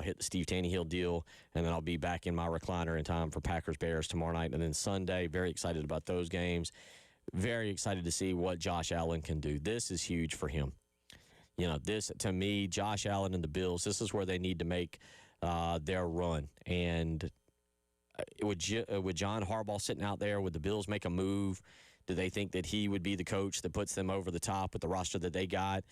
hit the Steve Tannehill deal, and then I'll be back in my recliner in time for Packers-Bears tomorrow night. And then Sunday, very excited about those games. Very excited to see what Josh Allen can do. This is huge for him. This, to me, Josh Allen and the Bills, this is where they need to make their run. And with John Harbaugh sitting out there, would the Bills make a move? Do they think that he would be the coach that puts them over the top with the roster that they got?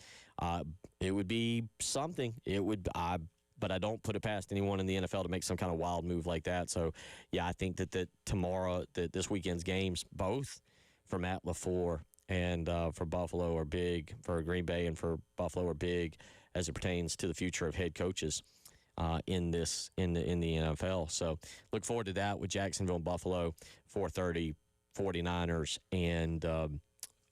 It would be something. But I don't put it past anyone in the NFL to make some kind of wild move like that. So, yeah, I think that tomorrow, that this weekend's games, both for Matt LaFleur and for Buffalo are big, for Green Bay and for Buffalo are big as it pertains to the future of head coaches in the NFL. So look forward to that with Jacksonville and Buffalo, 4:30, 49ers and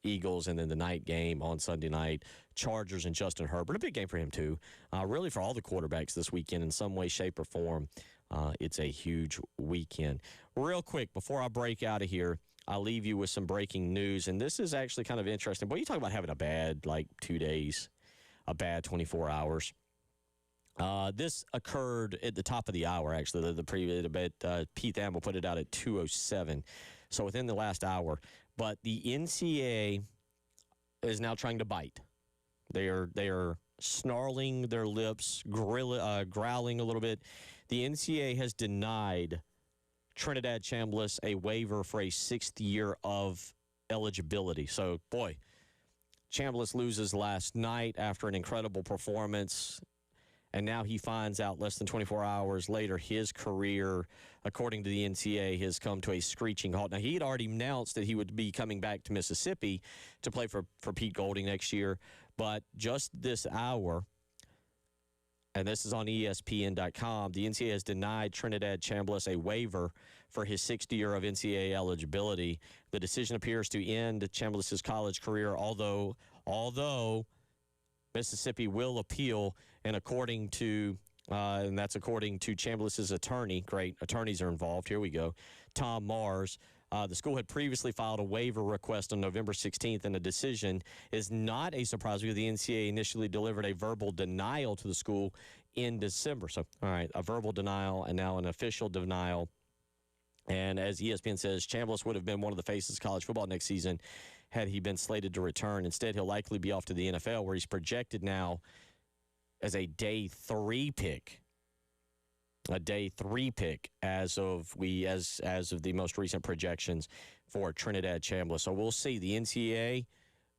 Eagles, and then the night game on Sunday night, Chargers and Justin Herbert. A big game for him, too. Really for all the quarterbacks this weekend in some way, shape, or form. It's a huge weekend. Real quick, before I break out of here, I'll leave you with some breaking news, and this is actually kind of interesting. Boy, you talk about having a bad, 2 days, a bad 24 hours. This occurred at the top of the hour, actually. The previous Pete Thamel put it out at 2:07, so within the last hour. But the NCAA is now trying to bite. They are snarling their lips, growling a little bit. The NCAA has denied Trinidad Chambliss a waiver for a 6th year of eligibility. So, boy, Chambliss loses last night after an incredible performance. And now he finds out less than 24 hours later his career, according to the NCAA, has come to a screeching halt. Now, he had already announced that he would be coming back to Mississippi to play for Pete Golding next year. But just this hour, and this is on ESPN.com, the NCAA has denied Trinidad Chambliss a waiver for his 6th year of NCAA eligibility. The decision appears to end Chambliss's college career, although Mississippi will appeal, and that's according to Chambliss's attorney. Great, attorneys are involved. Here we go. Tom Mars. The school had previously filed a waiver request on November 16th, and the decision is not a surprise because the NCAA initially delivered a verbal denial to the school in December. So, all right, a verbal denial and now an official denial. And as ESPN says, Chambliss would have been one of the faces of college football next season had he been slated to return. Instead, he'll likely be off to the NFL, where he's projected now as a day 3 pick. A day 3 pick as of the most recent projections for Trinidad Chambliss. So we'll see. The NCAA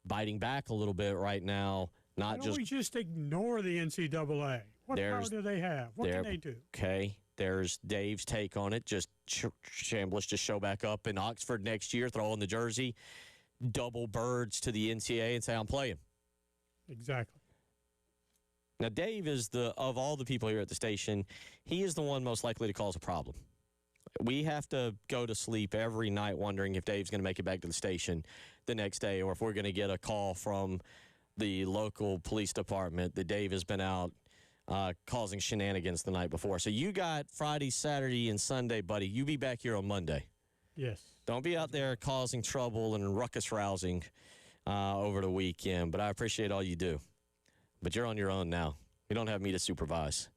biting back a little bit right now. Why don't we just ignore the NCAA? What power do they have? What can they do? Okay. There's Dave's take on it. Just Chambliss just show back up in Oxford next year, throw on the jersey, double birds to the NCAA and say, I'm playing. Exactly. Now, Dave is of all the people here at the station, he is the one most likely to cause a problem. We have to go to sleep every night wondering if Dave's going to make it back to the station the next day, or if we're going to get a call from the local police department that Dave has been out causing shenanigans the night before. So you got Friday, Saturday, and Sunday, buddy. You be back here on Monday. Yes. Don't be out there causing trouble and ruckus rousing over the weekend, but I appreciate all you do. But you're on your own now. You don't have me to supervise.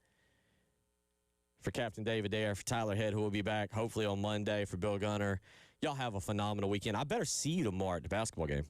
For Captain David Dare, for Tyler Head, who will be back hopefully on Monday, for Bill Gunner, y'all have a phenomenal weekend. I better see you tomorrow at the basketball game.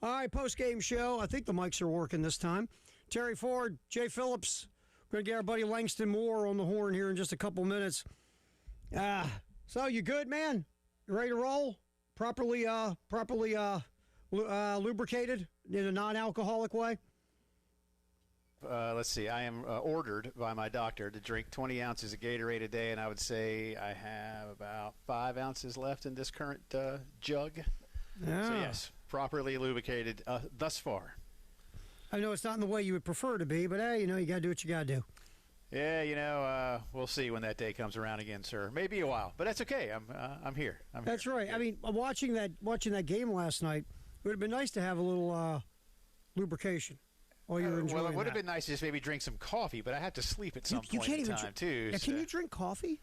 All right, post-game show. I think the mics are working this time. Terry Ford, Jay Phillips. We're going to get our buddy Langston Moore on the horn here in just a couple minutes. So you good, man? You ready to roll? Properly lubricated in a non-alcoholic way? Let's see. I am ordered by my doctor to drink 20 ounces of Gatorade a day, and I would say I have about 5 ounces left in this current jug. Yeah. So, yes, properly lubricated thus far. I know it's not in the way you would prefer to be, but, hey, you got to do what you got to do. Yeah, we'll see when that day comes around again, sir. Maybe a while, but that's okay. I'm here. That's here. right. Yeah. I mean, watching that game last night, it would have been nice to have a little lubrication while you were enjoying Well, it would have that. been nice to just maybe drink some coffee, but I have to sleep at some You point can't in even time, too. Yeah, so. can you drink coffee?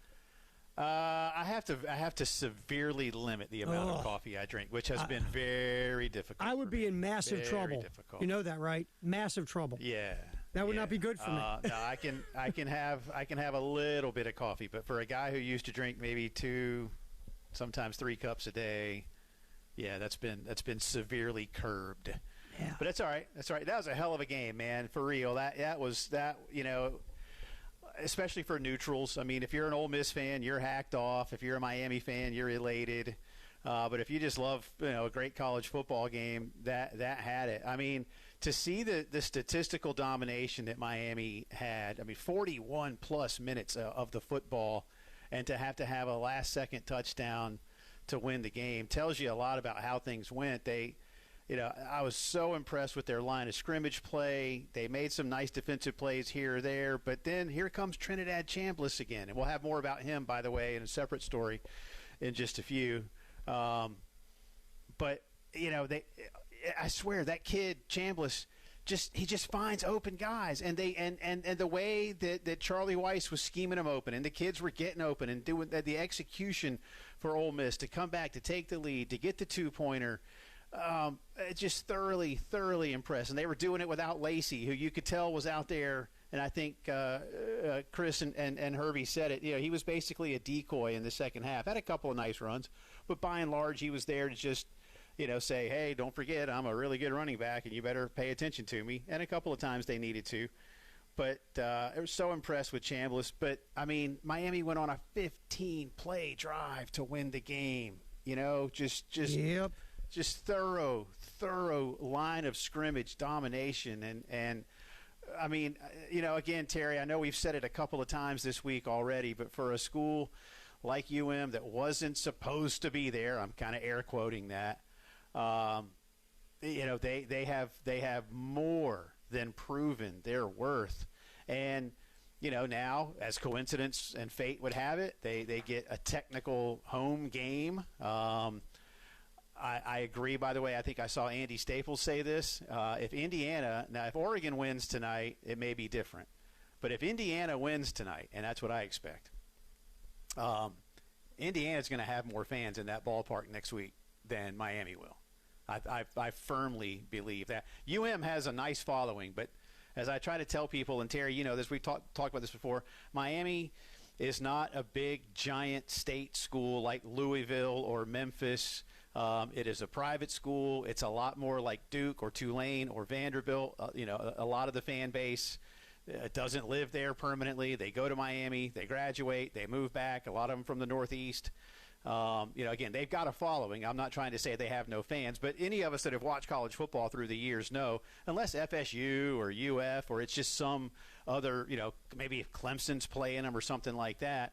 I have to severely limit the amount of coffee I drink, which has been very difficult. I would be in massive Very trouble. difficult. You know that, right? Massive trouble. Yeah. That would not be good for me. No, I can have a little bit of coffee, but for a guy who used to drink maybe 2, sometimes 3 cups a day, yeah, that's been severely curbed. Yeah. But that's all right. That's all right. That was a hell of a game, man. For real. That was especially for neutrals. I mean, if you're an Ole Miss fan, you're hacked off. If you're a Miami fan, you're elated. But if you just love, a great college football game, that had it. I mean, to see the statistical domination that Miami had, 41 plus minutes of the football, and to have a last-second touchdown to win the game tells you a lot about how things went. I was so impressed with their line of scrimmage play. They made some nice defensive plays here or there, but then here comes Trinidad Chambliss again. And we'll have more about him, by the way, in a separate story in just a few. But I swear that kid Chambliss just finds open guys, and the way that Charlie Weiss was scheming them open, and the kids were getting open and doing the execution for Ole Miss to come back, to take the lead, to get the 2-pointer. Just thoroughly impressed. And they were doing it without Lacey, who you could tell was out there. And I think Chris and Herbie said it. He was basically a decoy in the second half. Had a couple of nice runs, but by and large, he was there to just, say, hey, don't forget, I'm a really good running back, and you better pay attention to me. And a couple of times they needed to. But I was so impressed with Chambliss. But, Miami went on a 15-play drive to win the game. Yep. Just thorough line of scrimmage domination. And again, Terry, I know we've said it a couple of times this week already, but for a school like UM that wasn't supposed to be there, I'm kind of air quoting that, they have more than proven their worth. And, now, as coincidence and fate would have it, they get a technical home game. I agree, by the way. I think I saw Andy Staples say this. If Oregon wins tonight, it may be different. But if Indiana wins tonight, and that's what I expect, Indiana's going to have more fans in that ballpark next week than Miami will. I firmly believe that. UM has a nice following, but as I try to tell people, and Terry, this, we've talked about this before, Miami is not a big, giant state school like Louisville or Memphis. It is a private school. It's a lot more like Duke or Tulane or Vanderbilt. A lot of the fan base doesn't live there permanently. They go to Miami, they graduate, they move back, a lot of them from the Northeast. Again, they've got a following. I'm not trying to say they have no fans, but any of us that have watched college football through the years know, unless FSU or UF or it's just some other, maybe if Clemson's playing them or something like that,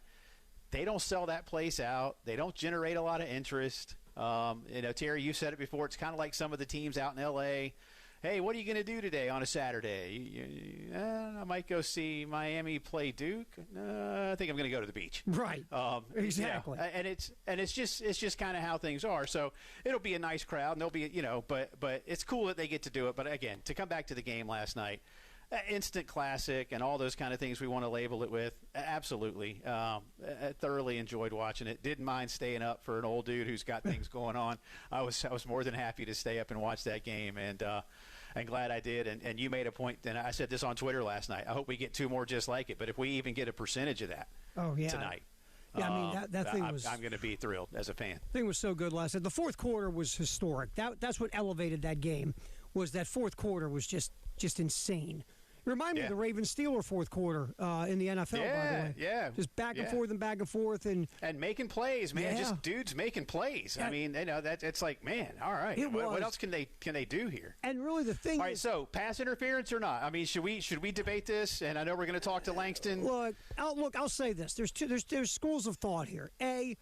they don't sell that place out. They don't generate a lot of interest. Terry, you said it before. It's kind of like some of the teams out in L.A. Hey, what are you going to do today on a Saturday? I might go see Miami play Duke. I think I'm going to go to the beach. Right. Exactly. Yeah. And it's just kind of how things are. So it'll be a nice crowd, and there'll be but it's cool that they get to do it. But again, to come back to the game last night, instant classic and all those kind of things we want to label it with. Absolutely. I thoroughly enjoyed watching it. Didn't mind staying up for an old dude who's got things going on. I was more than happy to stay up and watch that game, and glad I did. And you made a point, and I said this on Twitter last night. I hope we get 2 more just like it. But if we even get a percentage of that tonight. Yeah, I mean, that thing was... I'm going to be thrilled as a fan. Thing was so good last night. The fourth quarter was historic. That's what elevated that game, was that fourth quarter was just insane. It reminded me of the Ravens-Steelers fourth quarter in the NFL, by the way. Yeah. Just back and forth and back and forth. And making plays, man. Just dudes making plays. I mean, it's like, man, all right. What else can they do here? And really the thing all right, so pass interference or not? I mean, should we debate this? And I know we're going to talk to Langston. Look, I'll say this. There's schools of thought here. A,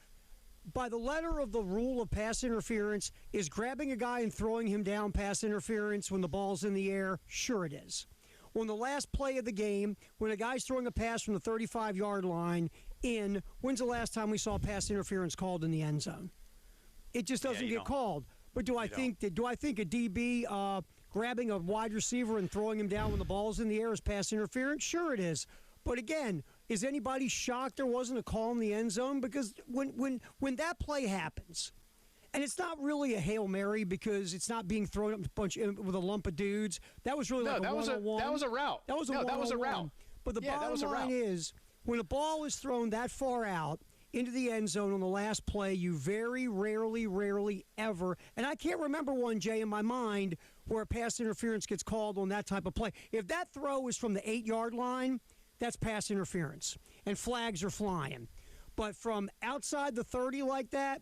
by the letter of the rule of pass interference, is grabbing a guy and throwing him down pass interference when the ball's in the air? Sure it is. On the last play of the game, when a guy's throwing a pass from the 35-yard line in, when's the last time we saw pass interference called in the end zone? It just doesn't get called. But do I think a DB grabbing a wide receiver and throwing him down when the ball's in the air is pass interference? Sure it is. But again, is anybody shocked there wasn't a call in the end zone? Because when that play happens, and it's not really a Hail Mary because it's not being thrown up with a lump of dudes. That was really like a one-on-one. That was a route. That was a route. But the bottom line is, when a ball is thrown that far out into the end zone on the last play, you very rarely ever, and I can't remember one, Jay, in my mind, where a pass interference gets called on that type of play. If that throw is from the 8-yard line, that's pass interference, and flags are flying. But from outside the 30 like that,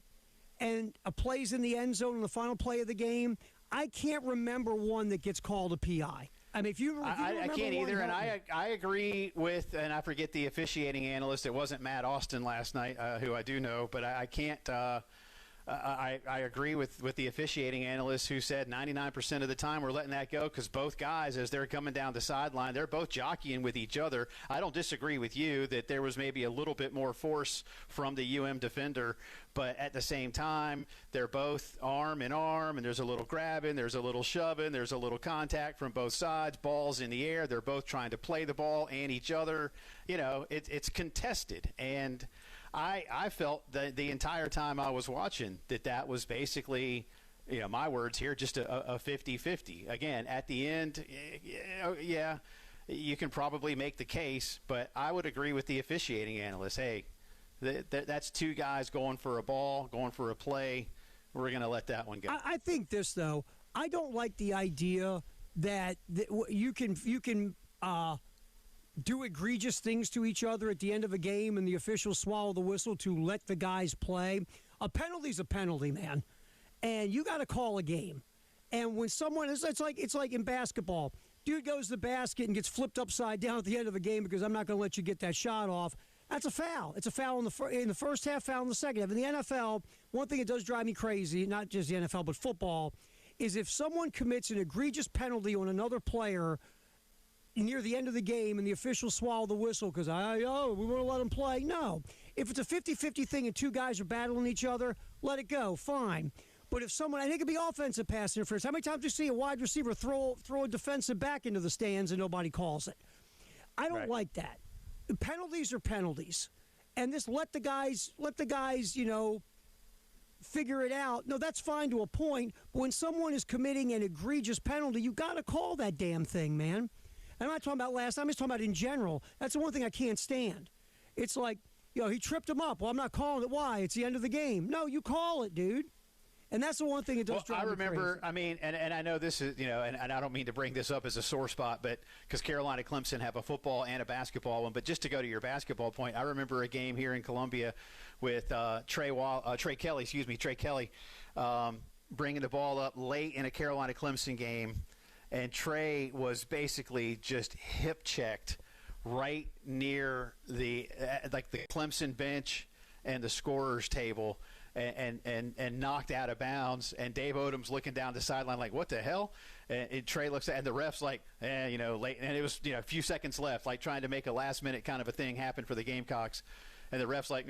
and a play's in the end zone in the final play of the game, I can't remember one that gets called a PI. I mean, if you I can't either, and I agree with, and I forget the officiating analyst. It wasn't Matt Austin last night, who I do know, but I can't. I agree with the officiating analyst who said 99% of the time we're letting that go because both guys, as they're coming down the sideline, they're both jockeying with each other. I don't disagree with you that there was maybe a little bit more force from the UM defender, but at the same time, they're both arm in arm, and there's a little grabbing, there's a little shoving, there's a little contact from both sides, balls in the air. They're both trying to play the ball and each other. You know, it's contested, and I felt the entire time I was watching that was basically, you know, my words here, just a 50-50. Again, at the end, yeah, you can probably make the case, but I would agree with the officiating analyst. Hey, that's two guys going for a ball, going for a play. We're going to let that one go. I think this, though. I don't like the idea that you can do egregious things to each other at the end of a game and the officials swallow the whistle to let the guys play. A penalty's a penalty, man. And you got to call a game. And when someone it's like in basketball. Dude goes to the basket and gets flipped upside down at the end of a game because I'm not going to let you get that shot off. That's a foul. It's a foul in the first half, foul in the second half. In the NFL, one thing that does drive me crazy, not just the NFL but football, is if someone commits an egregious penalty on another player near the end of the game and the officials swallow the whistle because, we want to let them play. No. If it's a 50-50 thing and two guys are battling each other, let it go. Fine. But if someone, and it could be offensive pass interference. How many times do you see a wide receiver throw a defensive back into the stands and nobody calls it? I don't like that. Penalties are penalties. And this let the guys, figure it out. No, that's fine to a point. But when someone is committing an egregious penalty, you got to call that damn thing, man. I'm not talking about last time. I'm just talking about in general. That's the one thing I can't stand. It's like, he tripped him up. Well, I'm not calling it. Why? It's the end of the game. No, you call it, dude. And that's the one thing that does drive me crazy. I mean, and I know this is, and I don't mean to bring this up as a sore spot, but because Carolina Clemson have a football and a basketball one. But just to go to your basketball point, I remember a game here in Columbia with Trey Kelly, bringing the ball up late in a Carolina Clemson game. And Trey was basically just hip checked right near the Clemson bench and the scorer's table and knocked out of bounds. And Dave Odom's looking down the sideline like, what the hell? And Trey looks at, and the ref's like, late. And it was, a few seconds left, like trying to make a last minute kind of a thing happen for the Gamecocks. And the ref's like,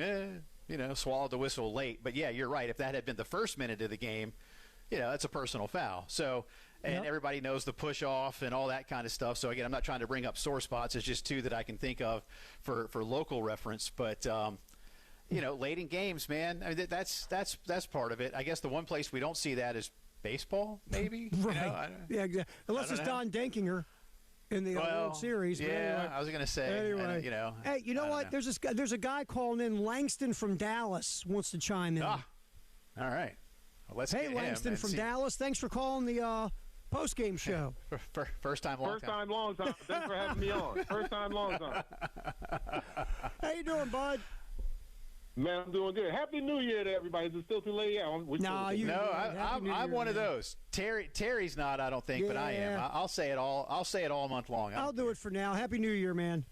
swallowed the whistle late. But yeah, you're right. If that had been the first minute of the game, that's a personal foul. So, and everybody knows the push off and all that kind of stuff. So again, I'm not trying to bring up sore spots. It's just two that I can think of for local reference. But late in games, man, I mean, that's part of it. I guess the one place we don't see that is baseball, maybe. Right. Yeah, exactly. Unless it's Don Denkinger. in the World Series. Yeah, anyway, I was going to say. Anyway, hey, you know what? Know. There's a guy calling in. Langston from Dallas wants to chime in. Ah, all right. Well, let's hey, get Langston from Dallas. Thanks for calling the post-game show. First time, long time. First time, long time. Thanks for having me on. First time, long time. How you doing, bud? Man, I'm doing good. Happy New Year to everybody. Is it still too late? Yeah, I'm one of those. Terry's not, I don't think, but I am. I'll say it all month long. I'll do it for now. Happy New Year, man.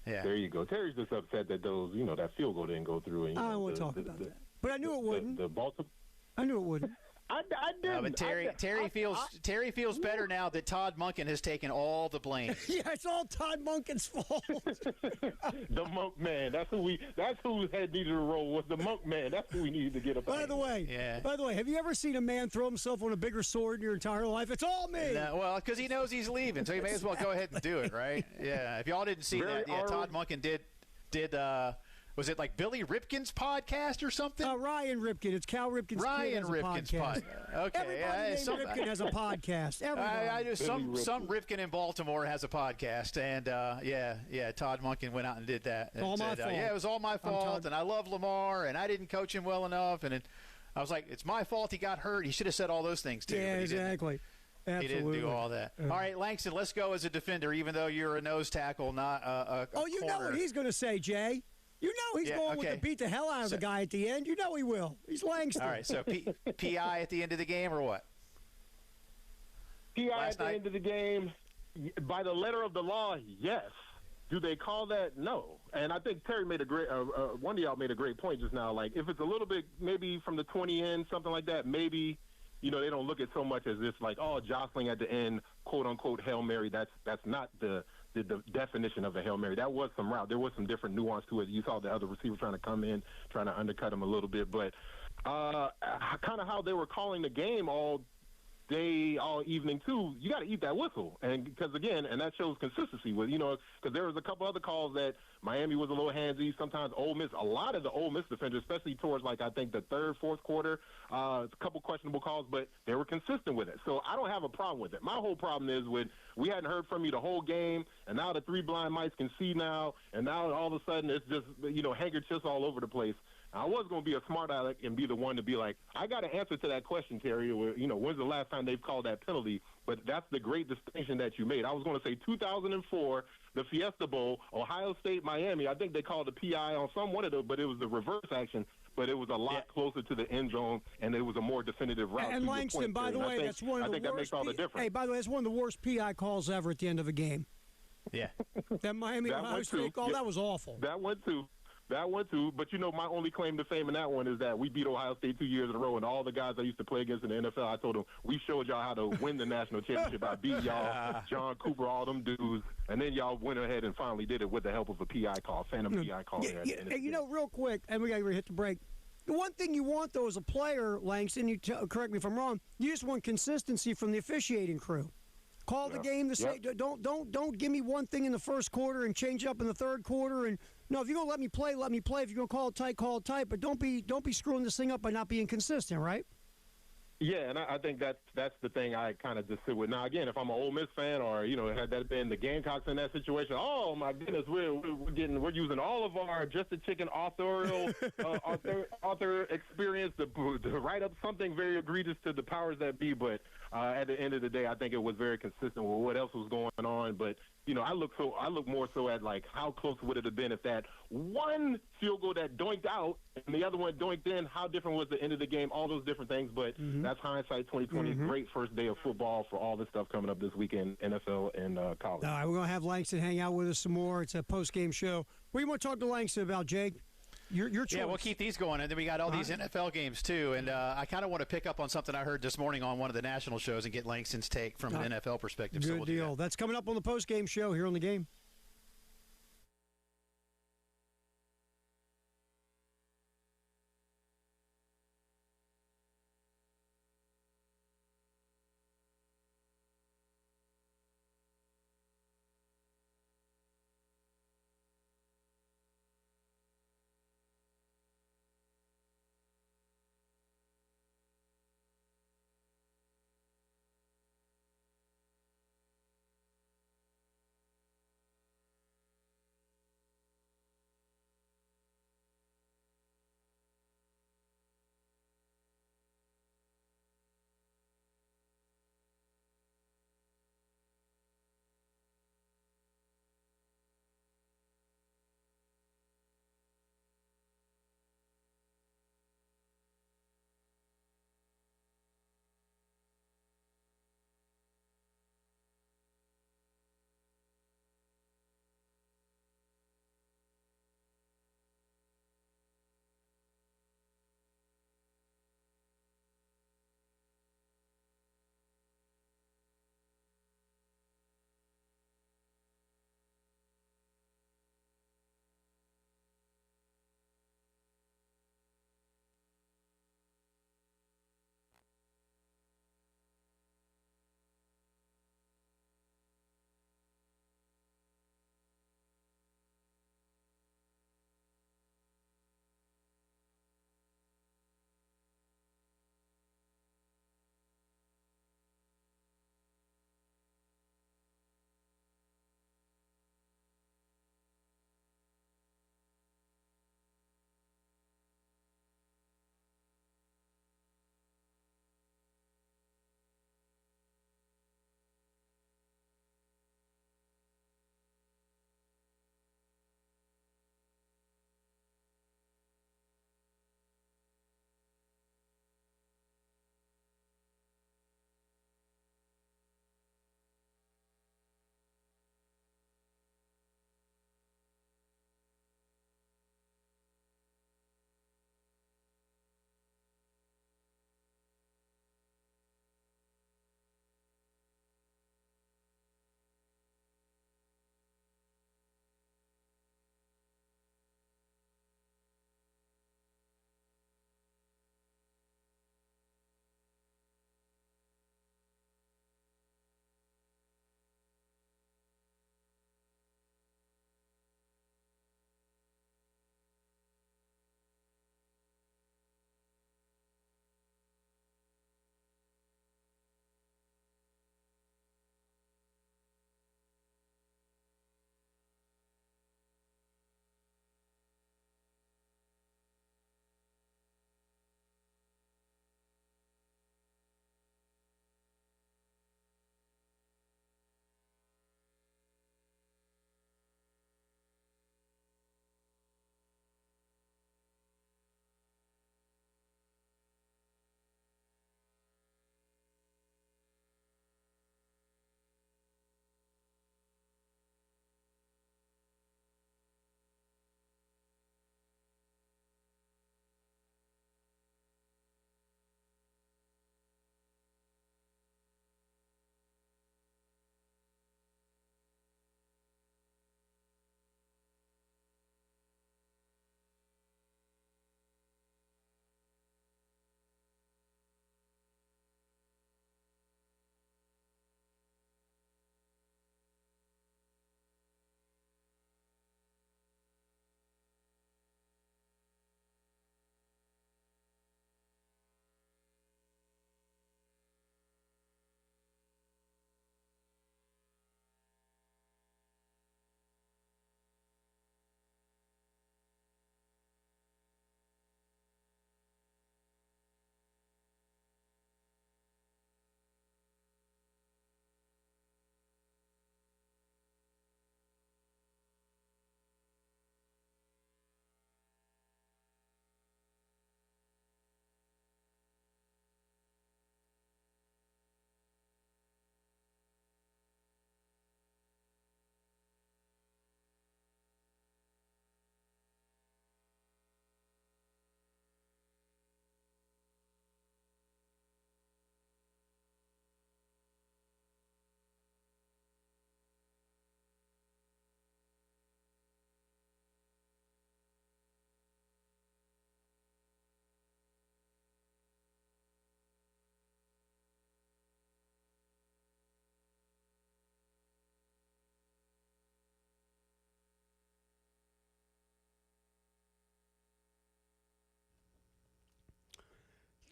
Yeah. There you go. Terry's just upset that that field goal didn't go through. And, I won't talk about that. But I knew it wouldn't. The Baltimore. I knew it wouldn't. I didn't. No, but Terry feels better now that Todd Monken has taken all the blame. Yeah, it's all Todd Monken's fault. The Monk man. That's who had needed to roll was the Monk man. That's who we needed to get up. By the way, have you ever seen a man throw himself on a bigger sword in your entire life? It's all me. No, well, because he knows he's leaving, so he may as well go ahead and do it, right? Yeah. If y'all didn't see that, Todd Monken did. Was it like Billy Ripken's podcast or something? Ryan Ripken. It's Cal Ripken's Ryan Ripken's podcast. Okay. Everybody named Ripken has a podcast. Some Ripken in Baltimore has a podcast, and Todd Monken went out and did that. And all my fault. Yeah, it was all my fault, and I love Lamar, and I didn't coach him well enough, and I was like, it's my fault he got hurt. He should have said all those things too. Yeah, exactly. He didn't do all that. All right, Langston, let's go as a defender, even though you're a nose tackle, not a you corner. know what he's going to say, Jay. You know he's going with the beat the hell out of the guy at the end. You know he will. He's Langston. All right, so PI at the end of the game or what? PI at the end of the game, by the letter of the law, yes. Do they call that? No. And I think Terry made a great one of y'all made a great point just now. Like, if it's a little bit maybe from the 20 end, something like that, maybe, they don't look at so much as this like, jostling at the end, quote-unquote, Hail Mary. That's not the definition of a Hail Mary. That was some route. There was some different nuance to it. You saw the other receiver trying to come in, trying to undercut him a little bit. But kind of how they were calling the game all day, all evening, too, you got to eat that whistle. And because, again, and that shows consistency with, because there was a couple other calls that Miami was a little handsy. Sometimes Ole Miss, a lot of the Ole Miss defenders, especially towards, I think the third, fourth quarter, a couple questionable calls, but they were consistent with it. So I don't have a problem with it. My whole problem is we hadn't heard from you the whole game, and now the three blind mice can see now, and now all of a sudden it's just, handkerchiefs all over the place. I was going to be a smart aleck and be the one to be like, I got an answer to that question, Terry. When's the last time they've called that penalty? But that's the great distinction that you made. I was going to say 2004, the Fiesta Bowl, Ohio State, Miami. I think they called the PI on some one of them, but it was the reverse action. But it was a lot closer to the end zone, and it was a more definitive route. And Langston, by the way, that's one of the worst. I think that makes all the difference. Hey, by the way, that's one of the worst PI calls ever at the end of a game. Yeah. That Miami Ohio State call, that was awful. That one, too. But my only claim to fame in that one is that we beat Ohio State 2 years in a row, and all the guys I used to play against in the NFL, I told them, we showed y'all how to win the national championship. I beat y'all, John Cooper, all them dudes, and then y'all went ahead and finally did it with the help of a PI call, phantom PI call. Real quick, and we got to hit the break. The one thing you want, though, as a player, Langston, correct me if I'm wrong, you just want consistency from the officiating crew. Call the game the same. Don't give me one thing in the first quarter and change it up in the third quarter. And no, if you're gonna let me play, let me play. If you're gonna call it tight. But don't be screwing this thing up by not being consistent, right? Yeah, and I think that's the thing I kind of just sit with. Now, again, if I'm an Ole Miss fan, or had that been the Gamecocks in that situation, oh my goodness, we're using all of our Just a Chicken author experience to write up something very egregious to the powers that be. But at the end of the day, I think it was very consistent with what else was going on. But I look more so at how close would it have been if that one field goal that doinked out and the other one doinked in. How different was the end of the game? All those different things. But that's hindsight 2020. Great first day of football for all this stuff coming up this weekend, NFL and college. All right, we're gonna have Langston hang out with us some more. It's a post-game show. What do you want to talk to Langston about, Jake? Your choice. Yeah, we'll keep these going, and then we got all these NFL games too. And I kind of want to pick up on something I heard this morning on one of the national shows and get Langston's take from an NFL perspective. Good so we'll deal. That's coming up on the post-game show here on the game.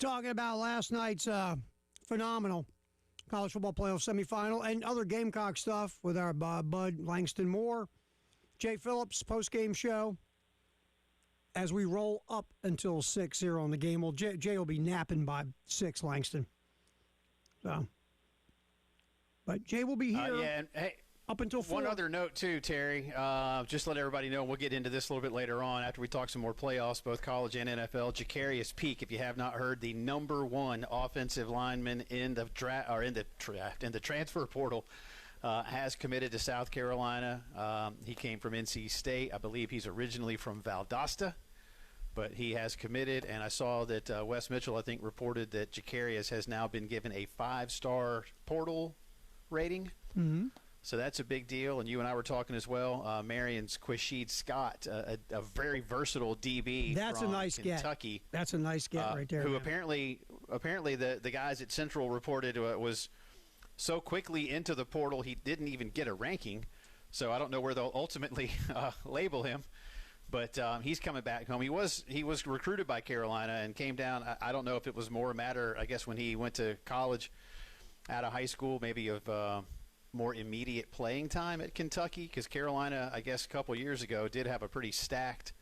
talking about last night's phenomenal college football playoff semifinal and other Gamecock stuff with our bud Langston Moore, Jay Phillips postgame show as we roll up until 6 here on the game. Well, Jay will be napping by 6, Langston. So, but Jay will be here and hey, up until 4. One other note, too, Terry. Just let everybody know, we'll get into this a little bit later on after we talk some more playoffs, both college and NFL. Jacarius Peak, if you have not heard, the number 1 offensive lineman in the transfer portal, has committed to South Carolina. He came from NC State. I believe he's originally from Valdosta, but he has committed. And I saw that Wes Mitchell, I think, reported that Jacarius has now been given a 5-star portal rating. Mm-hmm. So that's a big deal, and you and I were talking as well. Marion's Quashid Scott, a very versatile DB from a nice Kentucky. Get. That's a nice get right there. Who man. apparently the guys at Central reported was so quickly into the portal he didn't even get a ranking. So I don't know where they'll ultimately label him. But he's coming back home. He was recruited by Carolina and came down. I don't know if it was more a matter, I guess, when he went to college out of high school, maybe of more immediate playing time at Kentucky, because Carolina, I guess, a couple years ago did have a pretty stacked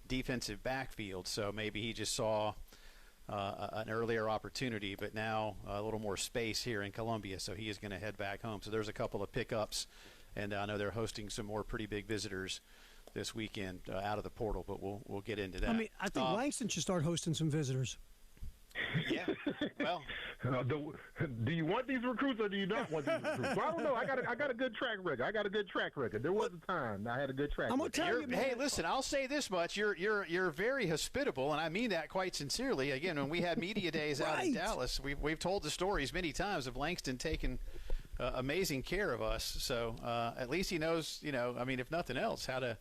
defensive backfield. So maybe he just saw an earlier opportunity, but now a little more space here in Columbia. So he is going to head back home. So there's a couple of pickups, and I know they're hosting some more pretty big visitors this weekend out of the portal, but we'll get into that. I mean, I think Langston should start hosting some visitors. Yeah. Well, do you want these recruits or do you not want these recruits? Well, I don't know. I got a good track record. There was a time I had a good track record. I'm gonna tell you, man. Hey, listen, I'll say this much: you're very hospitable, and I mean that quite sincerely. Again, when we had media days out in Dallas, we've told the stories many times of Langston taking amazing care of us. So at least he knows, I mean, if nothing else, how to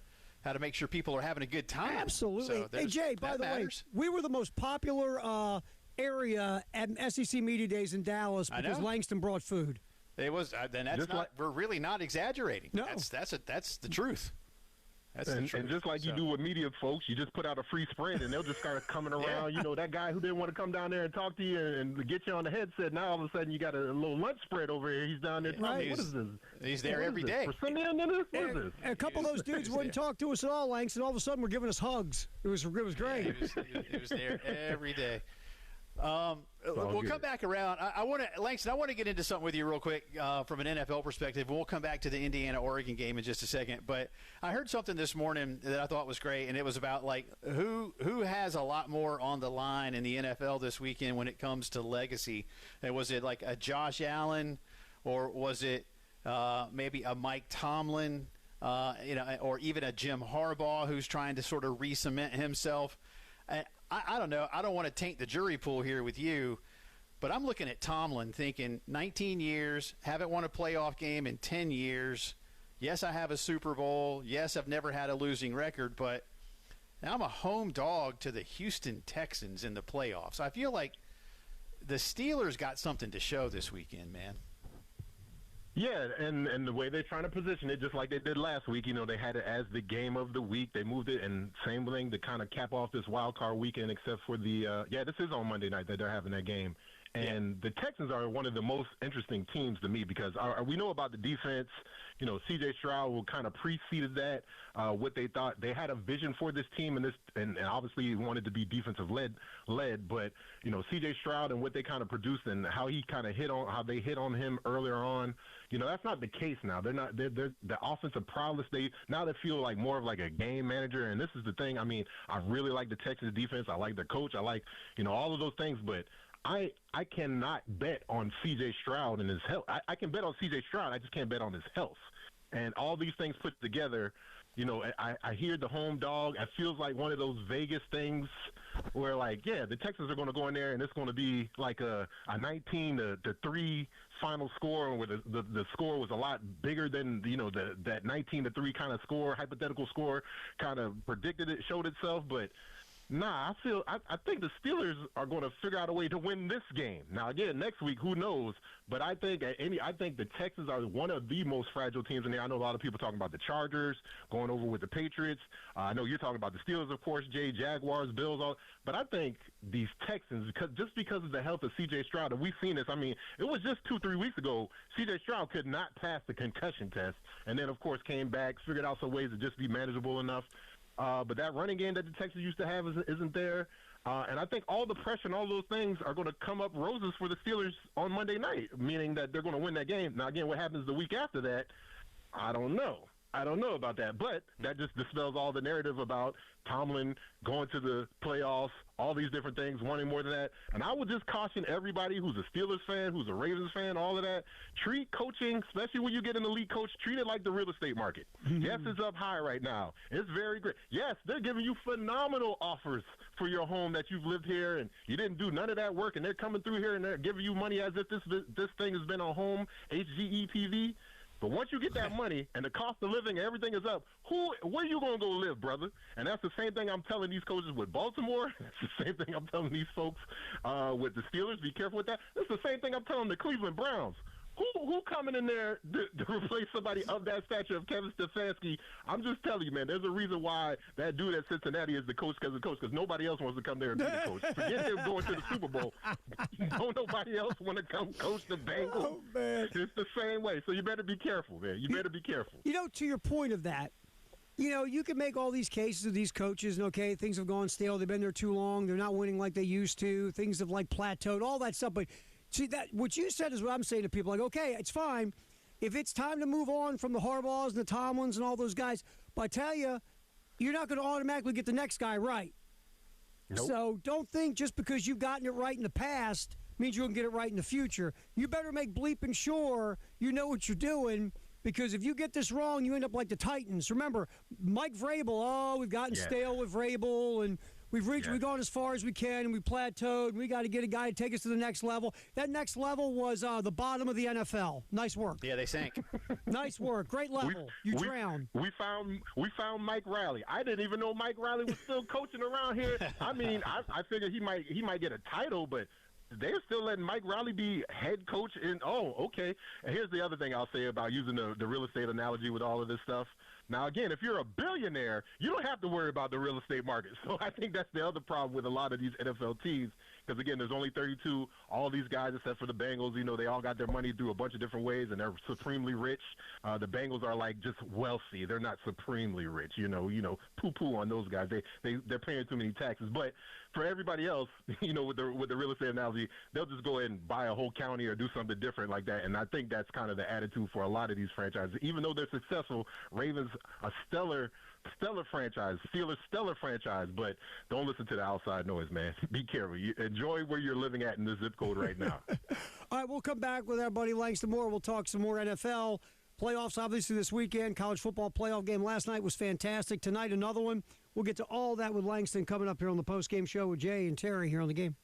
make sure people are having a good time. Absolutely. So hey, Jay, by the way, we were the most popular area at SEC Media Days in Dallas because Langston brought food. It was, then that's not, we're really not exaggerating. No. That's the truth. That's the truth. And just like you do with media folks, you just put out a free spread and they'll just start coming around. Yeah. That guy who didn't want to come down there and talk to you and get you on the headset, now all of a sudden you got a little lunch spread over here. He's down there. Right. What is this? He's there every day. What is this? A couple of those dudes wouldn't talk to us at all, Langston. All of a sudden, we're giving us hugs. It was great. He was there every day. We'll come back around. Langston, I want to get into something with you real quick from an NFL perspective. We'll come back to the Indiana-Oregon game in just a second. But I heard something this morning that I thought was great, and it was about who has a lot more on the line in the NFL this weekend when it comes to legacy. And was it like a Josh Allen, or was it maybe a Mike Tomlin, or even a Jim Harbaugh who's trying to sort of re-cement himself? I don't know. I don't want to taint the jury pool here with you, but I'm looking at Tomlin thinking 19 years, haven't won a playoff game in 10 years. Yes, I have a Super Bowl. Yes, I've never had a losing record, but I'm a home dog to the Houston Texans in the playoffs. I feel like the Steelers got something to show this weekend, man. Yeah, and the way they're trying to position it, just like they did last week, they had it as the game of the week. They moved it, and same thing to kind of cap off this wild card weekend, except for this is on Monday night that they're having that game. And the Texans are one of the most interesting teams to me because we know about the defense. C.J. Stroud will kind of preceded that, what they thought. They had a vision for this team, and obviously wanted to be defensive led. But, C.J. Stroud and what they kind of produced and how he kind of how they hit on him earlier on, that's not the case now. They're the offensive prowess. They feel like more of like a game manager. And this is the thing. I mean, I really like the Texans defense. I like their coach. I like, all of those things. But I cannot bet on C.J. Stroud and his health. I can bet on C.J. Stroud. I just can't bet on his health. And all these things put together, I hear the home dog. It feels like one of those Vegas things where, the Texans are going to go in there and it's going to be like a 19-3 final score where the score was a lot bigger than, that 19-3 kind of score, hypothetical score kind of predicted it, showed itself. But Nah, I think the Steelers are going to figure out a way to win this game. Now, again, next week, who knows? But I think the Texans are one of the most fragile teams in there. I know a lot of people talking about the Chargers going over with the Patriots. I know you're talking about the Steelers, of course, Jaguars, Bills, all. But I think these Texans, because of the health of C.J. Stroud, and we've seen this. I mean, it was just 2-3 weeks ago. C.J. Stroud could not pass the concussion test, and then of course came back, figured out some ways to just be manageable enough. But that running game that the Texans used to have isn't there. And I think all the pressure and all those things are going to come up roses for the Steelers on Monday night, meaning that they're going to win that game. Now, again, what happens the week after that, I don't know. I don't know about that. But that just dispels all the narrative about Tomlin going to the playoffs, all these different things, wanting more than that. And I would just caution everybody who's a Steelers fan, who's a Ravens fan, all of that, treat coaching, especially when you get an elite coach, treat it like the real estate market. Yes, it's up high right now. It's very great. Yes, they're giving you phenomenal offers for your home that you've lived here and you didn't do none of that work, and they're coming through here and they're giving you money as if this thing has been on home, HGETV. But once you get that money and the cost of living and everything is up, where you going to go live, brother? And that's the same thing I'm telling these coaches with Baltimore. That's the same thing I'm telling these folks with the Steelers. Be careful with that. That's the same thing I'm telling the Cleveland Browns. Who coming in there to replace somebody of that stature of Kevin Stefanski? I'm just telling you, man, there's a reason why that dude at Cincinnati is the coach because nobody else wants to come there and be the coach. Forget him going to the Super Bowl. Don't nobody else want to come coach the Bengals. Oh, man. It's the same way. So you better be careful, man. You better be careful. You know, to your point of that, you know, you can make all these cases of these coaches, and okay, things have gone stale. They've been there too long. They're not winning like they used to. Things have, like, plateaued, all that stuff. But see, that what you said is what I'm saying to people. Like, okay, it's fine. If it's time to move on from the Harbaughs and the Tomlins and all those guys, but I tell you, you're not going to automatically get the next guy right. Nope. So don't think just because you've gotten it right in the past means you're going to get it right in the future. You better make bleeping sure you know what you're doing, because if you get this wrong, you end up like the Titans. Remember, Mike Vrabel, we've gotten stale with Vrabel, and we've gone as far as we can, and we plateaued, and we got to get a guy to take us to the next level. That next level was the bottom of the NFL. Nice work. Yeah, they sank. Nice work. Great level. You drowned. We found Mike Riley. I didn't even know Mike Riley was still coaching around here. I mean, I figured he might get a title, but they're still letting Mike Riley be head coach. Okay. And here's the other thing I'll say about using the real estate analogy with all of this stuff. Now, again, if you're a billionaire, you don't have to worry about the real estate market. So I think that's the other problem with a lot of these NFL teams. Because, again, there's only 32. All these guys, except for the Bengals, you know, they all got their money through a bunch of different ways, and they're supremely rich. The Bengals are, like, just wealthy. They're not supremely rich, you know, poo-poo on those guys. They're paying too many taxes. But for everybody else, you know, with the real estate analogy, they'll just go ahead and buy a whole county or do something different like that. And I think that's kind of the attitude for a lot of these franchises. Even though they're successful, Ravens, a stellar franchise, Steelers, stellar franchise, but don't listen to the outside noise, man. Be careful. Enjoy where you're living at in the zip code right now. All right, we'll come back with our buddy Langston Moore. We'll talk some more NFL. Playoffs, obviously, this weekend. College football playoff game last night was fantastic. Tonight, another one. We'll get to all that with Langston coming up here on the postgame show with Jay and Terry here on the game.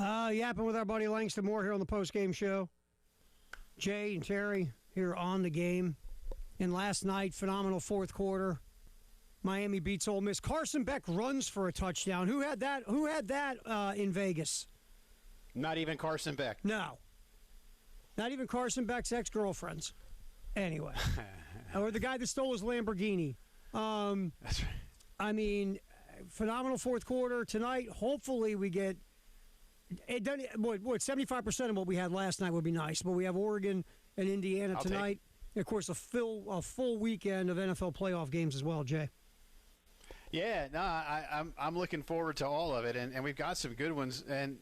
Yapping with our buddy Langston Moore here on the postgame show. Jay and Terry here on the game. And last night, phenomenal fourth quarter. Miami beats Ole Miss. Carson Beck runs for a touchdown. Who had that? In Vegas? Not even Carson Beck. No. Not even Carson Beck's ex-girlfriends. Anyway. Or the guy that stole his Lamborghini. That's right. I mean, phenomenal fourth quarter tonight. Hopefully we get it done. What 75% of what we had last night would be nice. But we have Oregon and Indiana tonight. And of course, a full weekend of NFL playoff games as well, Jay. Yeah, no, I'm looking forward to all of it, and we've got some good ones, and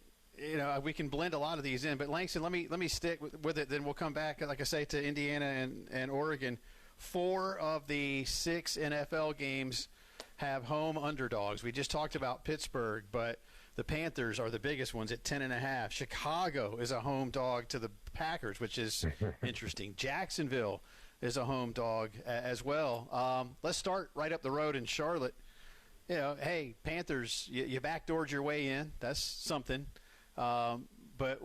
we can blend a lot of these in. But Langston, let me stick with it. Then we'll come back, like I say, to Indiana and Oregon. 4 of the 6 NFL games have home underdogs. We just talked about Pittsburgh, but the Panthers are the biggest ones at 10.5. Chicago is a home dog to the Packers, which is interesting. Jacksonville is a home dog as well. Let's start right up the road in Charlotte. Hey, Panthers, you backdoored your way in. That's something. But,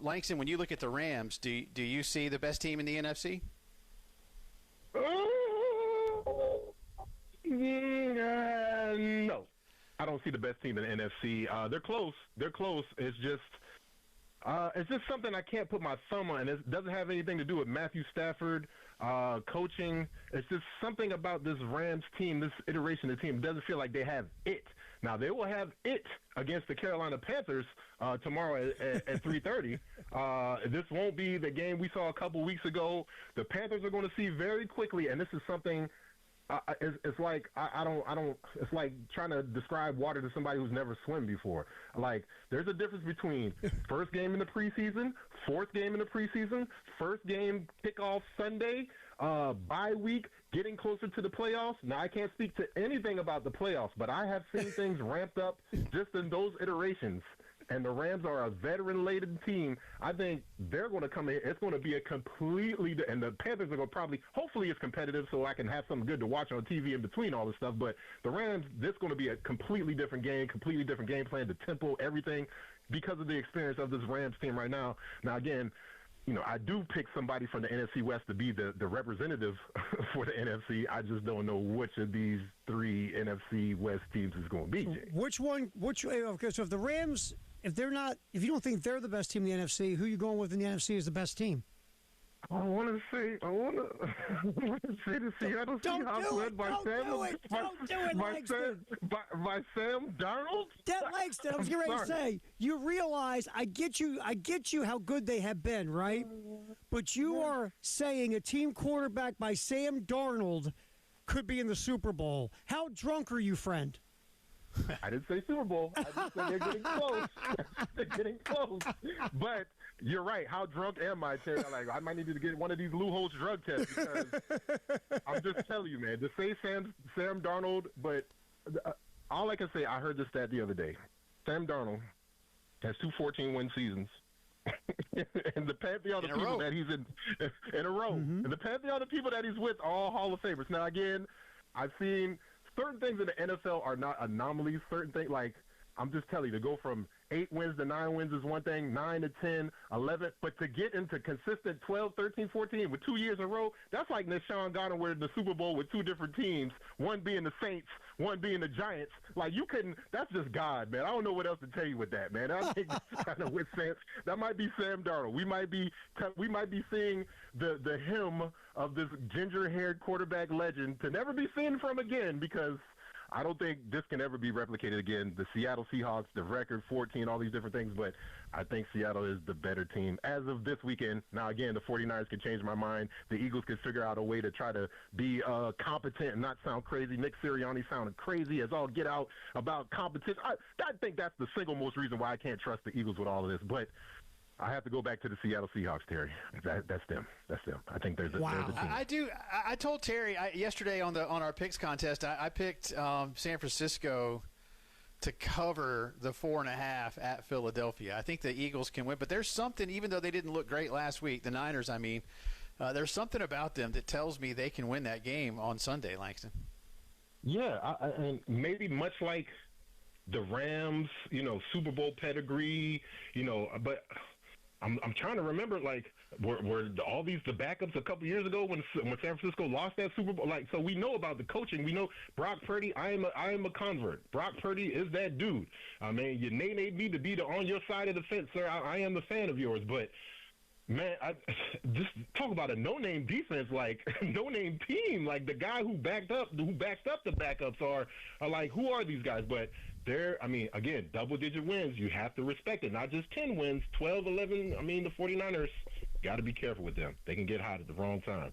Langston, when you look at the Rams, do you see the best team in the NFC? No. I don't see the best team in the NFC. They're close. It's just something I can't put my thumb on. It doesn't have anything to do with Matthew Stafford coaching. It's just something about this Rams team, this iteration of the team. It doesn't feel like they have it. Now, they will have it against the Carolina Panthers tomorrow at 3:30. This won't be the game we saw a couple weeks ago. The Panthers are going to see very quickly, and this is something it's like I don't. It's like trying to describe water to somebody who's never swum before. Like, there's a difference between first game in the preseason, fourth game in the preseason, first game kickoff Sunday, bye week, getting closer to the playoffs. Now, I can't speak to anything about the playoffs, but I have seen things ramped up just in those iterations. And the Rams are a veteran-laden team. I think they're going to come in. It's going to be a completely – and the Panthers are going to probably – hopefully it's competitive so I can have something good to watch on TV in between all this stuff. But the Rams, this is going to be a completely different game, completely different game plan, the tempo, everything, because of the experience of this Rams team right now. Now, again, I do pick somebody from the NFC West to be the representative for the NFC. I just don't know which of these 3 NFC West teams is going to be, Jay. Okay, so if the Rams – if you don't think they're the best team in the NFC, who are you going with in the NFC as the best team? I want to say the Seattle Seahawks led by Sam Darnold. Langston, I was getting ready to say, you realize I get you how good they have been, right? But you are saying a team quarterback by Sam Darnold could be in the Super Bowl. How drunk are you, friend? I didn't say Super Bowl. I just said they're getting close. They're getting close. But you're right. How drunk am I, Terry? I might need to get one of these loopholes drug tests because I'm just telling you, man. To say Sam Darnold, but all I can say, I heard this stat the other day. Sam Darnold has 2 14-win seasons. And the pantheon of people that he's in a row. Mm-hmm. And the pantheon of people that he's with are all Hall of Famers. Now, again, I've seen certain things in the NFL are not anomalies. Certain things, like, I'm just telling you, to go from 8 wins to 9 wins is one thing, 9 to 10, 11. But to get into consistent 12, 13, 14 with 2 years in a row, that's like Deshaun Goddard with the Super Bowl with 2 different teams, one being the Saints, one being the Giants. Like, you couldn't – that's just God, man. I don't know what else to tell you with that, man. I think that's kind of what Sam – that might be Sam Darnold. We might be seeing the hymn of this ginger-haired quarterback legend to never be seen from again, because – I don't think this can ever be replicated again. The Seattle Seahawks, the record 14, all these different things, but I think Seattle is the better team as of this weekend. Now, again, the 49ers can change my mind. The Eagles can figure out a way to try to be competent and not sound crazy. Nick Sirianni sounded crazy as all get out about competition. I think that's the single most reason why I can't trust the Eagles with all of this, but I have to go back to the Seattle Seahawks, Terry. That's them. I think they're the team. I do. I told Terry yesterday on our picks contest. I picked San Francisco to cover the 4.5 at Philadelphia. I think the Eagles can win, but there's something. Even though they didn't look great last week, the Niners. I mean, there's something about them that tells me they can win that game on Sunday, Langston. Yeah, and maybe much like the Rams, Super Bowl pedigree, but I'm trying to remember, like, were all these the backups a couple years ago when San Francisco lost that Super Bowl? Like, so we know about the coaching. We know Brock Purdy. I am a convert. Brock Purdy is that dude. I mean, you may need to be on your side of the fence, sir. I am a fan of yours, but man, just talk about a no-name defense, like no-name team. Like the guy who backs up the backups are like, who are these guys? But again, double-digit wins. You have to respect it. Not just 10 wins, 12, 11. I mean, the 49ers, got to be careful with them. They can get hot at the wrong time.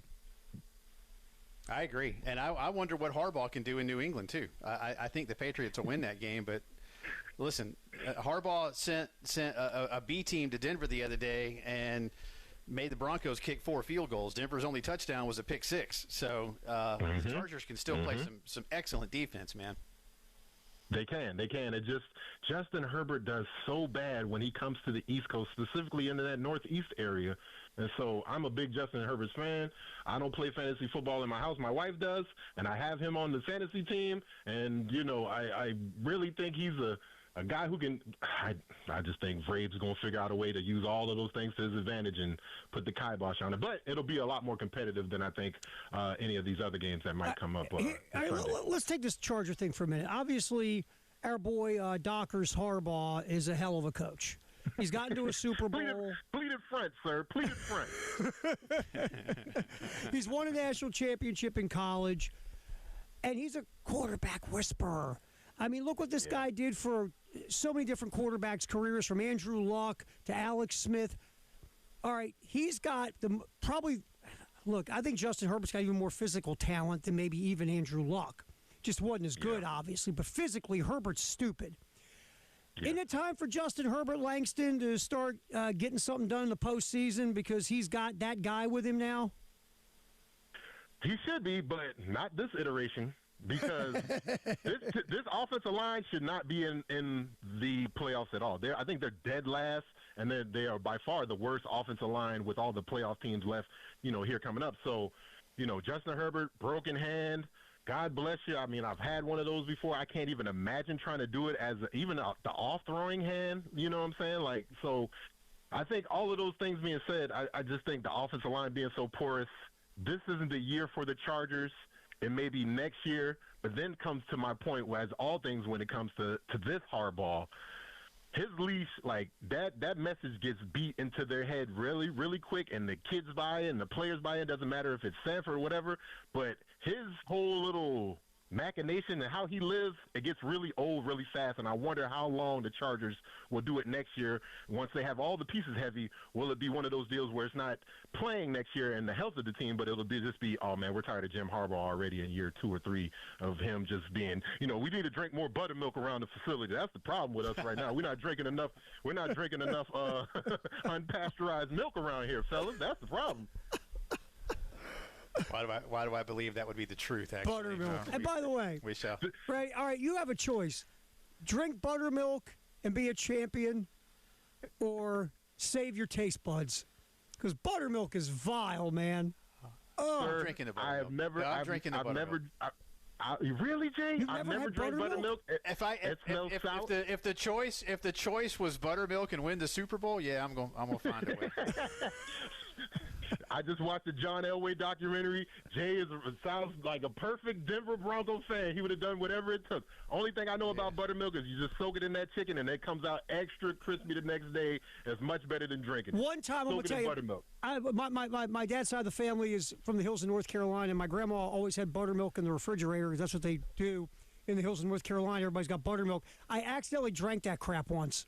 I agree. And I wonder what Harbaugh can do in New England, too. I think the Patriots will win that game. But, listen, Harbaugh sent a B team to Denver the other day and made the Broncos kick 4 field goals. Denver's only touchdown was a pick 6. So the Chargers can still play some excellent defense, man. They can. It just Justin Herbert does so bad when he comes to the East Coast, specifically into that Northeast area. And so I'm a big Justin Herbert fan. I don't play fantasy football in my house. My wife does, and I have him on the fantasy team. And, I really think he's a guy who can – I just think Vrabel's going to figure out a way to use all of those things to his advantage and put the kibosh on it. But it'll be a lot more competitive than I think any of these other games that might come up. Let's take this Charger thing for a minute. Obviously, our boy Dockers Harbaugh is a hell of a coach. He's gotten to a Super Bowl. Plead it French, sir. Plead it French. He's won a national championship in college, and he's a quarterback whisperer. I mean, look what this guy did for so many different quarterbacks' careers, from Andrew Luck to Alex Smith. All right, he's got look, I think Justin Herbert's got even more physical talent than maybe even Andrew Luck. Just wasn't as good, obviously, but physically, Herbert's stupid. Yeah. Isn't it time for Justin Herbert, Langston, to start getting something done in the postseason because he's got that guy with him now? He should be, but not this iteration. Because this offensive line should not be in the playoffs at all. I think they're dead last, and they are by far the worst offensive line with all the playoff teams left, here coming up. So, Justin Herbert, broken hand, God bless you. I mean, I've had one of those before. I can't even imagine trying to do it as even the off-throwing hand, you know what I'm saying? Like, so I think all of those things being said, I just think the offensive line being so porous, this isn't the year for the Chargers. It may be next year, but then comes to my point where, as all things when it comes to this Harbaugh, his leash, like that message gets beat into their head really, really quick, and the kids buy in, the players buy in. Doesn't matter if it's Sanford or whatever, but his whole little machination and how he lives, it gets really old really fast, and I wonder how long the Chargers will do it next year. Once they have all the pieces heavy, will it be one of those deals where it's not playing next year and the health of the team, but it'll just be, oh man, we're tired of Jim Harbaugh already in year 2 or 3 of him just being, we need to drink more buttermilk around the facility. That's the problem with us right now. We're not drinking enough unpasteurized milk around here, fellas. That's the problem. Why do I believe that would be the truth, actually? Buttermilk. And by the way, we shall. Right, all right, you have a choice. Drink buttermilk and be a champion, or save your taste buds. Because buttermilk is vile, man. I'm drinking the buttermilk. I'm drinking the buttermilk. Really, Jay? I've never drank buttermilk. If the choice was buttermilk and win the Super Bowl, yeah, I'm gonna find a way. I just watched the John Elway documentary. Jay sounds like a perfect Denver Broncos fan. He would have done whatever it took. Only thing I know about buttermilk is you just soak it in that chicken, and it comes out extra crispy the next day. It's much better than drinking. One time, I'm going to tell you, buttermilk. My dad's side of the family is from the hills of North Carolina, and my grandma always had buttermilk in the refrigerator because that's what they do in the hills of North Carolina. Everybody's got buttermilk. I accidentally drank that crap once.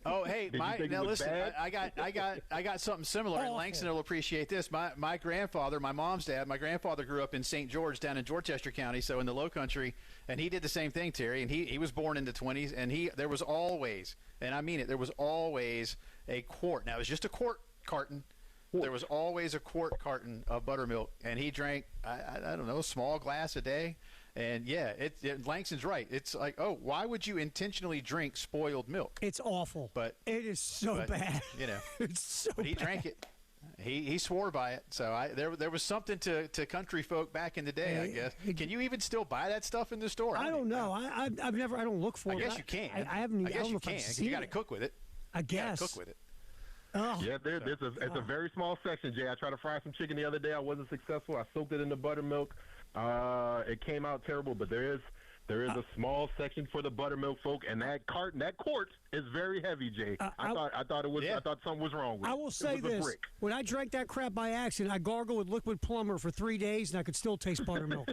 Oh, hey, now listen, I got something similar, and Langston will appreciate this. My grandfather, my mom's dad, my grandfather grew up in St. George down in Dorchester County, so in the Low Country, and he did the same thing, Terry, and he was born in the 20s, and there was always, and I mean it, there was always a quart. Now, it was just a quart carton. There was always a quart carton of buttermilk, and he drank, I don't know, a small glass a day. And, yeah, Langston's right. It's like, oh, why would you intentionally drink spoiled milk? It's awful. But it is so bad. You know. It's so But he bad. drank it. He swore by it. So there was something to country folk back in the day, I guess. Can you even still buy that stuff in the store? I don't know. I've never. I don't look for it. I guess you can. I haven't. I guess you can. You got to cook with it. I guess. Cook with it. Oh. Yeah, it's a very small section, Jay. I tried to fry some chicken the other day. I wasn't successful. I soaked it in the buttermilk. It came out terrible, but there is a small section for the buttermilk folk, and that quart is very heavy, Jay. I thought something was wrong with it. I will say this: when I drank that crap by accident, I gargled with liquid plumber for 3 days, and I could still taste buttermilk.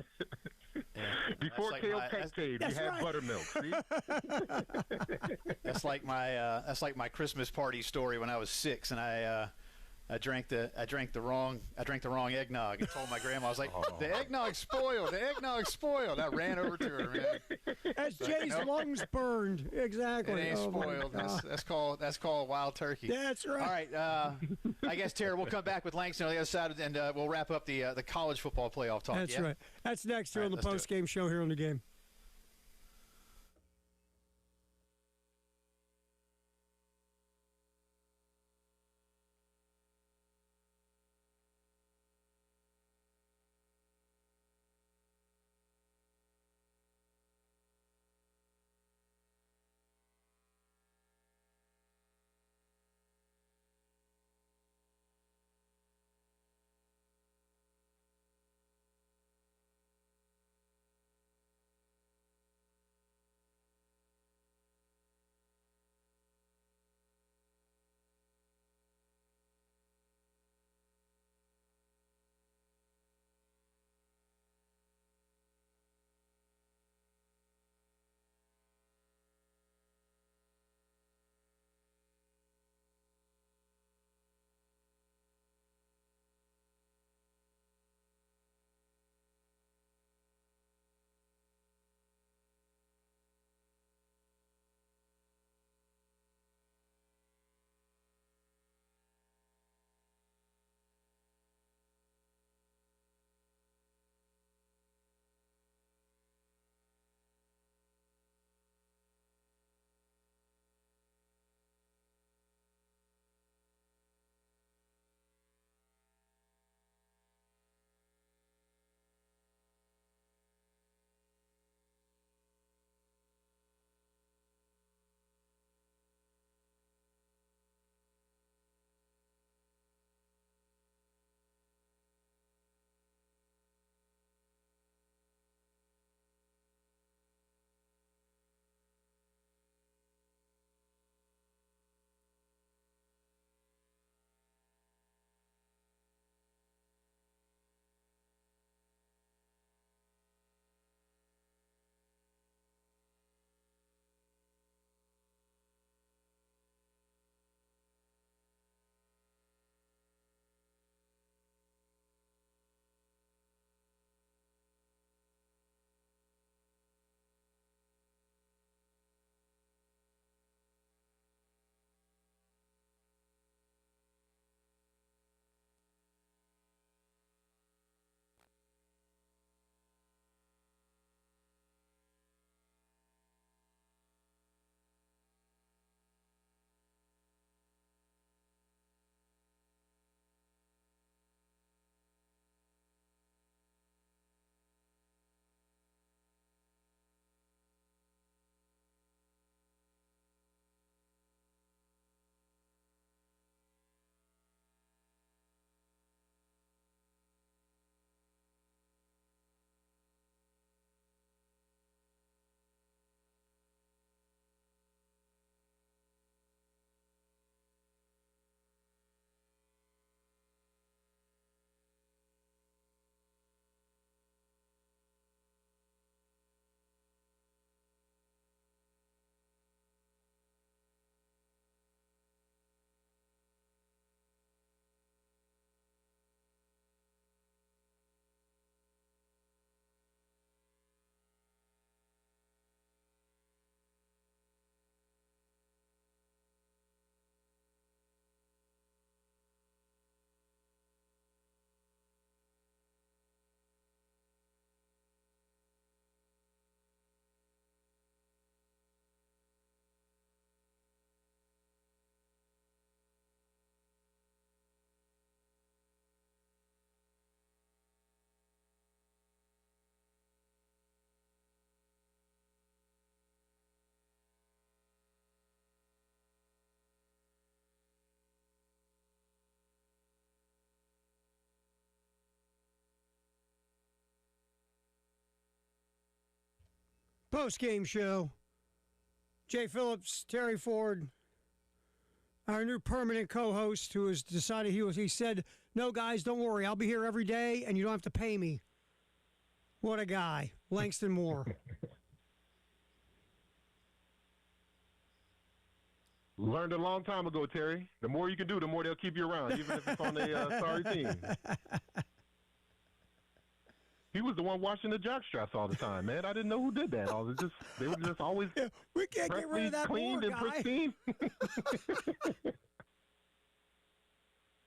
Before Kale Pectade, we had buttermilk. See? That's like my Christmas party story when I was 6, and I drank the wrong eggnog, and told my grandma, I was like, the eggnog spoiled. I ran over to her, man. As Jay's lungs burned. Exactly. It ain't spoiled. That's called wild turkey. That's right. All right. I guess, Terry, we'll come back with Langston on the other side, and we'll wrap up the college football playoff talk. That's right. That's next here on the post-game show here on the game. Post-game show. Jay Phillips, Terry Ford, our new permanent co-host who has decided he said, no, guys, don't worry. I'll be here every day, and you don't have to pay me. What a guy. Langston Moore. Learned a long time ago, Terry. The more you can do, the more they'll keep you around, even if it's on a sorry team. He was the one washing the jock straps all the time, man. I didn't know who did that. They were just always we can't get rid of that cleaned Moore and guy. pristine.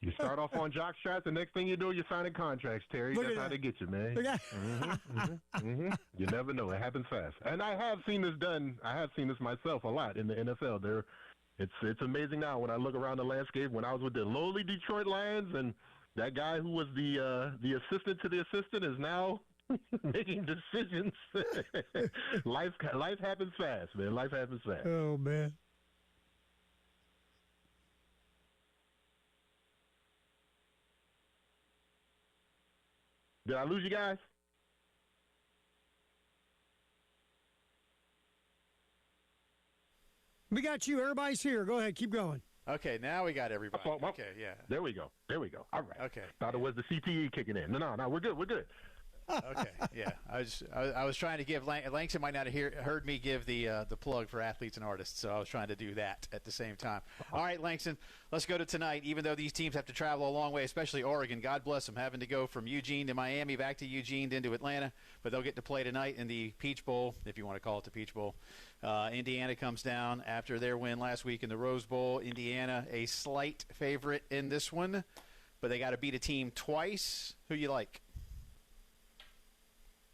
You start off on jock straps, the next thing you do, you're signing contracts, Terry. That's how they get you, man. You never know. It happens fast. And I have seen this done. I have seen this myself a lot in the NFL. It's amazing now when I look around the landscape. When I was with the lowly Detroit Lions, and that guy who was the assistant to the assistant is now making decisions. Life happens fast, man. Life happens fast. Oh, man. Did I lose you guys? We got you. Everybody's here. Go ahead. Keep going. Okay, now we got everybody. Okay, yeah. There we go. All right. Okay. Thought it was the CTE kicking in. No, we're good. Okay, yeah. I was trying to give Langston might not have heard me give the plug for athletes and artists, so I was trying to do that at the same time. All right, Langston, let's go to tonight. Even though these teams have to travel a long way, especially Oregon, God bless them, having to go from Eugene to Miami, back to Eugene, then to Atlanta, but they'll get to play tonight in the Peach Bowl, if you want to call it the Peach Bowl. Indiana comes down after their win last week in the Rose Bowl. Indiana, a slight favorite in this one, but they got to beat a team twice. Who you like?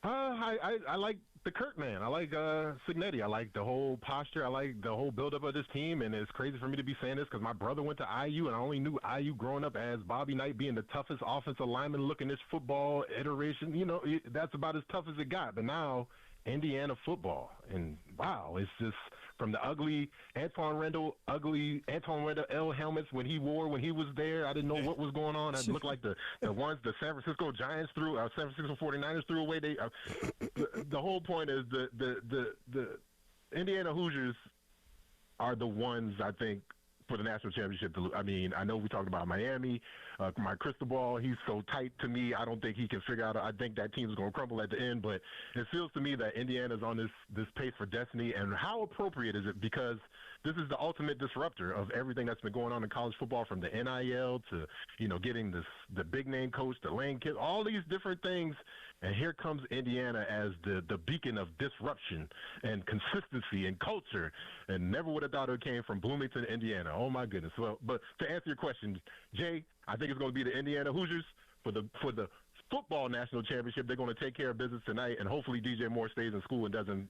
I like the Kurt man. I like Signetti. I like the whole posture. I like the whole buildup of this team. And it's crazy for me to be saying this because my brother went to IU, and I only knew IU growing up as Bobby Knight being the toughest offensive lineman looking this football iteration. You know, that's about as tough as it got. But now Indiana football, and wow, it's just from the ugly Antoine Randall L helmets when he was there. I didn't know what was going on. It looked like the ones the San Francisco Giants threw, San Francisco 49ers threw away. The whole point is the Indiana Hoosiers are the ones, I think, for the national championship. I mean, I know we talked about Miami. My crystal ball, he's so tight to me. I don't think he can figure out. I think that team's going to crumble at the end. But it feels to me that Indiana's on this pace for destiny. And how appropriate is it? Because this is the ultimate disruptor of everything that's been going on in college football, from the NIL to, getting the big name coach, the Lane Kidd, all these different things. And here comes Indiana as the beacon of disruption and consistency and culture. And never would have thought it came from Bloomington, Indiana. Oh, my goodness. Well, but to answer your question, Jay, I think it's going to be the Indiana Hoosiers for the football national championship. They're going to take care of business tonight, and hopefully DJ Moore stays in school and doesn't,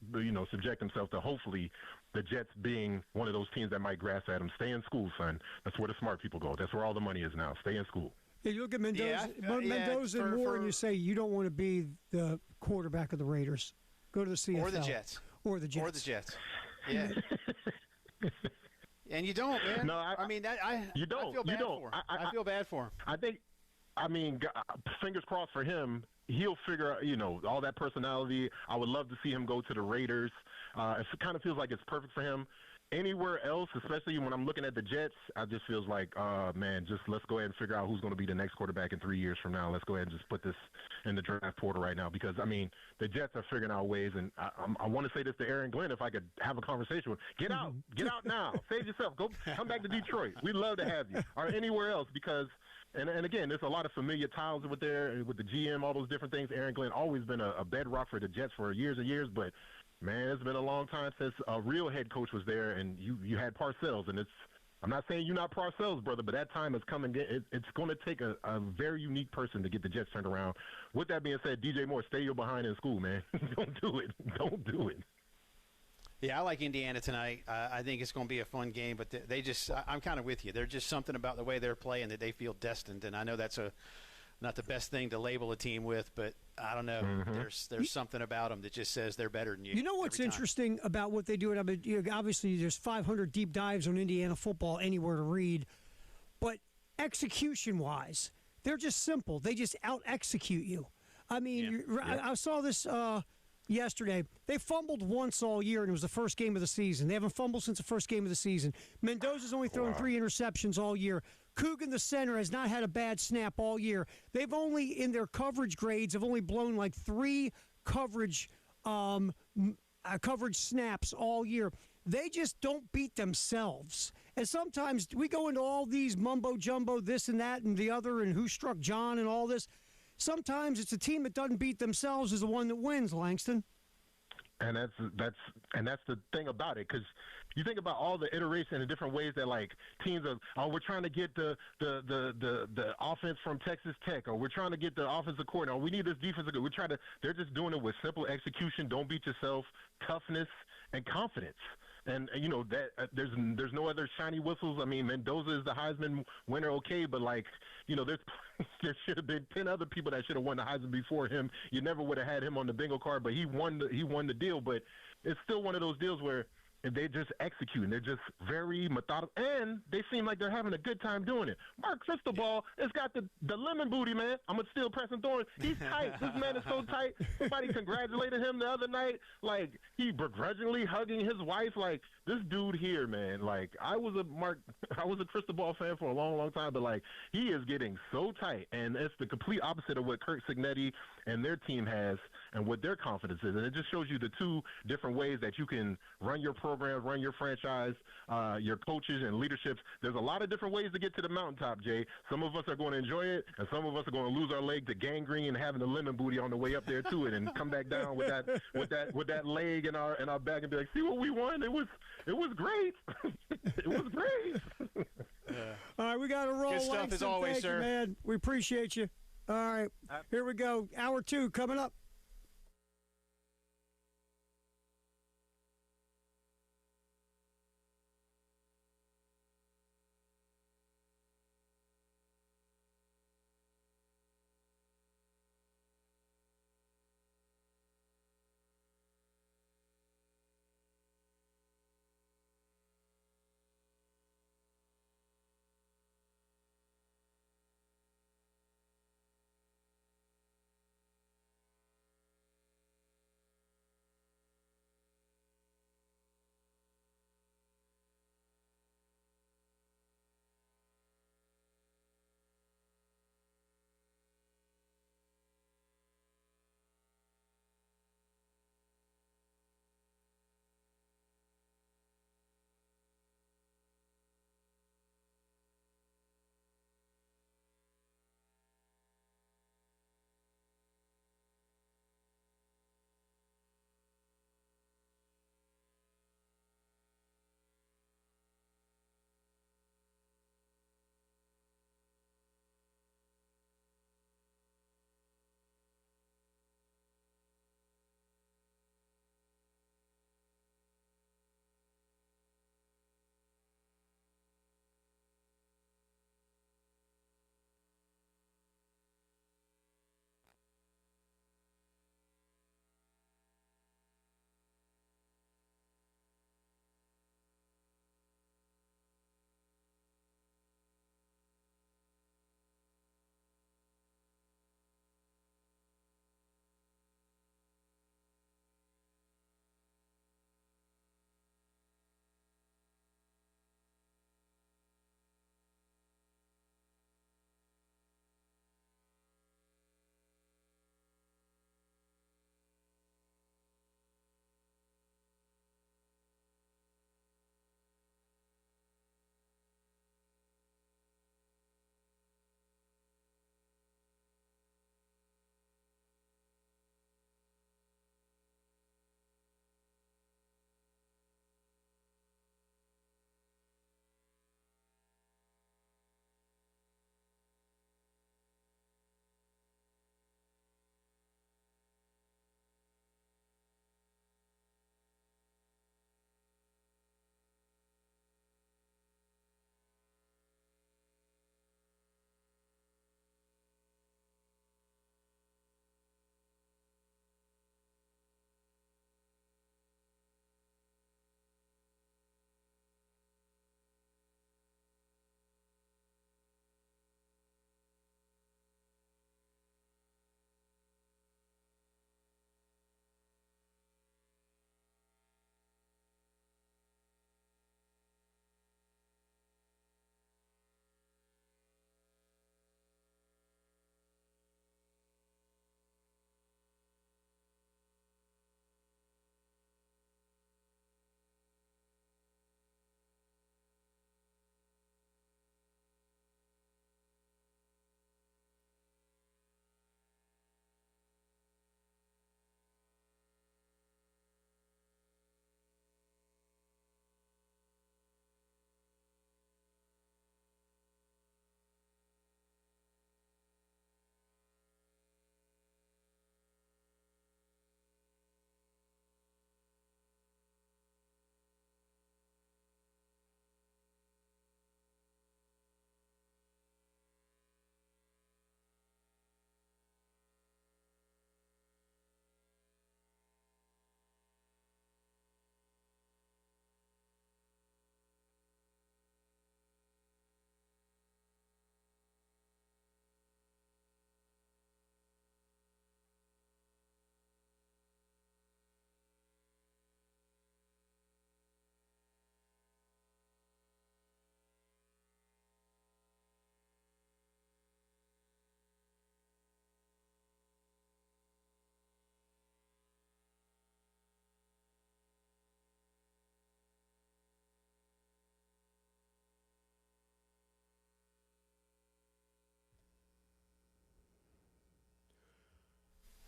subject himself to hopefully the Jets being one of those teams that might grasp at him. Stay in school, son. That's where the smart people go. That's where all the money is now. Stay in school. Yeah, you look at Mendoza and Moore, and you say you don't want to be the quarterback of the Raiders. Go to the CFL. Or the Jets. Yeah. And you don't, man. No, I feel bad for him. I feel bad for him. Fingers crossed for him. He'll figure out, all that personality. I would love to see him go to the Raiders. It kind of feels like it's perfect for him. Anywhere else, especially when I'm looking at the Jets, I just feels like, just let's go ahead and figure out who's going to be the next quarterback in 3 years from now. Let's go ahead and just put this in the draft portal right now because, the Jets are figuring out ways, and I want to say this to Aaron Glenn if I could have a conversation with him. Get out now. Save yourself. Come back to Detroit. We'd love to have you. Or anywhere else because and again, there's a lot of familiar ties with the GM, all those different things. Aaron Glenn always been a bedrock for the Jets for years and years, but man, it's been a long time since a real head coach was there, and you had Parcells, and I'm not saying you're not Parcells, brother, but that time has come and it's going to take a very unique person to get the Jets turned around. With that being said, DJ Moore, stay your behind in school, man. Don't do it. Yeah, I like Indiana tonight. I think it's going to be a fun game, but I'm kind of with you. There's just something about the way they're playing that they feel destined, and I know that's not the best thing to label a team with, but I don't know. Mm-hmm. There's something about them that just says they're better than you. You know what's interesting about what they do? Obviously, there's 500 deep dives on Indiana football anywhere to read, but execution-wise, they're just simple. They just out-execute you. I saw this yesterday. They fumbled once all year, and it was the first game of the season. They haven't fumbled since the first game of the season. Mendoza's only thrown 3 interceptions all year. Coogan, the center, has not had a bad snap all year. They've only, in their coverage grades, have only blown like 3 coverage snaps all year. They just don't beat themselves. And sometimes we go into all these mumbo-jumbo, this and that and the other, and who struck John and all this. Sometimes it's a team that doesn't beat themselves is the one that wins, Langston. And that's the thing about it, because you think about all the iteration and the different ways that like teams are. We're trying to get the offense from Texas Tech, or we're trying to get the offensive coordinator. Or we need this defensive. They're just doing it with simple execution. Don't beat yourself, toughness, and confidence. And you know that there's no other shiny whistles. I mean, Mendoza is the Heisman winner, okay, but like, you know, there should have been 10 other people that should have won the Heisman before him. You never would have had him on the bingo card, but he won the deal. But it's still one of those deals where they just execute, and they're just very methodical, and they seem like they're having a good time doing it. Mark Cristobal has got the lemon booty, man. I'm going to steal Preston Thorne. He's tight. This man is so tight. Somebody congratulated him the other night. Like, he begrudgingly hugging his wife. Like, this dude here, man, like, I was a Cristobal fan for a long, long time, but, like, he is getting so tight, and it's the complete opposite of what Kirk Cignetti and their team has and what their confidence is. And it just shows you the 2 different ways that you can run your program, run your franchise, your coaches and leaderships. There's a lot of different ways to get to the mountaintop, Jay. Some of us are going to enjoy it, and some of us are going to lose our leg to gangrene and having the lemon booty on the way up there to it, and come back down with that leg in our back and be like, see what we won? It was great. It was great. All right, we got to roll. Good stuff Langston. as always, Thank sir. you, man. We appreciate you. All right, here we go. Hour 2 coming up.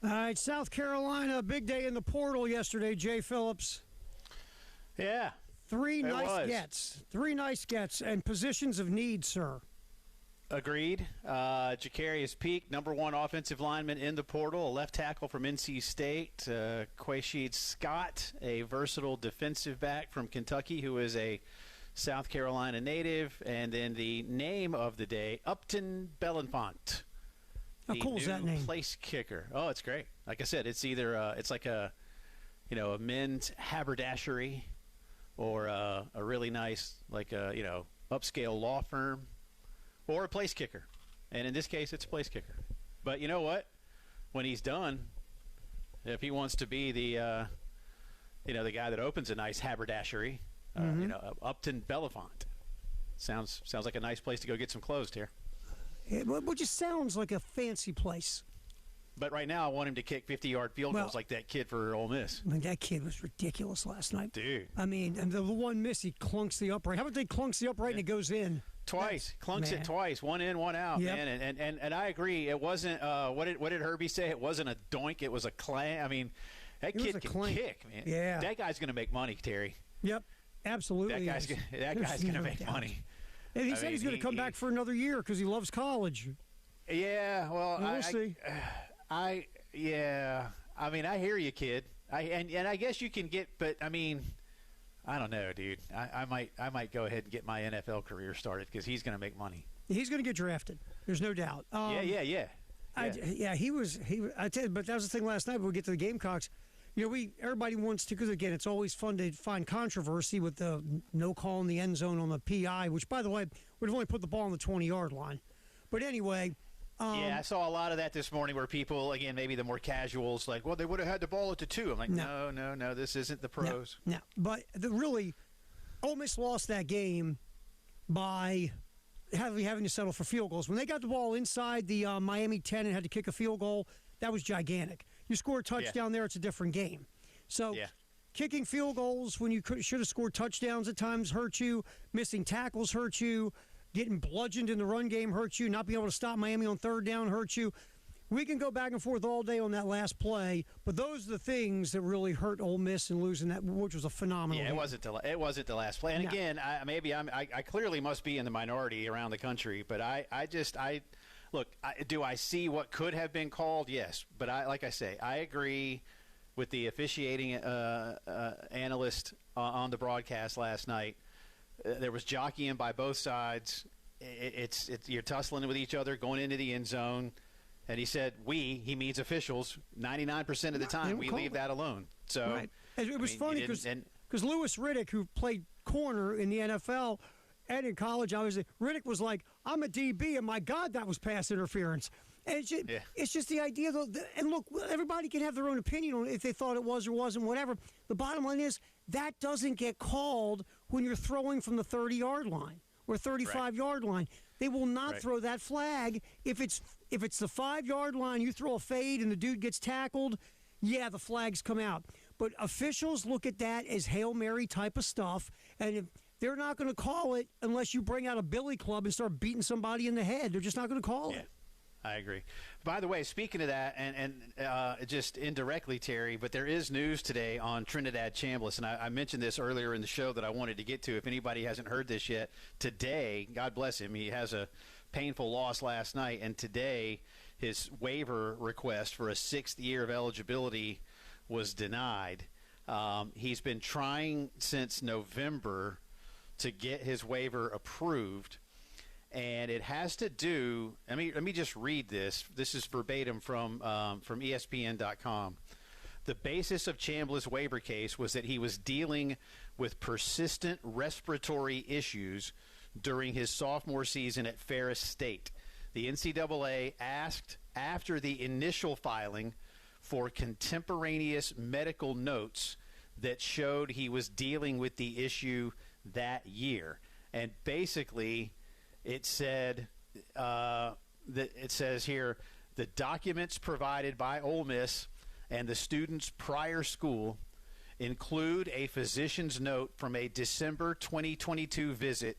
All right, South Carolina, big day in the portal yesterday, Jay Phillips. Yeah. Three nice gets, and positions of need, sir. Agreed. Jacarius Peak, number one offensive lineman in the portal, a left tackle from NC State. Quashid Scott, a versatile defensive back from Kentucky who is a South Carolina native. And then the name of the day, Upton Belenfant. How cool is that name? Place kicker. Oh, it's great. Like I said, it's either it's like a men's haberdashery or a really nice upscale law firm. Or a place kicker. And in this case, it's a place kicker. But you know what? When he's done, if he wants to be the guy that opens a nice haberdashery, Upton Belenfant. Sounds like a nice place to go get some clothes here. It just sounds like a fancy place. But right now, I want him to kick 50-yard field goals like that kid for Ole Miss. I mean, that kid was ridiculous last night. Dude. I mean, and the one miss, he clunks the upright. How about they clunks the upright and it goes in? Twice. Clunks it twice. One in, one out, man. And I agree. It wasn't, what did Herbie say? It wasn't a doink. It was a clang. I mean, that kid can kick, man. Yeah. That guy's going to make money, Terry. Yep. Absolutely. That guy's going to make money. And he said he's going to come back for another year because he loves college. Yeah, well, we'll see. I mean, I hear you, kid. And I guess you can get, but I mean, I don't know, dude. I might go ahead and get my NFL career started because he's going to make money. He's going to get drafted. There's no doubt. Yeah. He was. I tell you, but that was the thing last night. When we get to the Gamecocks, everybody wants to, because again, it's always fun to find controversy with the no call in the end zone on the PI, which, by the way, would have only put the ball on the 20-yard line. But anyway. I saw a lot of that this morning where people, again, maybe the more casuals, like, well, they would have had the ball at the 2. I'm like, no, this isn't the pros. No. But really, Ole Miss lost that game by having to settle for field goals. When they got the ball inside the Miami 10 and had to kick a field goal, that was gigantic. You score a touchdown there, it's a different game. So kicking field goals when you should have scored touchdowns at times hurt you. Missing tackles hurt you. Getting bludgeoned in the run game hurts you. Not being able to stop Miami on third down hurts you. We can go back and forth all day on that last play, but those are the things that really hurt Ole Miss in losing that, which was a phenomenal game. It wasn't the last play. And again, I clearly must be in the minority around the country, but do I see what could have been called? Yes, but like I say, I agree with the officiating analyst on the broadcast last night. There was jockeying by both sides. It's you're tussling with each other going into the end zone. And he said, he means officials, 99% of the time, we leave that alone. So right. It was funny because Louis Riddick, who played corner in the NFL and in college, obviously, Riddick was like, I'm a DB, and my God, that was pass interference. And it's just the idea, though, and look, everybody can have their own opinion on if they thought it was or wasn't, whatever. The bottom line is that doesn't get called when you're throwing from the 30-yard line or 35-yard line. They will not throw that flag. If it's the 5-yard line, you throw a fade and the dude gets tackled, the flags come out. But officials look at that as Hail Mary type of stuff, and if they're not going to call it unless you bring out a billy club and start beating somebody in the head. They're just not going to call it. I agree. By the way, speaking of that, and just indirectly, Terry, but there is news today on Trinidad Chambliss, and I mentioned this earlier in the show that I wanted to get to. If anybody hasn't heard this yet, today, God bless him, he has a painful loss last night, and today his waiver request for a 6th year of eligibility was denied. He's been trying since November to get his waiver approved. And it has to do. Let me just read this. This is verbatim from ESPN.com. The basis of Chambliss' waiver case was that he was dealing with persistent respiratory issues during his sophomore season at Ferris State. The NCAA asked after the initial filing for contemporaneous medical notes that showed he was dealing with the issue that year, and basically. It said it says here the documents provided by Ole Miss and the student's prior school include a physician's note from a December 2022 visit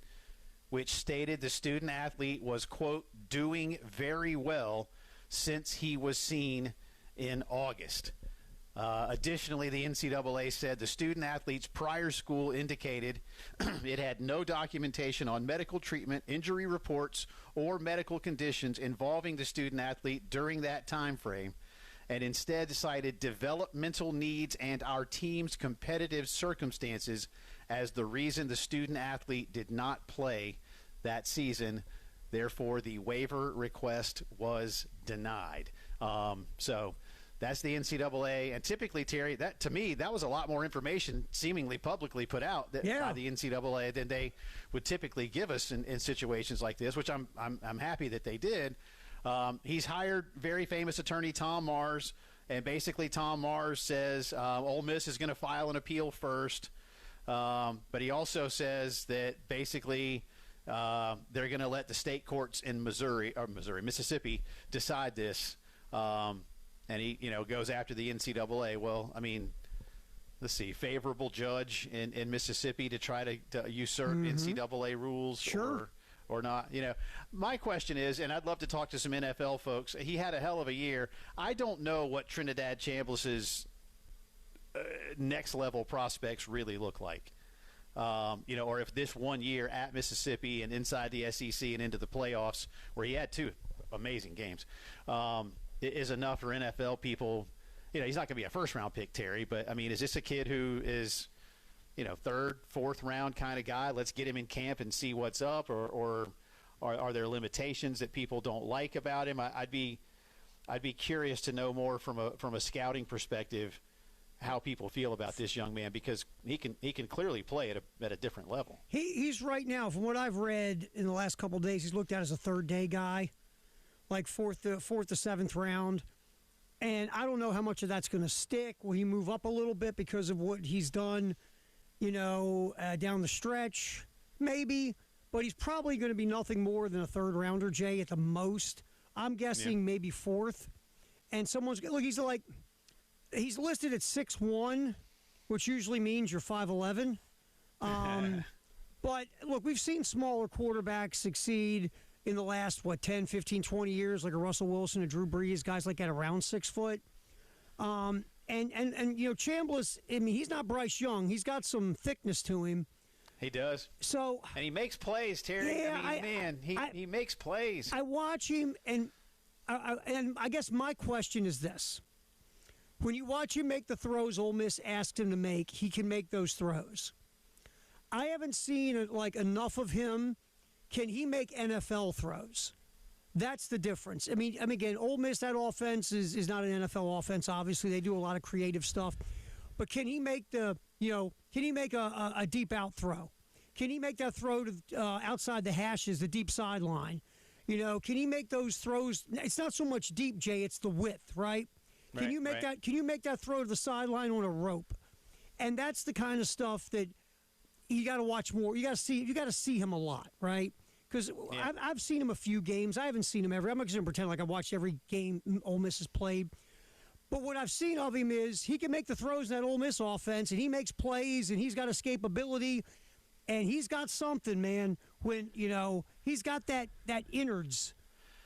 which stated the student athlete was, quote, doing very well since he was seen in August. Additionally, the NCAA said the student athlete's prior school indicated it had no documentation on medical treatment, injury reports, or medical conditions involving the student athlete during that time frame, and instead cited developmental needs and our team's competitive circumstances as the reason the student athlete did not play that season. Therefore, the waiver request was denied. So that's the NCAA. And typically, Terry, that to me, that was a lot more information seemingly publicly put out by the NCAA than they would typically give us in situations like this, which I'm happy that they did. He's hired very famous attorney Tom Mars, and basically Tom Mars says Ole Miss is going to file an appeal first, but he also says that basically they're going to let the state courts in Mississippi decide this. And he, goes after the NCAA. Well, I mean, let's see, favorable judge in Mississippi to try to usurp NCAA rules, sure, or not. My question is, and I'd love to talk to some NFL folks. He had a hell of a year. I don't know what Trinidad Chambliss's next level prospects really look like. Or if this 1 year at Mississippi and inside the SEC and into the playoffs, where he had 2 amazing games, is enough for NFL people. He's not going to be a first-round pick, Terry, but, I mean, is this a kid who is, 3rd, 4th round kind of guy? Let's get him in camp and see what's up, or are there limitations that people don't like about him? I'd be curious to know more from a scouting perspective how people feel about this young man, because he can clearly play at a different level. He's right now, from what I've read in the last couple of days, he's looked at as a third-day guy, like fourth to 7th round. And I don't know how much of that's going to stick. Will he move up a little bit because of what he's done, down the stretch? Maybe. But he's probably going to be nothing more than a third-rounder, Jay, at the most. I'm guessing maybe 4th. And he's listed at 6'1", which usually means you're 5'11". But, look, we've seen smaller quarterbacks succeed in the last, 10, 15, 20 years, like a Russell Wilson, a Drew Brees, guys like that around 6 foot. And Chambliss, I mean, he's not Bryce Young. He's got some thickness to him. He does. So, and he makes plays, Terry. Yeah, he makes plays. I watch him, and I guess my question is this. When you watch him make the throws Ole Miss asked him to make, he can make those throws. I haven't seen enough of him. Can he make NFL throws? That's the difference. I mean, again, Ole Miss, that offense is not an NFL offense. Obviously, they do a lot of creative stuff. But can he make a deep out throw? Can he make that throw to outside the hashes, the deep sideline? Can he make those throws? It's not so much deep, Jay. It's the width, right? Can you make that? Can you make that throw to the sideline on a rope? And that's the kind of stuff that you got to watch more. You got to see him a lot, right? Because I've seen him a few games. I haven't seen him every. I'm not going to pretend like I watched every game Ole Miss has played. But what I've seen of him is he can make the throws in that Ole Miss offense, and he makes plays, and he's got escapability, and he's got something, man. When he's got that innards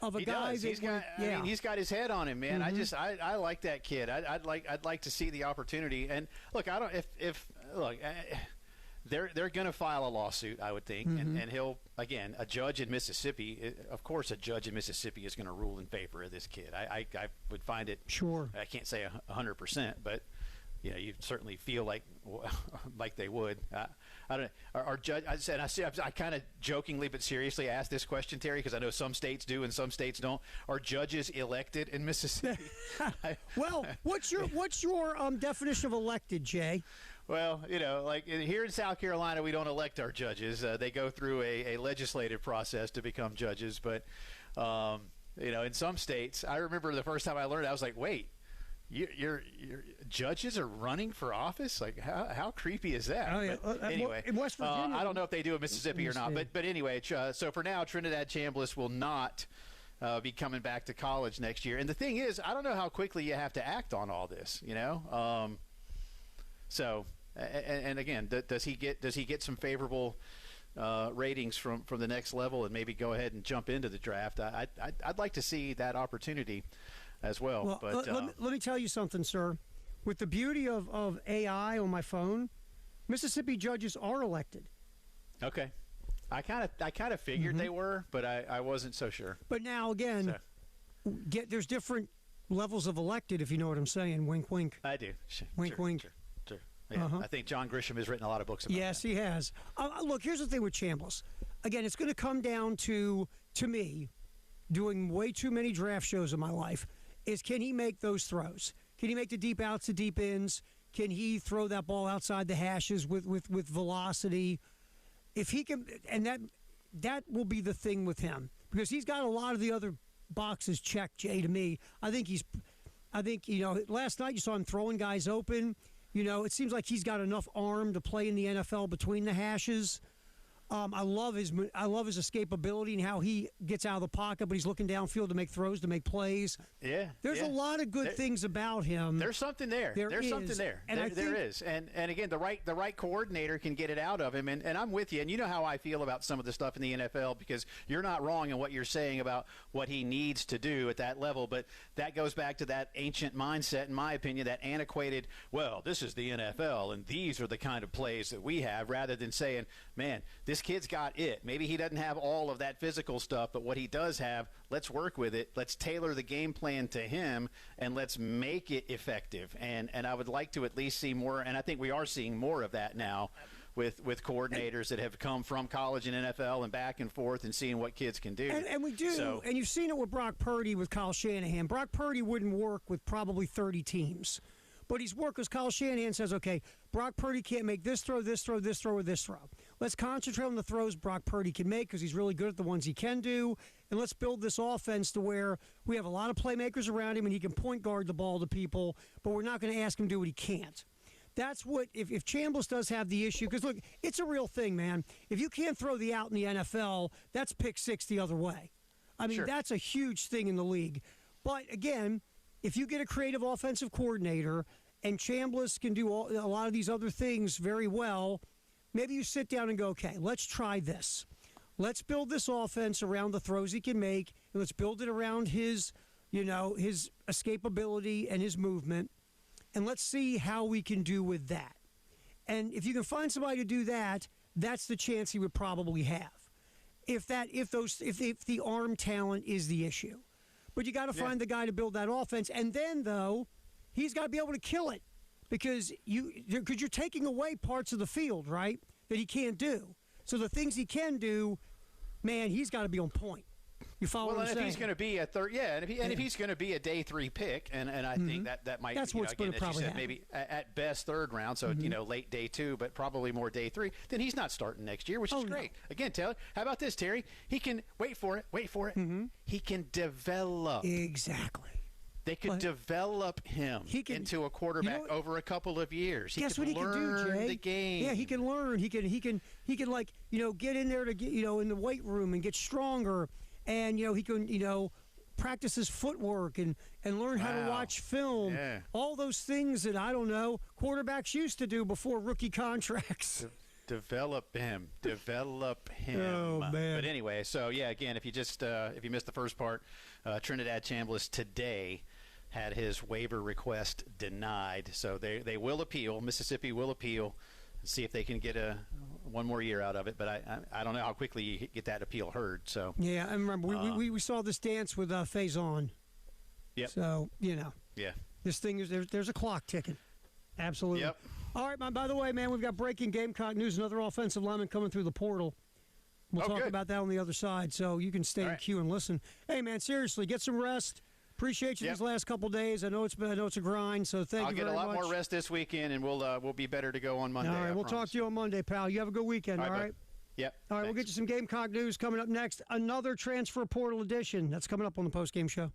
of a guy. He's got his head on him, man. Mm-hmm. I like that kid. I'd like to see the opportunity. And look, I don't if they're going to file a lawsuit, I would think, and he'll, again, a judge in Mississippi. Of course, a judge in Mississippi is going to rule in favor of this kid. I would find it. Sure. I can't say 100%, but you certainly feel like they would. I don't know. Our judge. I kind of jokingly but seriously asked this question, Terry, because I know some states do and some states don't. Are judges elected in Mississippi? Well, what's your definition of elected, Jay? Well, here in South Carolina, we don't elect our judges. They go through a legislative process to become judges. But, in some states, I remember the first time I learned, I was like, wait, your judges are running for office? Like, how creepy is that? Oh, yeah. Anyway, in West Virginia, I don't know if they do in Mississippi or not. But anyway, so for now, Trinidad Chambliss will not be coming back to college next year. And the thing is, I don't know how quickly you have to act on all this, So, and again, does he get some favorable ratings from the next level and maybe go ahead and jump into the draft? I'd like to see that opportunity. as well. Well, But let me tell you something, sir. With the beauty of AI on my phone, Mississippi judges are elected. okay, I kind of figured they were, but I wasn't so sure. But now again, there's different levels of elected, if you know what I'm saying. Wink, wink. I do. Wink, wink. Sure. Yeah, I think John Grisham has written a lot of books about Yes, that. he has. Look, here's the thing with Chambliss. Again, it's going to come down to me, doing way too many draft shows in my life, is can he make those throws? Can he make the deep outs, the deep ins? Can he throw that ball outside the hashes with velocity? If he can, and that will be the thing with him, because he's got a lot of the other boxes checked, Jay, to me. I think, last night you saw him throwing guys open. It seems like he's got enough arm to play in the NFL between the hashes. I love his escapability and how he gets out of the pocket, but he's looking downfield to make throws, to make plays. Yeah, there's a lot of good things about him. There's something there. There's something there. And there is. And again, the right coordinator can get it out of him. And I'm with you. And you know how I feel about some of the stuff in the NFL, because you're not wrong in what you're saying about what he needs to do at that level. But that goes back to that ancient mindset, in my opinion, that antiquated, well, this is the NFL and these are the kind of plays that we have, rather than saying, man, this kid's got it. Maybe he doesn't have all of that physical stuff, but what he does have, let's work with it. Let's tailor the game plan to him, and let's make it effective. And I would like to at least see more, and I think we are seeing more of that now with coordinators that have come from college and NFL and back and forth, and seeing what kids can do. And we do. So, and you've seen it with Brock Purdy with Kyle Shanahan. Brock Purdy wouldn't work with probably 30 teams. But he's worked because Kyle Shanahan says, okay, Brock Purdy can't make this throw, this throw, this throw, or this throw. Let's concentrate on the throws Brock Purdy can make, because he's really good at the ones he can do. And let's build this offense to where we have a lot of playmakers around him and he can point guard the ball to people, but we're not going to ask him to do what he can't. That's what, if Chambliss does have the issue, because look, it's a real thing, man. If you can't throw the out in the NFL, that's pick six the other way. I mean, That's a huge thing in the league. But again, if you get a creative offensive coordinator and Chambliss can do a lot of these other things very well, maybe you sit down and go, okay, let's try this. Let's build this offense around the throws he can make, and let's build it around his escapability and his movement, and let's see how we can do with that. And if you can find somebody to do that, that's the chance he would probably have. If the arm talent is the issue. But you got to find the guy to build that offense, and then though, he's got to be able to kill it, because you're taking away parts of the field, right, that he can't do. So the things he can do, man, he's got to be on point. You follow what I'm saying? Well, if he's going to be a if he's going to be a day 3 pick, and I think that might, that's what's going to probably happen. Maybe at best third round, so late day 2, but probably more day 3. Then he's not starting next year, which is great. No. Again, Taylor, how about this, Terry? He can wait for it. He can develop. Exactly. They could develop him into a quarterback over a couple of years. Guess what he can do, Jay? The game. Yeah, he can learn. He can get in there to get in the weight room and get stronger, and he can practice his footwork and learn how to watch film. Yeah. All those things that quarterbacks used to do before rookie contracts. Develop him. Oh, man. But anyway, so yeah, again, if you missed the first part, Trinidad Chambliss today had his waiver request denied. So they will appeal. Mississippi will appeal and see if they can get one more year out of it. But I don't know how quickly you get that appeal heard. So yeah, I remember we saw this dance with Faison. Yep. So Yeah. This thing is there's a clock ticking. Absolutely. Yep. All right, man. By the way, man, we've got breaking Gamecock news. Another offensive lineman coming through the portal. We'll talk about that on the other side, so you can stay in queue and listen. Hey, man, seriously, get some rest. Appreciate you these last couple days. I know it's a grind, so thank you very much. I'll get a lot more rest this weekend, and we'll be better to go on Monday. All right, we'll talk to you on Monday, pal. You have a good weekend, all right? Yep. All right, we'll get you some Gamecock news coming up next. Another transfer portal edition. That's coming up on the postgame show.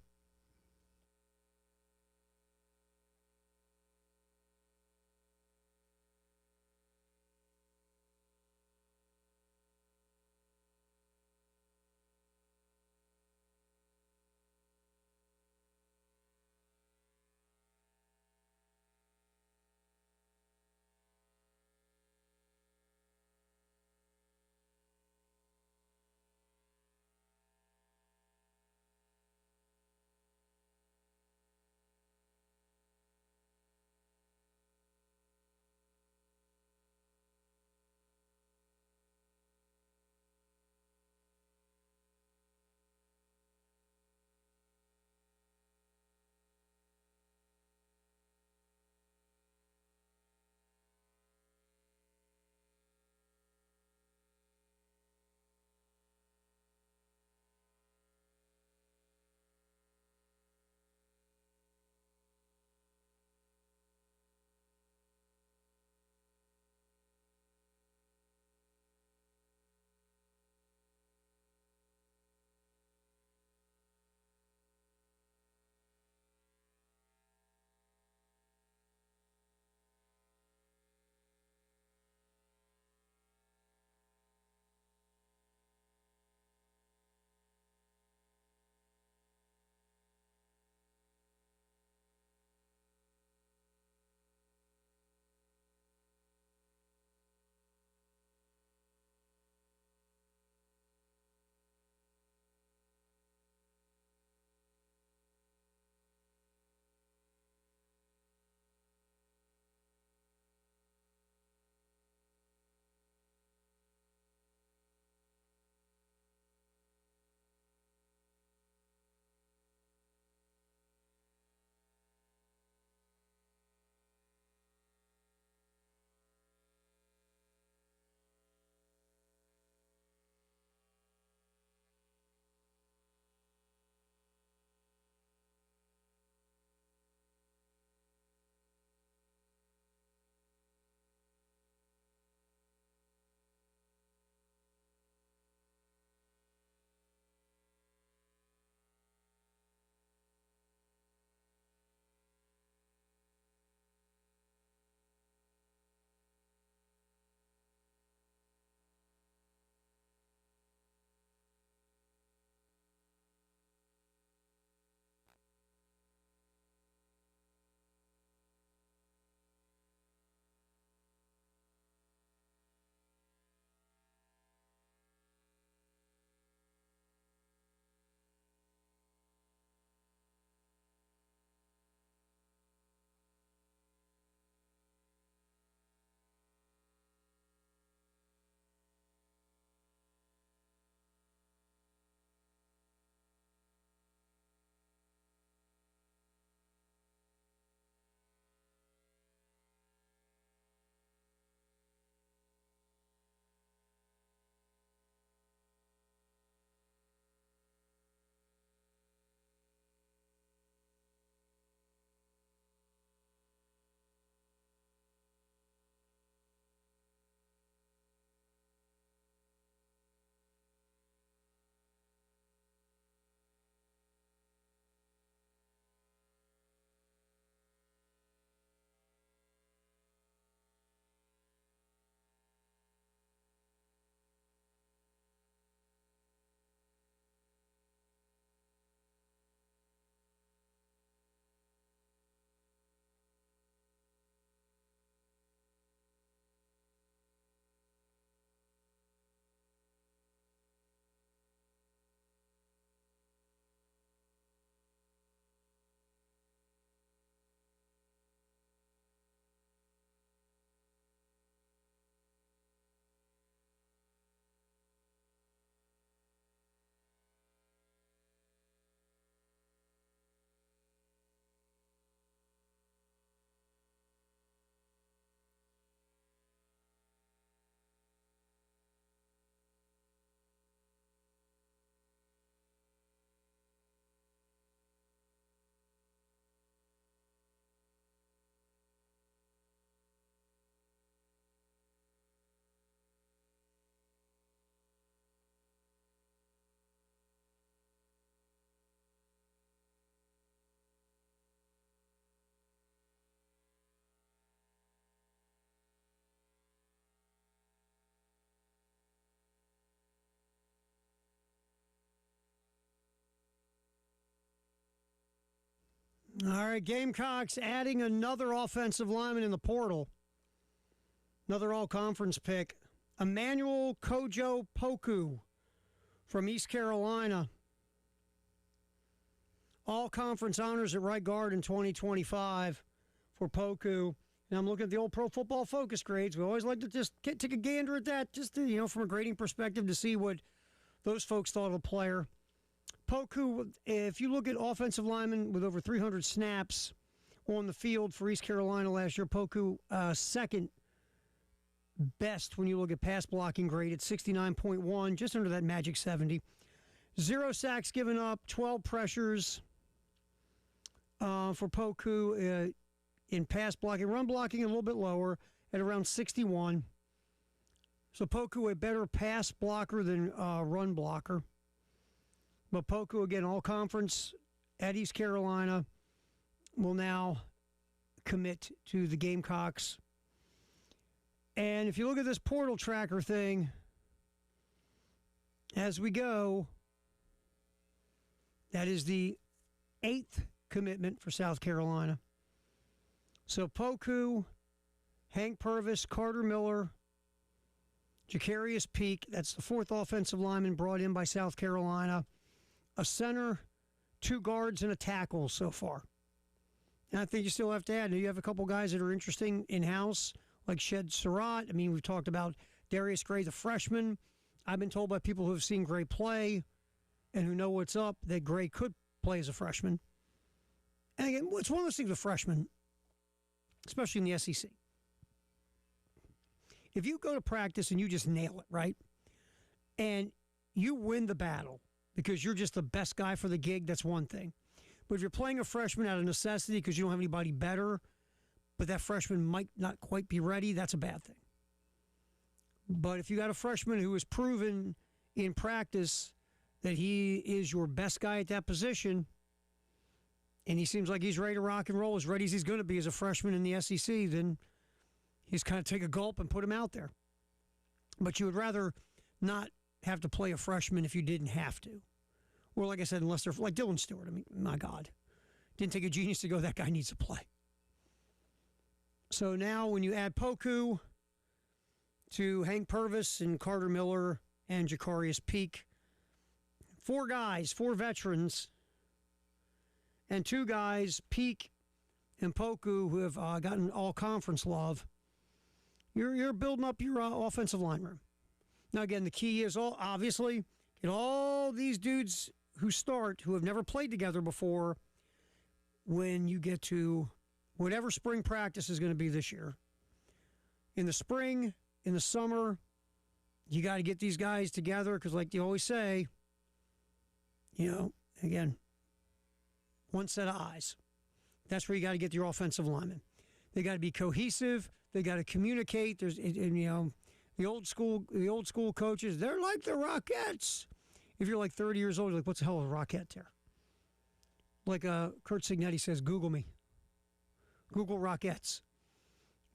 All right, Gamecocks adding another offensive lineman in the portal. Another all-conference pick. Emmanuel Kojo Poku from East Carolina. All-conference honors at right guard in 2025 for Poku. And I'm looking at the old Pro Football Focus grades. We always like to just take a gander at that, just to, from a grading perspective, to see what those folks thought of a player. Poku, if you look at offensive linemen with over 300 snaps on the field for East Carolina last year, Poku second best when you look at pass blocking grade at 69.1, just under that magic 70. 0 sacks given up, 12 pressures for Poku in pass blocking. Run blocking a little bit lower at around 61. So Poku a better pass blocker than run blocker. But Poku, again, all conference at East Carolina, will now commit to the Gamecocks. And if you look at this portal tracker thing, as we go, that is the 8th commitment for South Carolina. So Poku, Hank Purvis, Carter Miller, Jacarius Peak, that's the 4th offensive lineman brought in by South Carolina. A center, 2 guards, and a tackle so far. And I think you still have to add, you have a couple guys that are interesting in-house, like Shed Surratt. I mean, we've talked about Darius Gray, the freshman. I've been told by people who have seen Gray play and who know what's up that Gray could play as a freshman. And again, it's one of those things with freshmen, especially in the SEC. If you go to practice and you just nail it, right, and you win the battle because you're just the best guy for the gig, that's one thing. But if you're playing a freshman out of necessity because you don't have anybody better, but that freshman might not quite be ready, that's a bad thing. But if you got a freshman who has proven in practice that he is your best guy at that position, and he seems like he's ready to rock and roll, as ready as he's going to be as a freshman in the SEC, then you just kind of take a gulp and put him out there. But you would rather not have to play a freshman if you didn't have to. Or like I said, unless they're like Dylan Stewart. I mean, my God. Didn't take a genius to go, that guy needs to play. So now when you add Poku to Hank Purvis and Carter Miller and Jacarius Peak, 4 guys, 4 veterans, and 2 guys, Peak and Poku, who have gotten all-conference love, you're building up your offensive line room. Now, again, the key is obviously get all these dudes who start, who have never played together before, when you get to whatever spring practice is going to be this year. In the spring, in the summer, you got to get these guys together because, like you always say, again, one set of eyes. That's where you got to get your offensive linemen. They got to be cohesive. They got to communicate. The old school coaches, they're like the Rockettes. If you're like 30 years old, you're like, what's the hell is a Rockette there? Like Kurt Signetti says, Google me. Google Rockettes.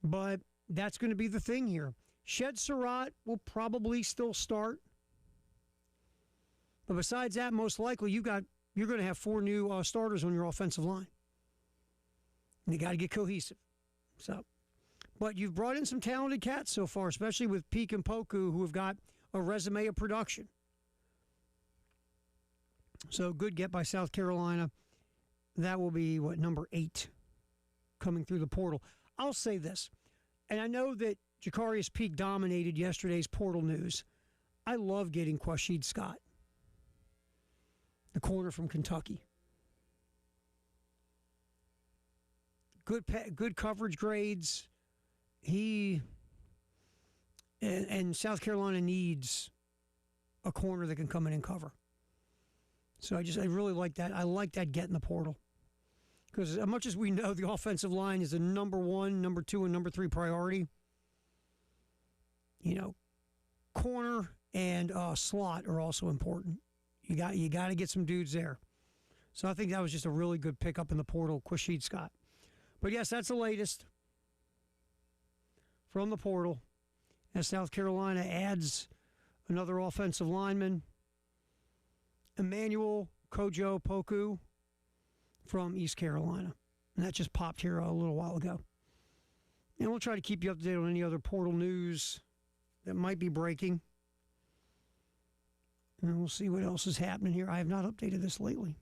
But that's going to be the thing here. Shed Surratt will probably still start. But besides that, most likely you're going to have 4 new starters on your offensive line. And you got to get cohesive. But you've brought in some talented cats so far, especially with Peak and Poku, who have got a resume of production. So good get by South Carolina. That will be, number 8 coming through the portal. I'll say this, and I know that Jacarius Peak dominated yesterday's portal news. I love getting Quashid Scott, the corner from Kentucky. Good coverage grades. And South Carolina needs a corner that can come in and cover. So I really like that. I like that get in the portal. Because as much as we know the offensive line is the number 1, number 2, and number 3 priority, corner and slot are also important. You got to get some dudes there. So I think that was just a really good pickup in the portal, Quashid Scott. But yes, that's the latest from the portal as South Carolina adds another offensive lineman, Emmanuel Kojo Poku from East Carolina. And that just popped here a little while ago. And we'll try to keep you up to date on any other portal news that might be breaking. And we'll see what else is happening here. I have not updated this lately.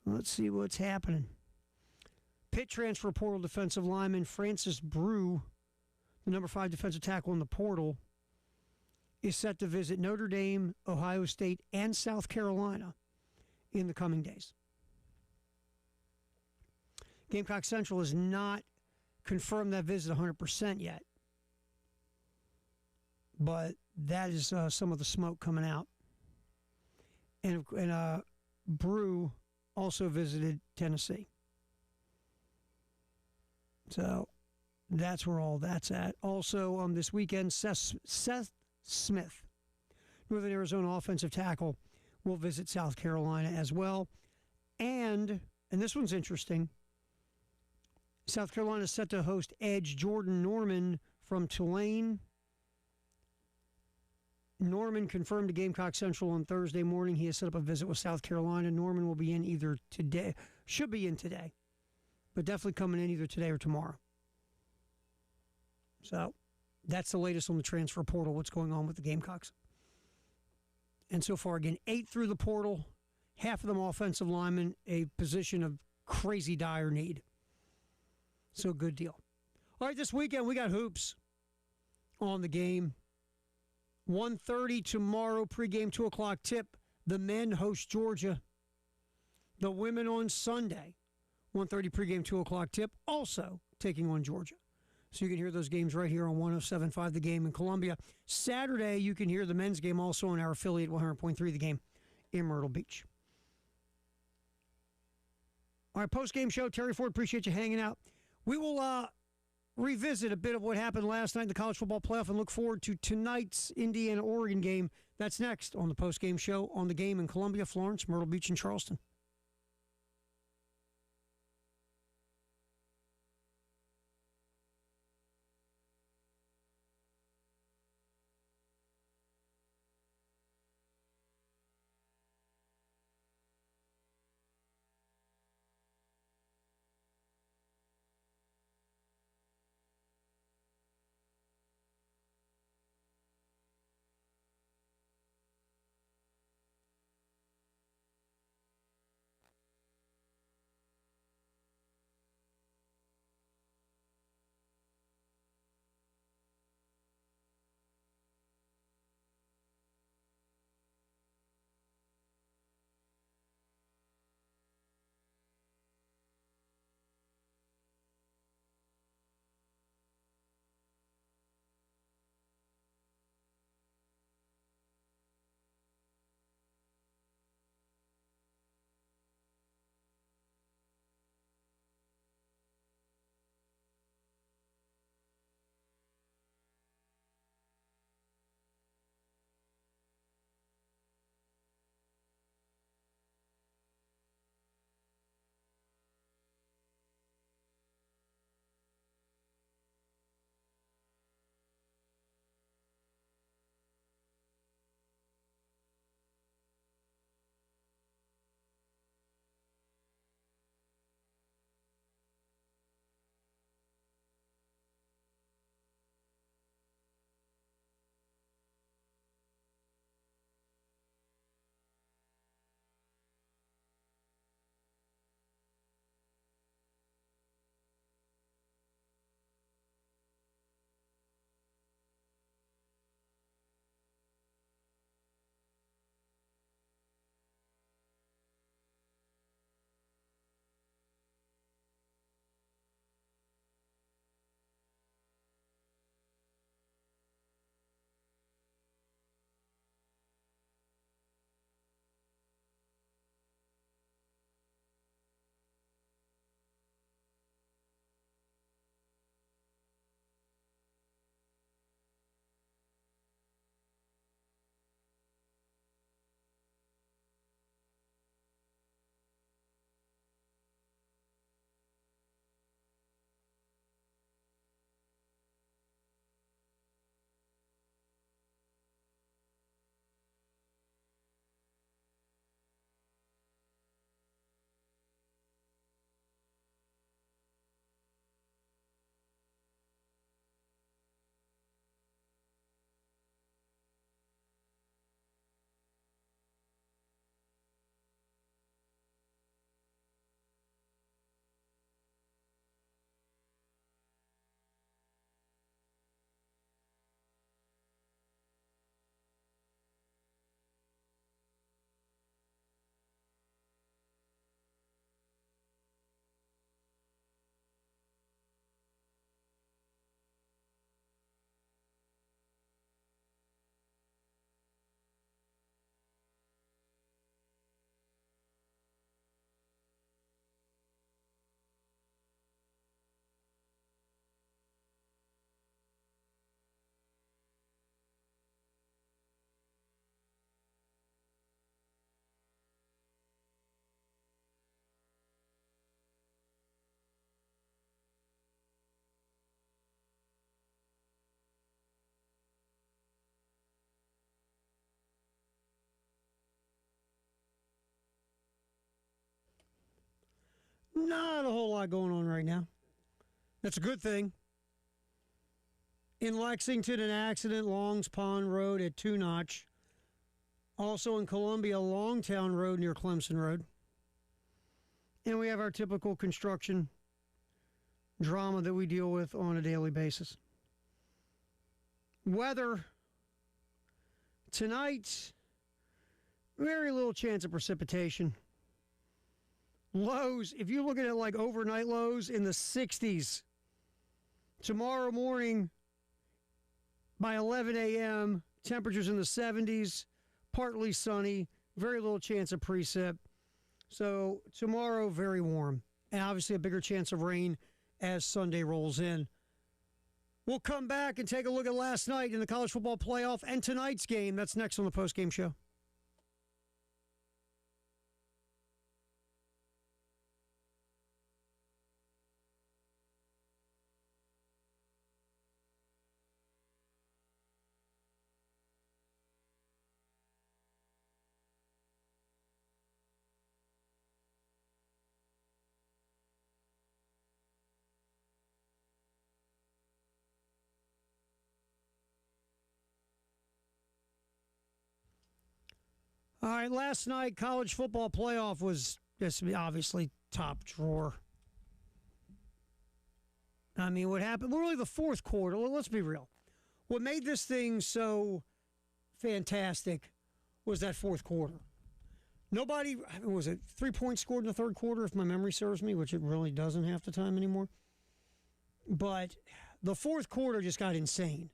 So let's see what's happening. Pitt transfer portal defensive lineman Francis Brew, the number 5 defensive tackle in the portal, is set to visit Notre Dame, Ohio State, and South Carolina in the coming days. Gamecock Central has not confirmed that visit 100% yet. But that is some of the smoke coming out. And Brew also visited Tennessee. So that's where all that's at. Also, this weekend, Seth Smith, Northern Arizona offensive tackle, will visit South Carolina as well. And this one's interesting, South Carolina is set to host edge Jordan Norman from Tulane. Norman confirmed to Gamecock Central on Thursday morning he has set up a visit with South Carolina. Norman will be in either today, should be in today, but definitely coming in either today or tomorrow. So that's the latest on the transfer portal, what's going on with the Gamecocks. And so far, again, 8 through the portal, half of them offensive linemen, a position of crazy dire need. So good deal. All right, this weekend we got hoops on the game. 1:30 tomorrow, pregame 2 o'clock tip. The men host Georgia. The women on Sunday, 1:30 pregame 2 o'clock tip, also taking on Georgia. So you can hear those games right here on 107.5 The Game in Columbia. Saturday, you can hear the men's game also on our affiliate 100.3 The Game in Myrtle Beach. All right, post-game show. Terry Ford, appreciate you hanging out. We will revisit a bit of what happened last night in the college football playoff and look forward to tonight's Indiana-Oregon game. That's next on the post-game show on The Game in Columbia, Florence, Myrtle Beach, and Charleston. Not a whole lot going on right now. That's a good thing. In Lexington, an accident, Longs Pond Road at 2-Notch. Also in Columbia, Longtown Road near Clemson Road. And we have our typical construction drama that we deal with on a daily basis. Weather. Tonight, very little chance of precipitation. Lows, if you look at it like overnight lows, in the 60s. Tomorrow morning, by 11 a.m., temperatures in the 70s, partly sunny, very little chance of precip. So tomorrow, very warm, and obviously a bigger chance of rain as Sunday rolls in. We'll come back and take a look at last night in the college football playoff and tonight's game. That's next on the postgame show. All right, last night, college football playoff was just obviously top drawer. I mean, what happened? Really, the fourth quarter, let's be real. What made this thing so fantastic was that fourth quarter. Nobody, was it 3 points scored in the third quarter, if my memory serves me, which it really doesn't half the time anymore. But the fourth quarter just got insane.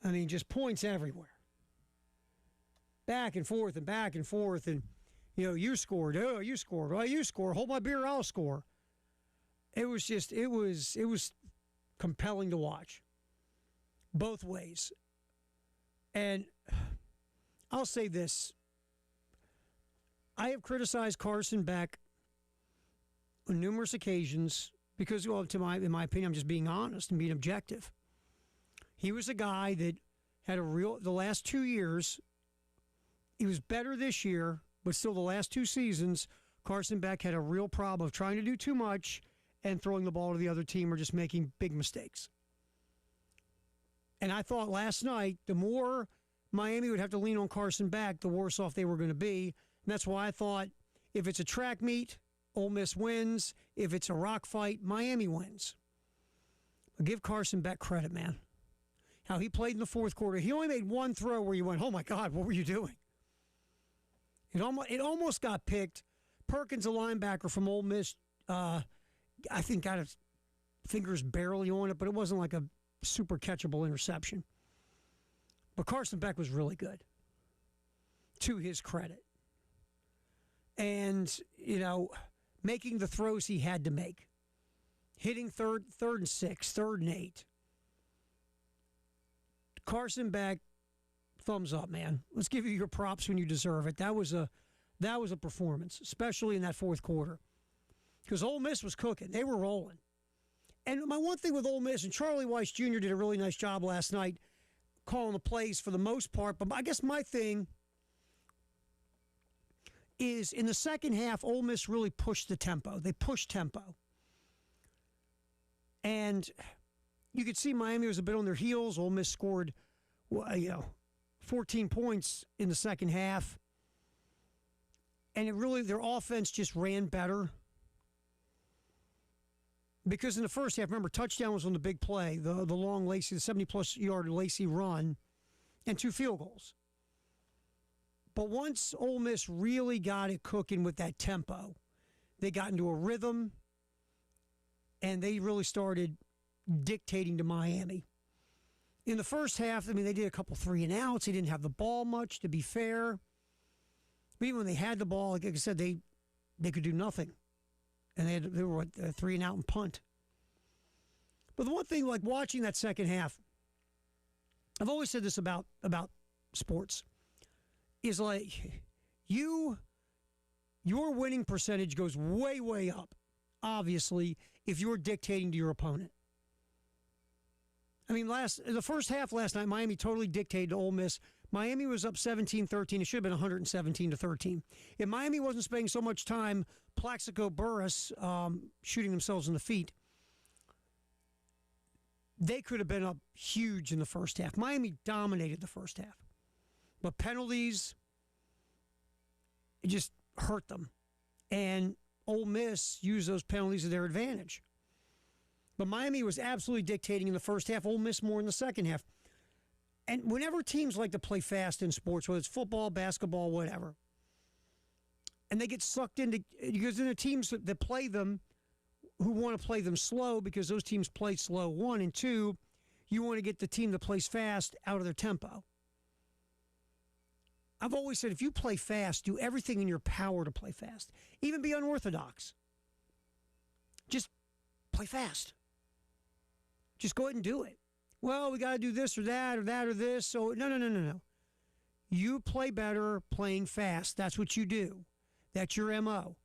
I mean, just points everywhere. Back and forth and back and forth. And, you scored. Oh, you scored. Oh, you score. Hold my beer, I'll score. It was just, it was compelling to watch. Both ways. And I'll say this. I have criticized Carson Beck on numerous occasions because, well, in my opinion, I'm just being honest and being objective. He was a guy that had the last 2 years, he was better this year, but still the last 2 seasons, Carson Beck had a real problem of trying to do too much and throwing the ball to the other team or just making big mistakes. And I thought last night, the more Miami would have to lean on Carson Beck, the worse off they were going to be. And that's why I thought if it's a track meet, Ole Miss wins. If it's a rock fight, Miami wins. I'll give Carson Beck credit, man. How he played in the fourth quarter. He only made one throw where you went, oh, my God, what were you doing? It almost got picked. Perkins, a linebacker from Ole Miss, I think got his fingers barely on it, but it wasn't like a super catchable interception. But Carson Beck was really good, to his credit. And, making the throws he had to make. Hitting third and 6, 3rd and 8. Carson Beck, thumbs up, man. Let's give you your props when you deserve it. That was a performance, especially in that fourth quarter. Because Ole Miss was cooking. They were rolling. And my one thing with Ole Miss, and Charlie Weiss Jr. did a really nice job last night calling the plays for the most part, but I guess my thing is in the second half, Ole Miss really pushed the tempo. They pushed tempo. And you could see Miami was a bit on their heels. Ole Miss scored, 14 points in the second half. And their offense just ran better. Because in the first half, remember, touchdown was on the big play, the long Lacey, the 70-plus yard Lacey run, and 2 field goals. But once Ole Miss really got it cooking with that tempo, they got into a rhythm, and they really started dictating to Miami. In the first half, they did a couple 3-and-outs. They didn't have the ball much, to be fair. But even when they had the ball, like I said, they could do nothing. And they were 3-and-out and punt. But the one thing, like watching that second half, I've always said this about sports, is like your winning percentage goes way, way up, obviously, if you're dictating to your opponent. The first half last night, Miami totally dictated to Ole Miss. Miami was up 17-13. It should have been 117-13. If Miami wasn't spending so much time Plaxico Burress shooting themselves in the feet, they could have been up huge in the first half. Miami dominated the first half. But penalties, it just hurt them. And Ole Miss used those penalties to their advantage. But Miami was absolutely dictating in the first half, Ole Miss more in the second half. And whenever teams like to play fast in sports, whether it's football, basketball, whatever, and they get sucked into, because then the teams that play them who want to play them slow, because those teams play slow, one, and two, you want to get the team that plays fast out of their tempo. I've always said, if you play fast, do everything in your power to play fast. Even be unorthodox. Just play fast. Just go ahead and do it. Well, we got to do this or that or this. So, no. You play better playing fast. That's what you do. That's your MO.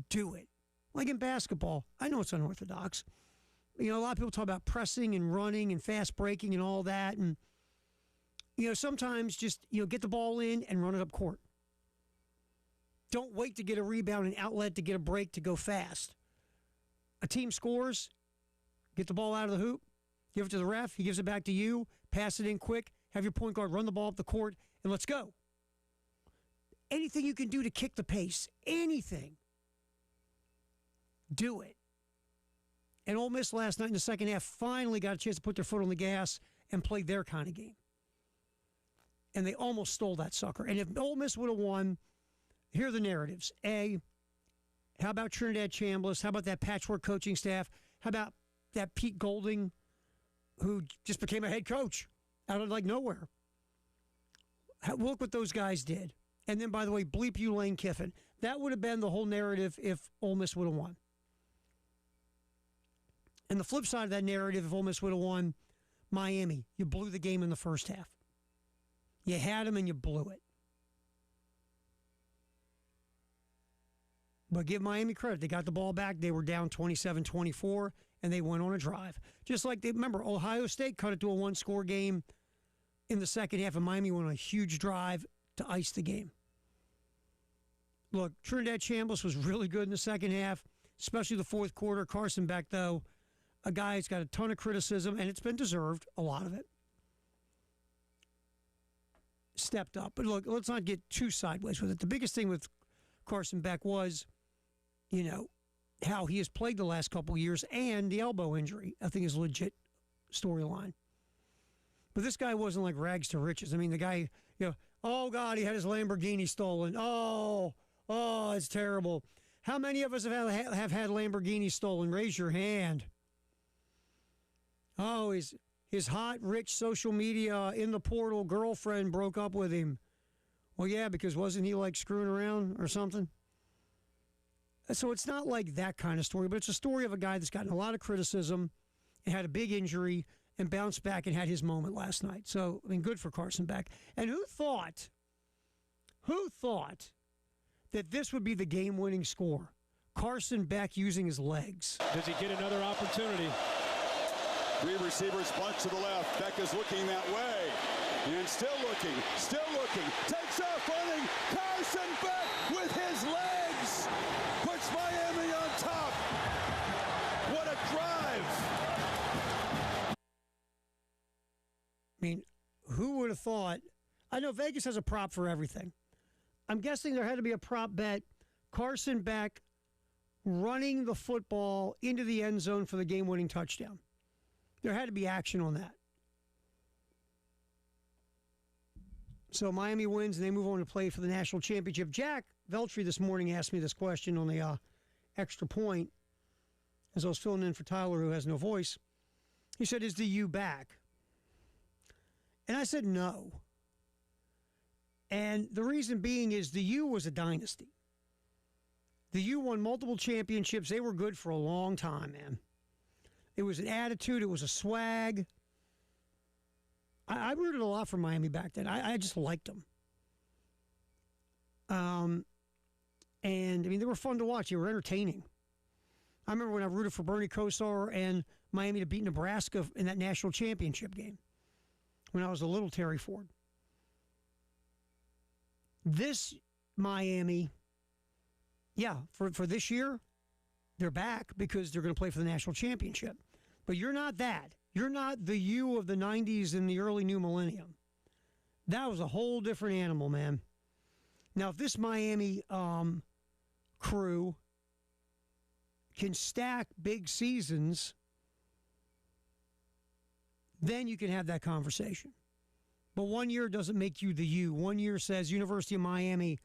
Do it. Like in basketball, I know it's unorthodox. You know, a lot of people talk about pressing and running and fast breaking and all that. And, you know, sometimes just, get the ball in and run it up court. Don't wait to get a rebound and outlet to get a break to go fast. A team scores, get the ball out of the hoop, give it to the ref, he gives it back to you, pass it in quick, have your point guard run the ball up the court, and let's go. Anything you can do to kick the pace, anything, do it. And Ole Miss last night in the second half finally got a chance to put their foot on the gas and play their kind of game. And they almost stole that sucker. And if Ole Miss would have won, here are the narratives. A, how about Trinidad Chambliss? How about that patchwork coaching staff? How about that Pete Golding, who just became a head coach out of nowhere? Look what those guys did. And then, by the way, bleep you, Lane Kiffin. That would have been the whole narrative if Ole Miss would have won. And the flip side of that narrative, if Ole Miss would have won, Miami, you blew the game in the first half. You had them and you blew it. But give Miami credit. They got the ball back. They were down 27-24, and they went on a drive. Just like remember, Ohio State cut it to a one-score game in the second half, and Miami went on a huge drive to ice the game. Look, Trinidad Chambliss was really good in the second half, especially the fourth quarter. Carson Beck, though, a guy who's got a ton of criticism, and it's been deserved, a lot of it. Stepped up. But look, let's not get too sideways with it. The biggest thing with Carson Beck was, how he has played the last couple of years, and the elbow injury, I think, is a legit storyline. But this guy wasn't like rags to riches. I mean, the guy, oh, God, he had his Lamborghini stolen. Oh, it's terrible. How many of us have had Lamborghini stolen? Raise your hand. Oh, his hot, rich social media in the portal girlfriend broke up with him. Well, yeah, because wasn't he screwing around or something? So it's not like that kind of story, but it's a story of a guy that's gotten a lot of criticism and had a big injury and bounced back and had his moment last night. So, good for Carson Beck. And who thought that this would be the game-winning score? Carson Beck using his legs. Does he get another opportunity? Three receivers bunt to the left. Beck is looking that way. And still looking. Takes off running. Carson Beck with his legs. Puts Miami on top. What a drive. Who would have thought? I know Vegas has a prop for everything. I'm guessing there had to be a prop bet. Carson Beck running the football into the end zone for the game-winning touchdown. There had to be action on that. So Miami wins, and they move on to play for the national championship. Jack Veltri this morning asked me this question on the extra point as I was filling in for Tyler, who has no voice. He said, is the U back? And I said no. And the reason being is the U was a dynasty. The U won multiple championships. They were good for a long time, man. It was an attitude. It was a swag. I rooted a lot for Miami back then. I just liked them. And, they were fun to watch. They were entertaining. I remember when I rooted for Bernie Kosar and Miami to beat Nebraska in that national championship game when I was a little Terry Ford. This Miami, for this year, they're back because they're going to play for the national championship. But you're not that. You're not the you of the 90s and the early new millennium. That was a whole different animal, man. Now, if this Miami crew can stack big seasons, then you can have that conversation. But 1 year doesn't make you the you. 1 year says University of Miami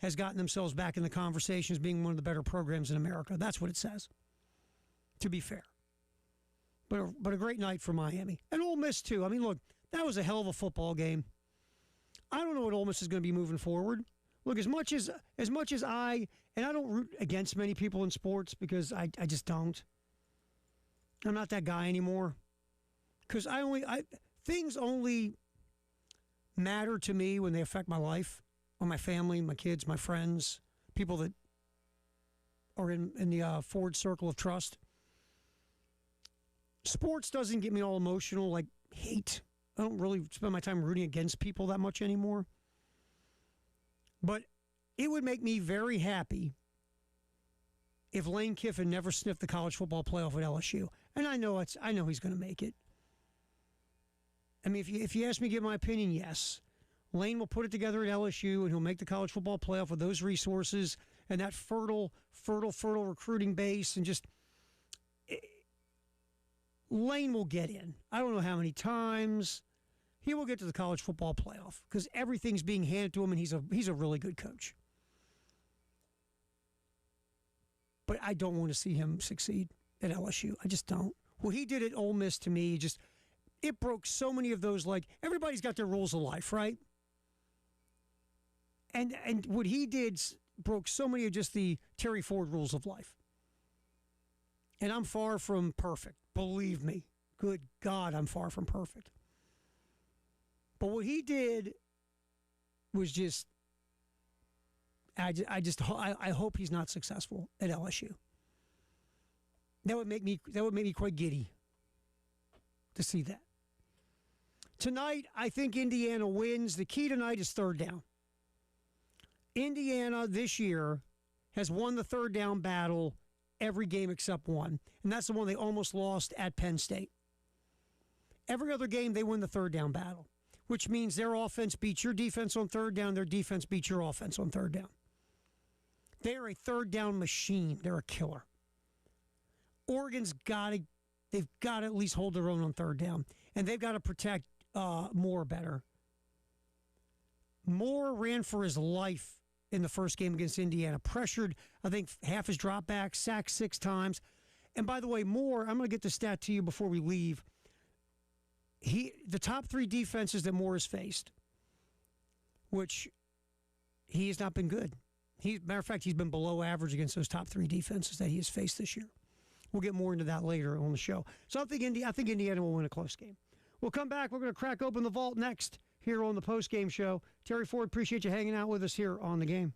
has gotten themselves back in the conversation as being one of the better programs in America. That's what it says, to be fair. But a great night for Miami. And Ole Miss, too. I mean, look, that was a hell of a football game. I don't know what Ole Miss is going to be moving forward. Look, as much as I don't root against many people in sports because I just don't. I'm not that guy anymore. Because things only matter to me when they affect my life, or my family, my kids, my friends, people that are in the forward circle of trust. Sports doesn't get me all emotional, like hate. I don't really spend my time rooting against people that much anymore. But it would make me very happy if Lane Kiffin never sniffed the college football playoff at LSU. And I know he's going to make it. I mean, if you ask me to give my opinion, yes. Lane will put it together at LSU, and he'll make the college football playoff with those resources and that fertile recruiting base. And just Lane will get in. I don't know how many times. He will get to the college football playoff because everything's being handed to him, and he's a really good coach. But I don't want to see him succeed at LSU. I just don't. What he did at Ole Miss, to me, it broke so many of those, like, everybody's got their rules of life, right? And what he did broke so many of just the Terry Ford rules of life. And I'm far from perfect. Believe me. Good God, I'm far from perfect. But what he did was just, I hope he's not successful at LSU. That would make me quite giddy to see that. Tonight, I think Indiana wins. The key tonight is third down. Indiana this year has won the third down battle every game except one, and that's the one they almost lost at Penn State. Every other game, they win the third down battle, which means their offense beats your defense on third down, their defense beats your offense on third down. They are a third down machine. They're a killer. Oregon's they've got to at least hold their own on third down, and they've got to protect Moore better. Moore ran for his life in the first game against Indiana. Pressured, I think, half his dropbacks, sacked 6 times. And by the way, Moore, I'm going to get the stat to you before we leave. The top 3 defenses that Moore has faced, which he has not been good. Matter of fact, he's been below average against those top 3 defenses that he has faced this year. We'll get more into that later on the show. So I think Indiana will win a close game. We'll come back. We're going to crack open the vault next here on the Postgame Show. Terry Ford, appreciate you hanging out with us here on the game.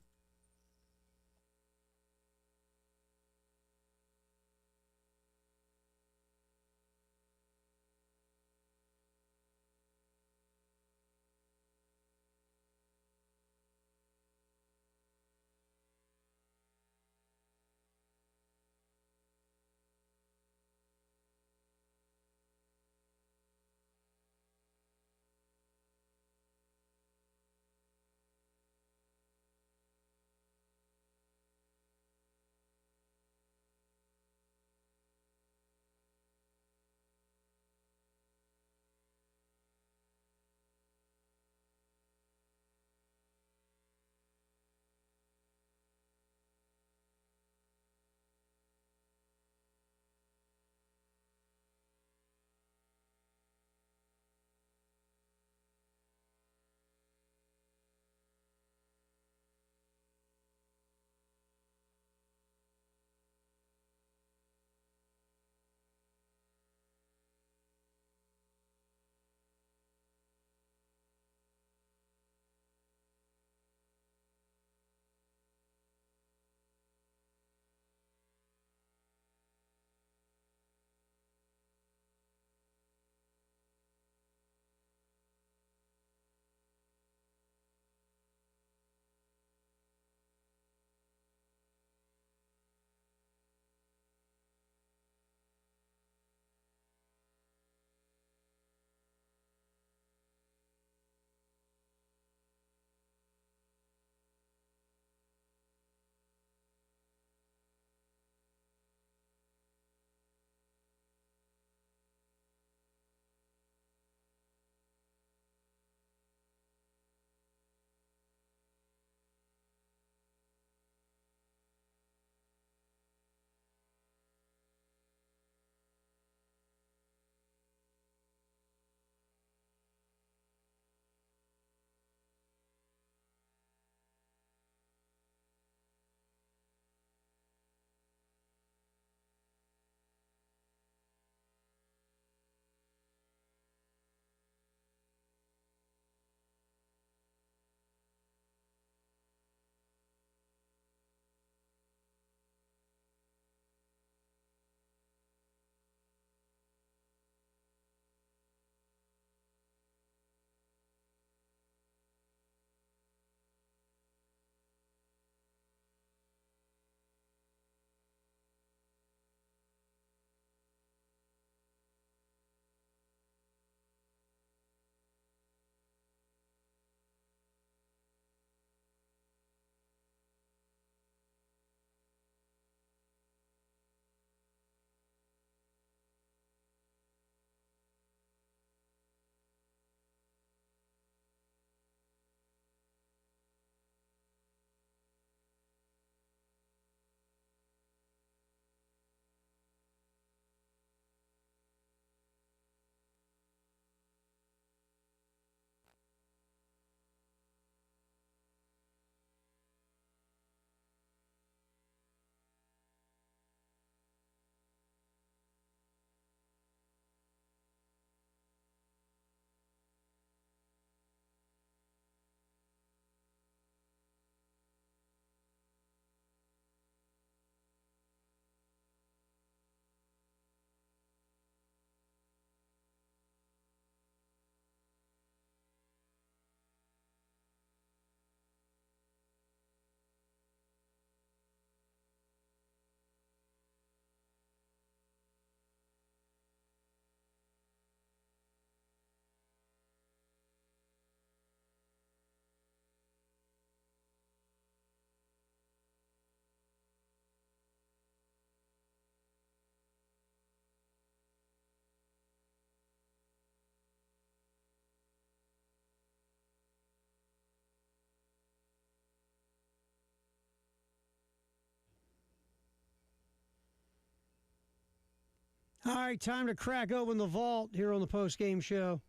All right, time to crack open the vault here on the Postgame Show.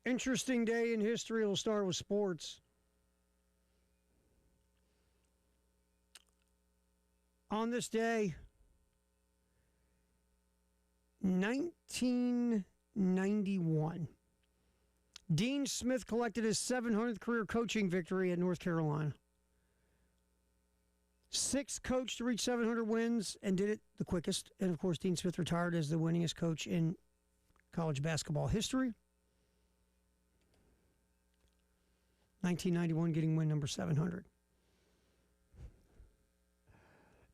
Interesting day in history. We'll start with sports. On this day, 1991, Dean Smith collected his 700th career coaching victory at North Carolina. Sixth coach to reach 700 wins and did it the quickest. And, of course, Dean Smith retired as the winningest coach in college basketball history. 1991 getting win number 700.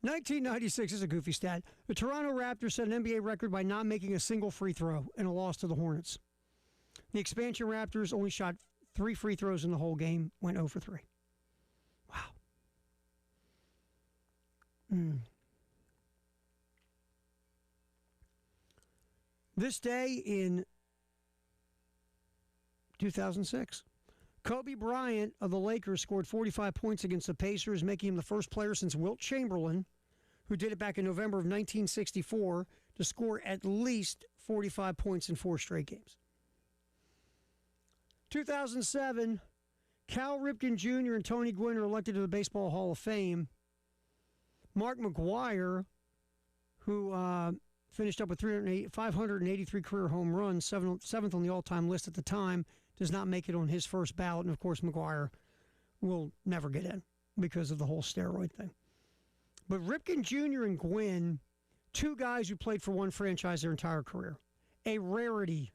1996 is a goofy stat. The Toronto Raptors set an NBA record by not making a single free throw in a loss to the Hornets. The expansion Raptors only shot 3 free throws in the whole game, went 0 for 3. Wow. This day in 2006, Kobe Bryant of the Lakers scored 45 points against the Pacers, making him the first player since Wilt Chamberlain, who did it back in November of 1964, to score at least 45 points in 4 straight games. 2007, Cal Ripken Jr. and Tony Gwynn are elected to the Baseball Hall of Fame. Mark McGwire, who finished up with 583 career home runs, seventh on the all-time list at the time, does not make it on his first ballot. And, of course, McGwire will never get in because of the whole steroid thing. But Ripken Jr. and Gwynn, 2 guys who played for one franchise their entire career. A rarity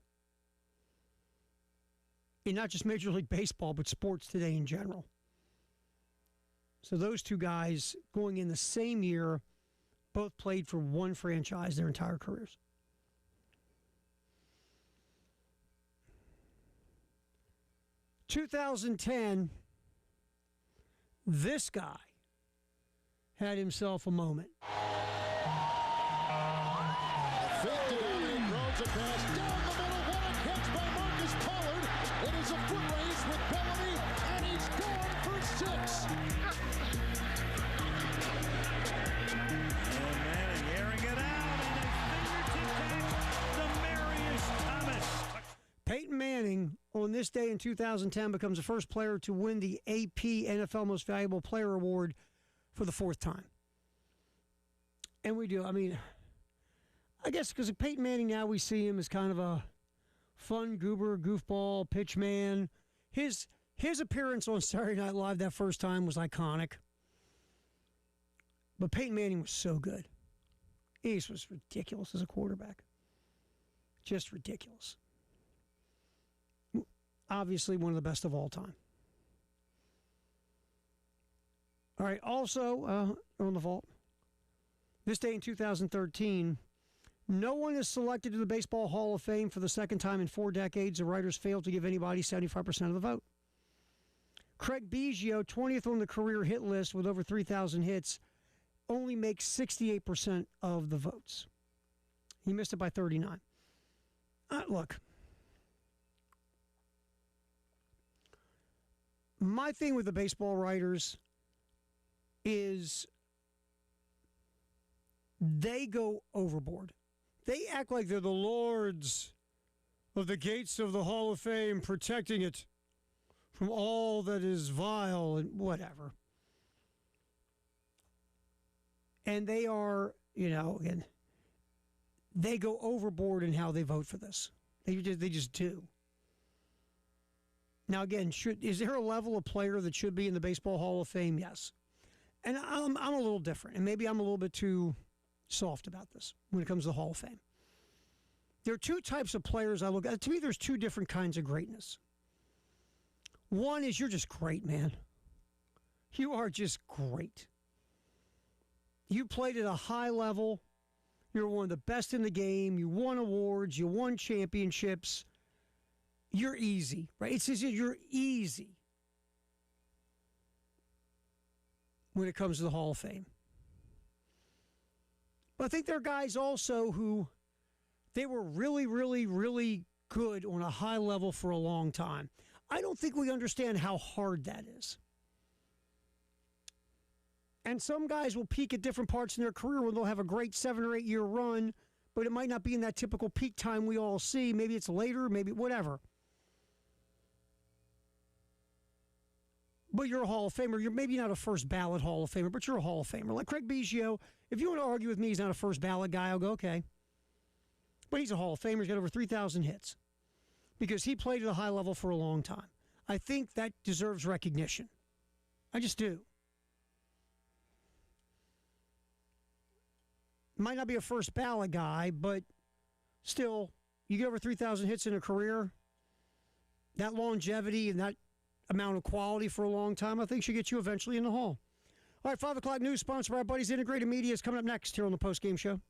in not just Major League Baseball, but sports today in general. So those 2 guys going in the same year both played for one franchise their entire careers. In 2010, this guy had himself a moment. 50, he throws a pass down the middle. What a catch by Marcus Pollard. It is a foot race with Bellamy, and he's gone for 6. And Manning airing it out, and a fingertip catch, Demarius Thomas. Peyton Manning, on this day in 2010, becomes the first player to win the AP NFL Most Valuable Player Award for the 4th time. And we do, I guess because of Peyton Manning now we see him as kind of a fun goober, goofball, pitch man. His appearance on Saturday Night Live that first time was iconic. But Peyton Manning was so good. He was ridiculous as a quarterback. Just ridiculous. Obviously one of the best of all time. All right, also on the vault, this day in 2013, no one is selected to the Baseball Hall of Fame for the second time in 4 decades. The writers failed to give anybody 75% of the vote. Craig Biggio, 20th on the career hit list with over 3,000 hits, only makes 68% of the votes. He missed it by 39. Look, my thing with the baseball writers is they go overboard. They act like they're the lords of the gates of the Hall of Fame, protecting it from all that is vile and whatever. And they are, again, they go overboard in how they vote for this. They just do. Now, again, is there a level of player that should be in the Baseball Hall of Fame? Yes. And I'm a little different, and maybe I'm a little bit too soft about this when it comes to the Hall of Fame. There are 2 types of players I look at. To me, there's 2 different kinds of greatness. One is you're just great, man. You are just great. You played at a high level. You're one of the best in the game. You won awards. You won championships. You're easy, right? It's just you're easy when it comes to the Hall of Fame. But I think there are guys also who they were really, really, really good on a high level for a long time. I don't think we understand how hard that is. And some guys will peak at different parts in their career when they'll have a great 7 or 8 year run, but it might not be in that typical peak time we all see. Maybe it's later, maybe whatever. But you're a Hall of Famer. You're maybe not a first ballot Hall of Famer, but you're a Hall of Famer. Like Craig Biggio, if you want to argue with me he's not a first ballot guy, I'll go, okay. But he's a Hall of Famer. He's got over 3,000 hits because he played at a high level for a long time. I think that deserves recognition. I just do. Might not be a first ballot guy, but still, you get over 3,000 hits in a career, that longevity and that amount of quality for a long time, I think should get you eventually in the Hall. All right, 5 o'clock news sponsored by our buddies Integrated Media is coming up next here on the Postgame Show.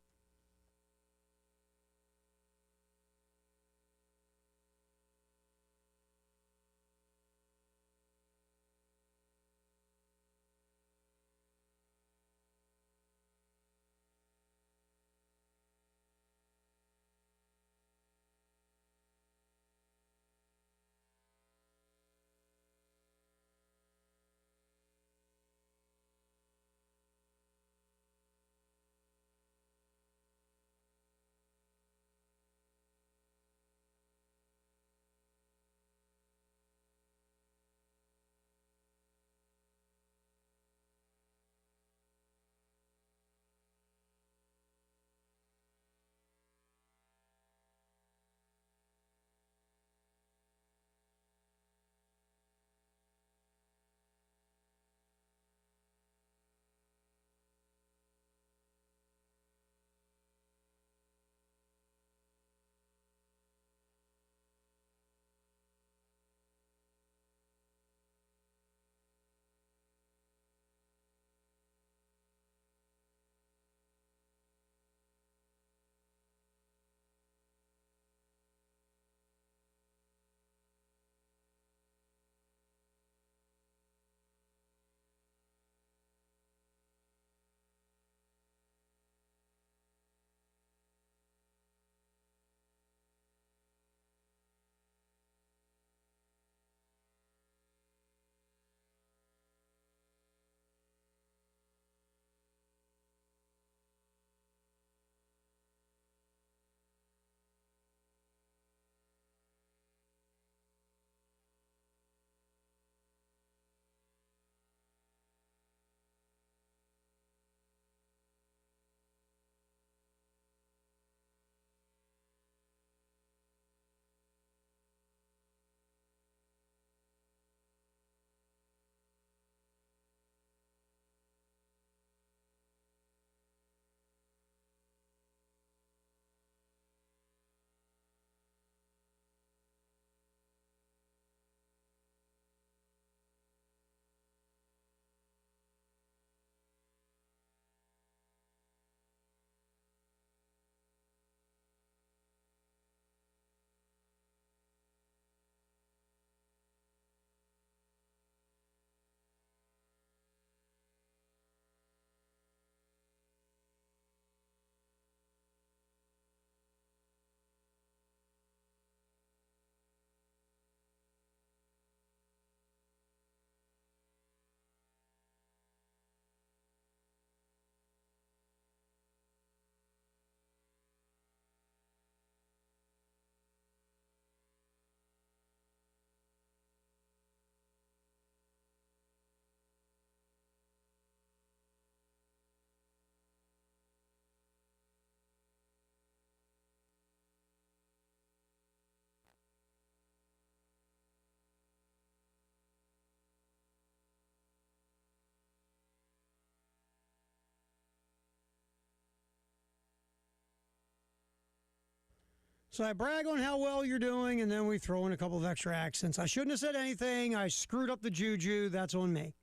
So I brag on how well you're doing, and then we throw in a couple of extra accents. I shouldn't have said anything. I screwed up the juju. That's on me.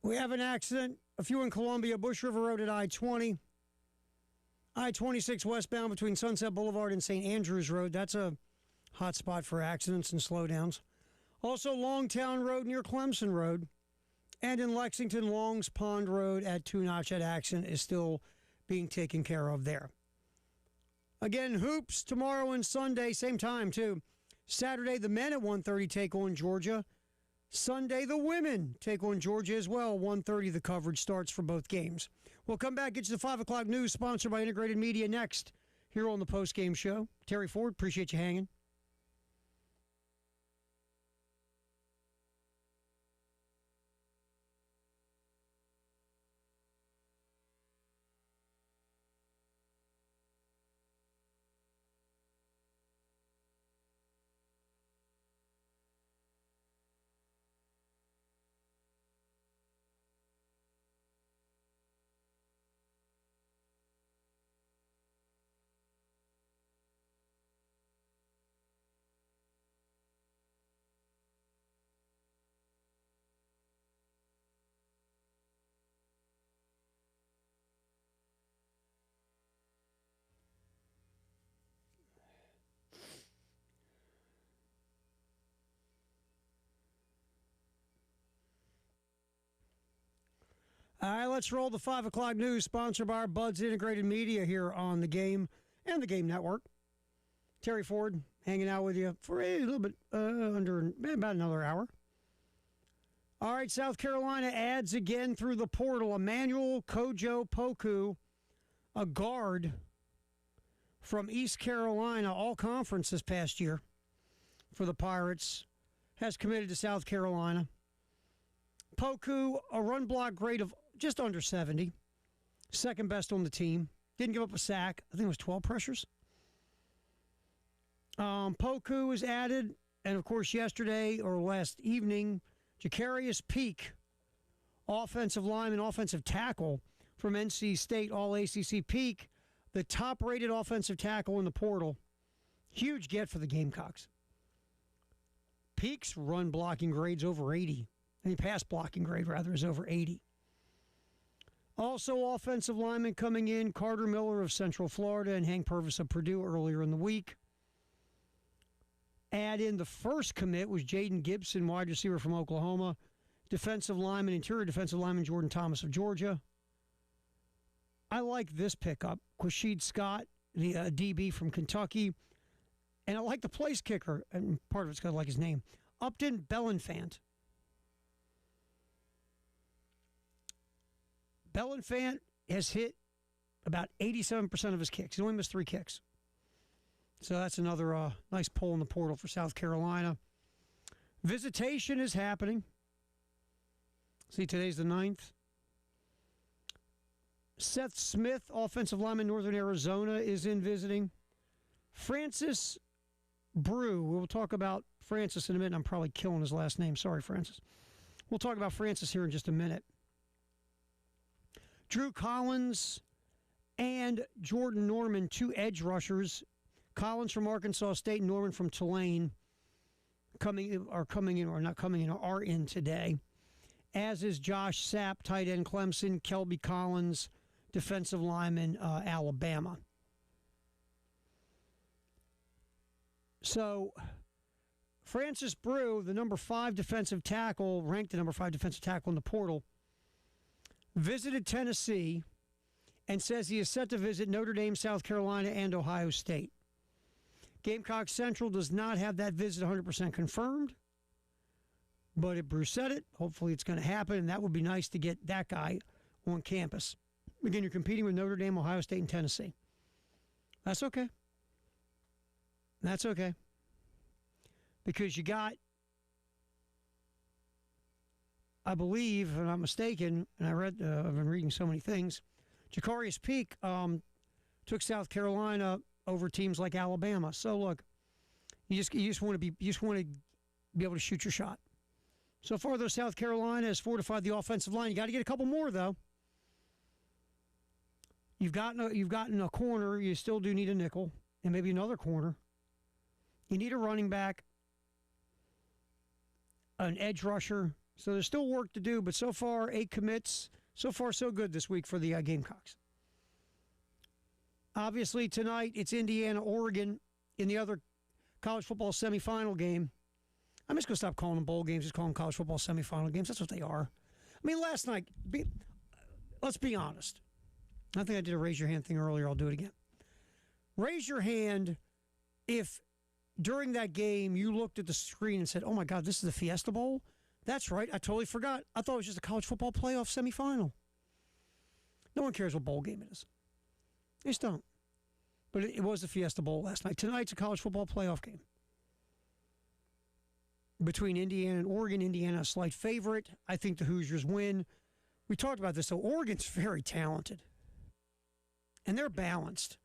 We have an accident, a few in Columbia, Bush River Road at I-20. I-26 westbound between Sunset Boulevard and St. Andrews Road. That's a hot spot for accidents and slowdowns. Also, Longtown Road near Clemson Road. And in Lexington, Longs Pond Road at Two Notch. That accident is still being taken care of there. Again, hoops tomorrow and Sunday, same time too. Saturday, the men at 1:30 take on Georgia. Sunday, the women take on Georgia as well. 1:30 the coverage starts for both games. We'll come back, get you the 5 o'clock news, sponsored by Integrated Media next here on the Postgame Show. Terry Ford, appreciate you hanging. All right, let's roll the 5 o'clock news, sponsored by our Buds Integrated Media here on the Game and the Game Network. Terry Ford hanging out with you for a little bit under about another hour. All right, South Carolina adds again through the portal Emmanuel Kojo Poku, a guard from East Carolina, all conference this past year for the Pirates, has committed to South Carolina. Poku, a run block grade of just under 70, second best on the team. Didn't give up a sack. I think it was 12 pressures. Poku was added, and of course yesterday or last evening, Jacarius Peak, offensive lineman, offensive tackle from NC State, All-ACC. Peak, the top-rated offensive tackle in the portal. Huge get for the Gamecocks. Peak's run blocking grade's over 80. Pass blocking grade, rather, is over 80. Also, offensive lineman coming in, Carter Miller of Central Florida and Hank Purvis of Purdue earlier in the week. Add in the first commit was Jaden Gibson, wide receiver from Oklahoma. Defensive lineman, interior defensive lineman Jordan Thomas of Georgia. I like this pickup. Quashid Scott, the DB from Kentucky. And I like the place kicker, and part of it's because I like his name, Upton Bellenfant. Bellenfant has hit about 87% of his kicks. He's only missed 3 kicks. So that's another nice pull in the portal for South Carolina. Visitation is happening. See, today's the 9th. Seth Smith, offensive lineman, Northern Arizona, is in visiting. Francis Brew. We'll talk about Francis in a minute. I'm probably killing his last name. Sorry, Francis. We'll talk about Francis here in just a minute. Drew Collins and Jordan Norman, 2 edge rushers. Collins from Arkansas State, Norman from Tulane, are in today. As is Josh Sapp, tight end Clemson, Kelby Collins, defensive lineman Alabama. So Francis Brew, the number 5 defensive tackle, ranked the number 5 defensive tackle in the portal, visited Tennessee and says he is set to visit Notre Dame, South Carolina, and Ohio State. Gamecock Central does not have that visit 100% confirmed, but if Bruce said it, hopefully it's going to happen, and that would be nice to get that guy on campus. Again, you're competing with Notre Dame, Ohio State, and Tennessee. That's okay. That's okay. Because you got, I believe, if I'm not mistaken, and I've been reading so many things, Jacarius Peak took South Carolina over teams like Alabama. So look, you just want to be able to shoot your shot. So far, though, South Carolina has fortified the offensive line. You got to get a couple more, though. You've gotten a corner. You still do need a nickel and maybe another corner. You need a running back, an edge rusher. So there's still work to do, but so far, 8 commits. So far, so good this week for the Gamecocks. Obviously, tonight, it's Indiana-Oregon in the other college football semifinal game. I'm just going to stop calling them bowl games, just call them college football semifinal games. That's what they are. I mean, last night, let's be honest. I think I did a raise your hand thing earlier. I'll do it again. Raise your hand if during that game you looked at the screen and said, oh, my God, this is the Fiesta Bowl? That's right. I totally forgot. I thought it was just a college football playoff semifinal. No one cares what bowl game it is. They just don't. But it was the Fiesta Bowl last night. Tonight's a college football playoff game between Indiana and Oregon. Indiana a slight favorite. I think the Hoosiers win. We talked about this, though. Oregon's very talented. And they're balanced.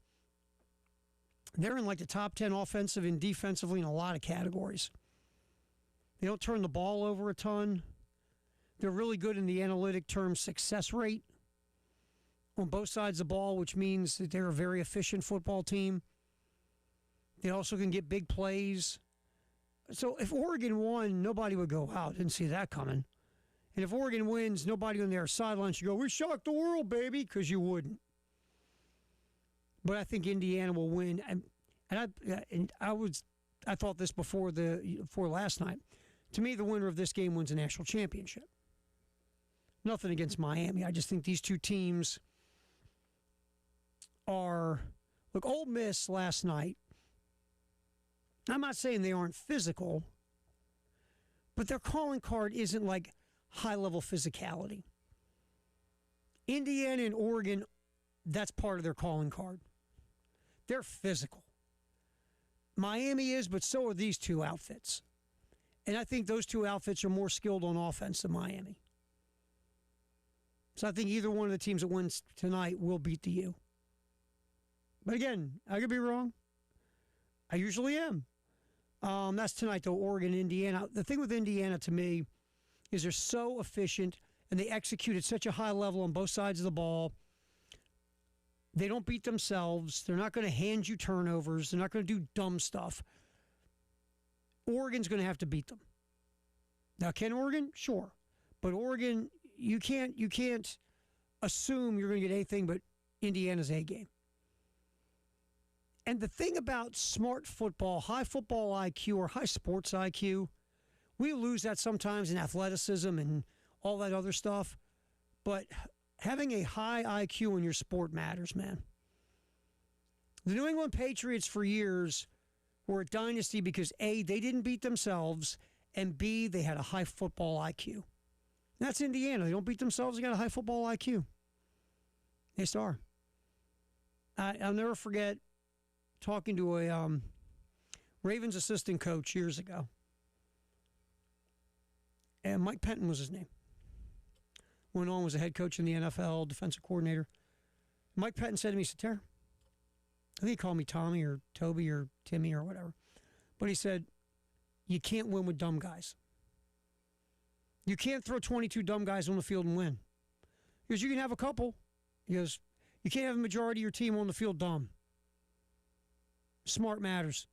They're in like the top 10 offensive and defensively in a lot of categories. They don't turn the ball over a ton. They're really good in the analytic term success rate on both sides of the ball, which means that they're a very efficient football team. They also can get big plays. So if Oregon won, nobody would go, wow, didn't see that coming. And if Oregon wins, nobody on their sideline should go, we shocked the world, baby, because you wouldn't. But I think Indiana will win. I thought this before last night. To me, the winner of this game wins a national championship. Nothing against Miami. I just think these two teams are... Look, Ole Miss last night, I'm not saying they aren't physical, but their calling card isn't like high-level physicality. Indiana and Oregon, that's part of their calling card. They're physical. Miami is, but so are these two outfits. And I think those two outfits are more skilled on offense than Miami. So I think either one of the teams that wins tonight will beat the U. But again, I could be wrong. I usually am. That's tonight, though, Oregon, Indiana. The thing with Indiana, to me, is they're so efficient, and they execute at such a high level on both sides of the ball. They don't beat themselves. They're not going to hand you turnovers. They're not going to do dumb stuff. Oregon's going to have to beat them. Now, can Oregon? Sure. But Oregon, you can't assume you're going to get anything but Indiana's A game. And the thing about smart football, high football IQ or high sports IQ, we lose that sometimes in athleticism and all that other stuff. But having a high IQ in your sport matters, man. The New England Patriots for years were a dynasty because A, they didn't beat themselves, and B, they had a high football IQ. That's Indiana. They don't beat themselves. They got a high football IQ. They just are. I'll never forget talking to a Ravens assistant coach years ago. And Mike Penton was his name. Went on, was a head coach in the NFL, defensive coordinator. Mike Penton said to me, he said, Terry, I think he called me Tommy or Toby or Timmy or whatever. But he said, you can't win with dumb guys. You can't throw 22 dumb guys on the field and win. He goes, you can have a couple. He goes, you can't have a majority of your team on the field dumb. Smart matters.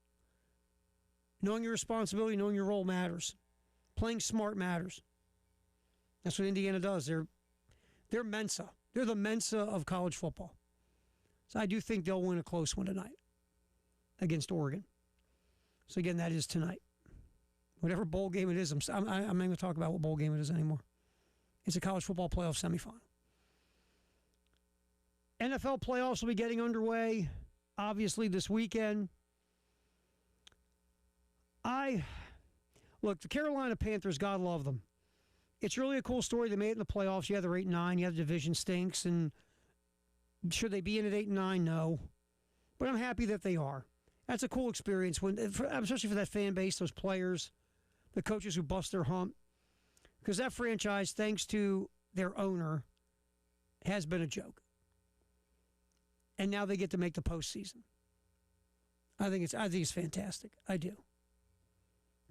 Knowing your responsibility, knowing your role matters. Playing smart matters. That's what Indiana does. They're Mensa. They're the Mensa of college football. So I do think they'll win a close one tonight against Oregon. So again, that is tonight. Whatever bowl game it is, I'm not going to talk about what bowl game it is anymore. It's a college football playoff semifinal. NFL playoffs will be getting underway, obviously, this weekend. Look, the Carolina Panthers, God love them. It's really a cool story. They made it in the playoffs. Yeah, they're 8-9. Yeah, the division stinks. And should they be in at 8-9? No. But I'm happy that they are. That's a cool experience, especially for that fan base, those players, the coaches who bust their hump. Because that franchise, thanks to their owner, has been a joke. And now they get to make the postseason. I think it's fantastic. I do.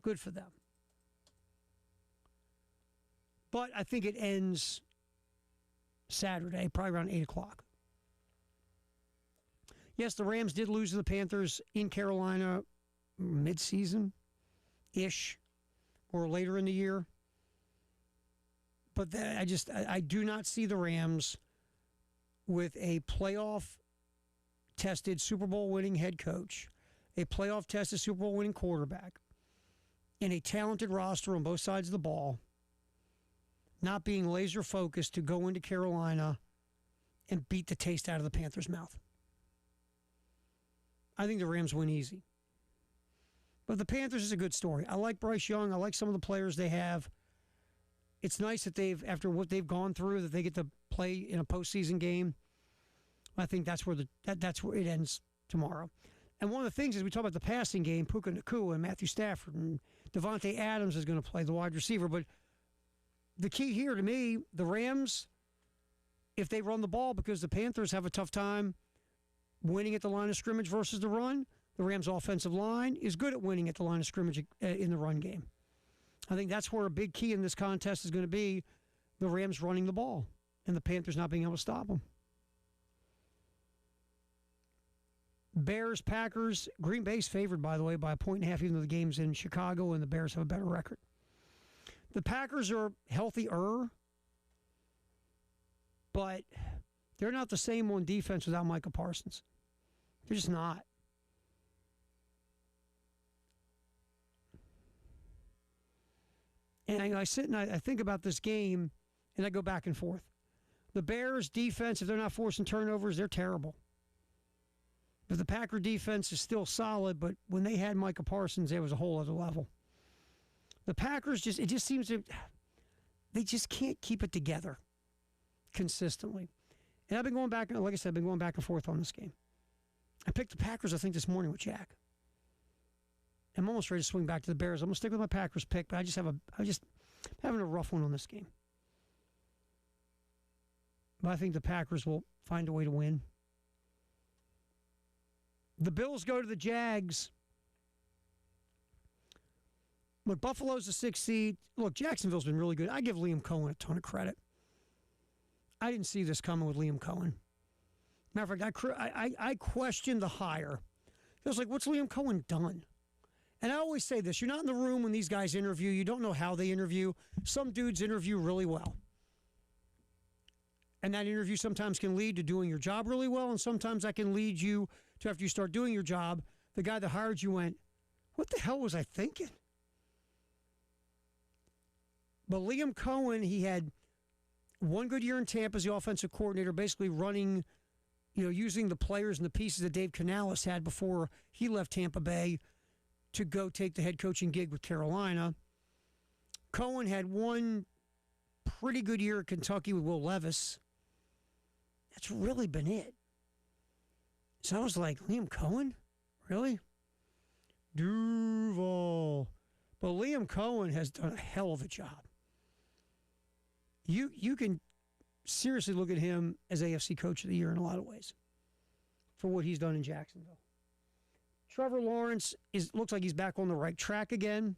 Good for them. But I think it ends Saturday, probably around 8 o'clock. Yes, the Rams did lose to the Panthers in Carolina mid-season-ish or later in the year. But I do not see the Rams with a playoff-tested Super Bowl-winning head coach, a playoff-tested Super Bowl-winning quarterback, and a talented roster on both sides of the ball, not being laser-focused to go into Carolina and beat the taste out of the Panthers' mouth. I think the Rams win easy. But the Panthers is a good story. I like Bryce Young. I like some of the players they have. It's nice that after what they've gone through, that they get to play in a postseason game. I think that's where that's where it ends tomorrow. And one of the things is we talk about the passing game, Puka Nacua and Matthew Stafford, and Devontae Adams is going to play the wide receiver. But the key here to me, the Rams, if they run the ball, because the Panthers have a tough time winning at the line of scrimmage versus the run, the Rams' offensive line is good at winning at the line of scrimmage in the run game. I think that's where a big key in this contest is going to be, the Rams running the ball and the Panthers not being able to stop them. Bears, Packers. Green Bay's favored, by the way, by 1.5, even though the game's in Chicago and the Bears have a better record. The Packers are healthier, but they're not the same on defense without Micah Parsons. They're just not. And I sit and I think about this game, and I go back and forth. The Bears' defense, if they're not forcing turnovers, they're terrible. But the Packer defense is still solid, but when they had Micah Parsons, there was a whole other level. The Packers it just seems they just can't keep it together consistently. And I've been going back, like I said, I've been going back and forth on this game. I picked the Packers, I think, this morning with Jack. I'm almost ready to swing back to the Bears. I'm going to stick with my Packers pick, but I'm having a rough one on this game. But I think the Packers will find a way to win. The Bills go to the Jags. Look, Buffalo's the 6th seed. Look, Jacksonville's been really good. I give Liam Cohen a ton of credit. I didn't see this coming with Liam Cohen. Matter of fact, I questioned the hire. I was like, what's Liam Cohen done? And I always say this, you're not in the room when these guys interview. You don't know how they interview. Some dudes interview really well. And that interview sometimes can lead to doing your job really well, and sometimes that can lead you to, after you start doing your job, the guy that hired you went, what the hell was I thinking? But Liam Cohen, he had one good year in Tampa as the offensive coordinator, basically running, using the players and the pieces that Dave Canales had before he left Tampa Bay to go take the head coaching gig with Carolina. Cohen had one pretty good year at Kentucky with Will Levis. That's really been it. So I was like, Liam Cohen? Really? Duval. But Liam Cohen has done a hell of a job. You can seriously look at him as AFC Coach of the Year in a lot of ways for what he's done in Jacksonville. Trevor Lawrence looks like he's back on the right track again.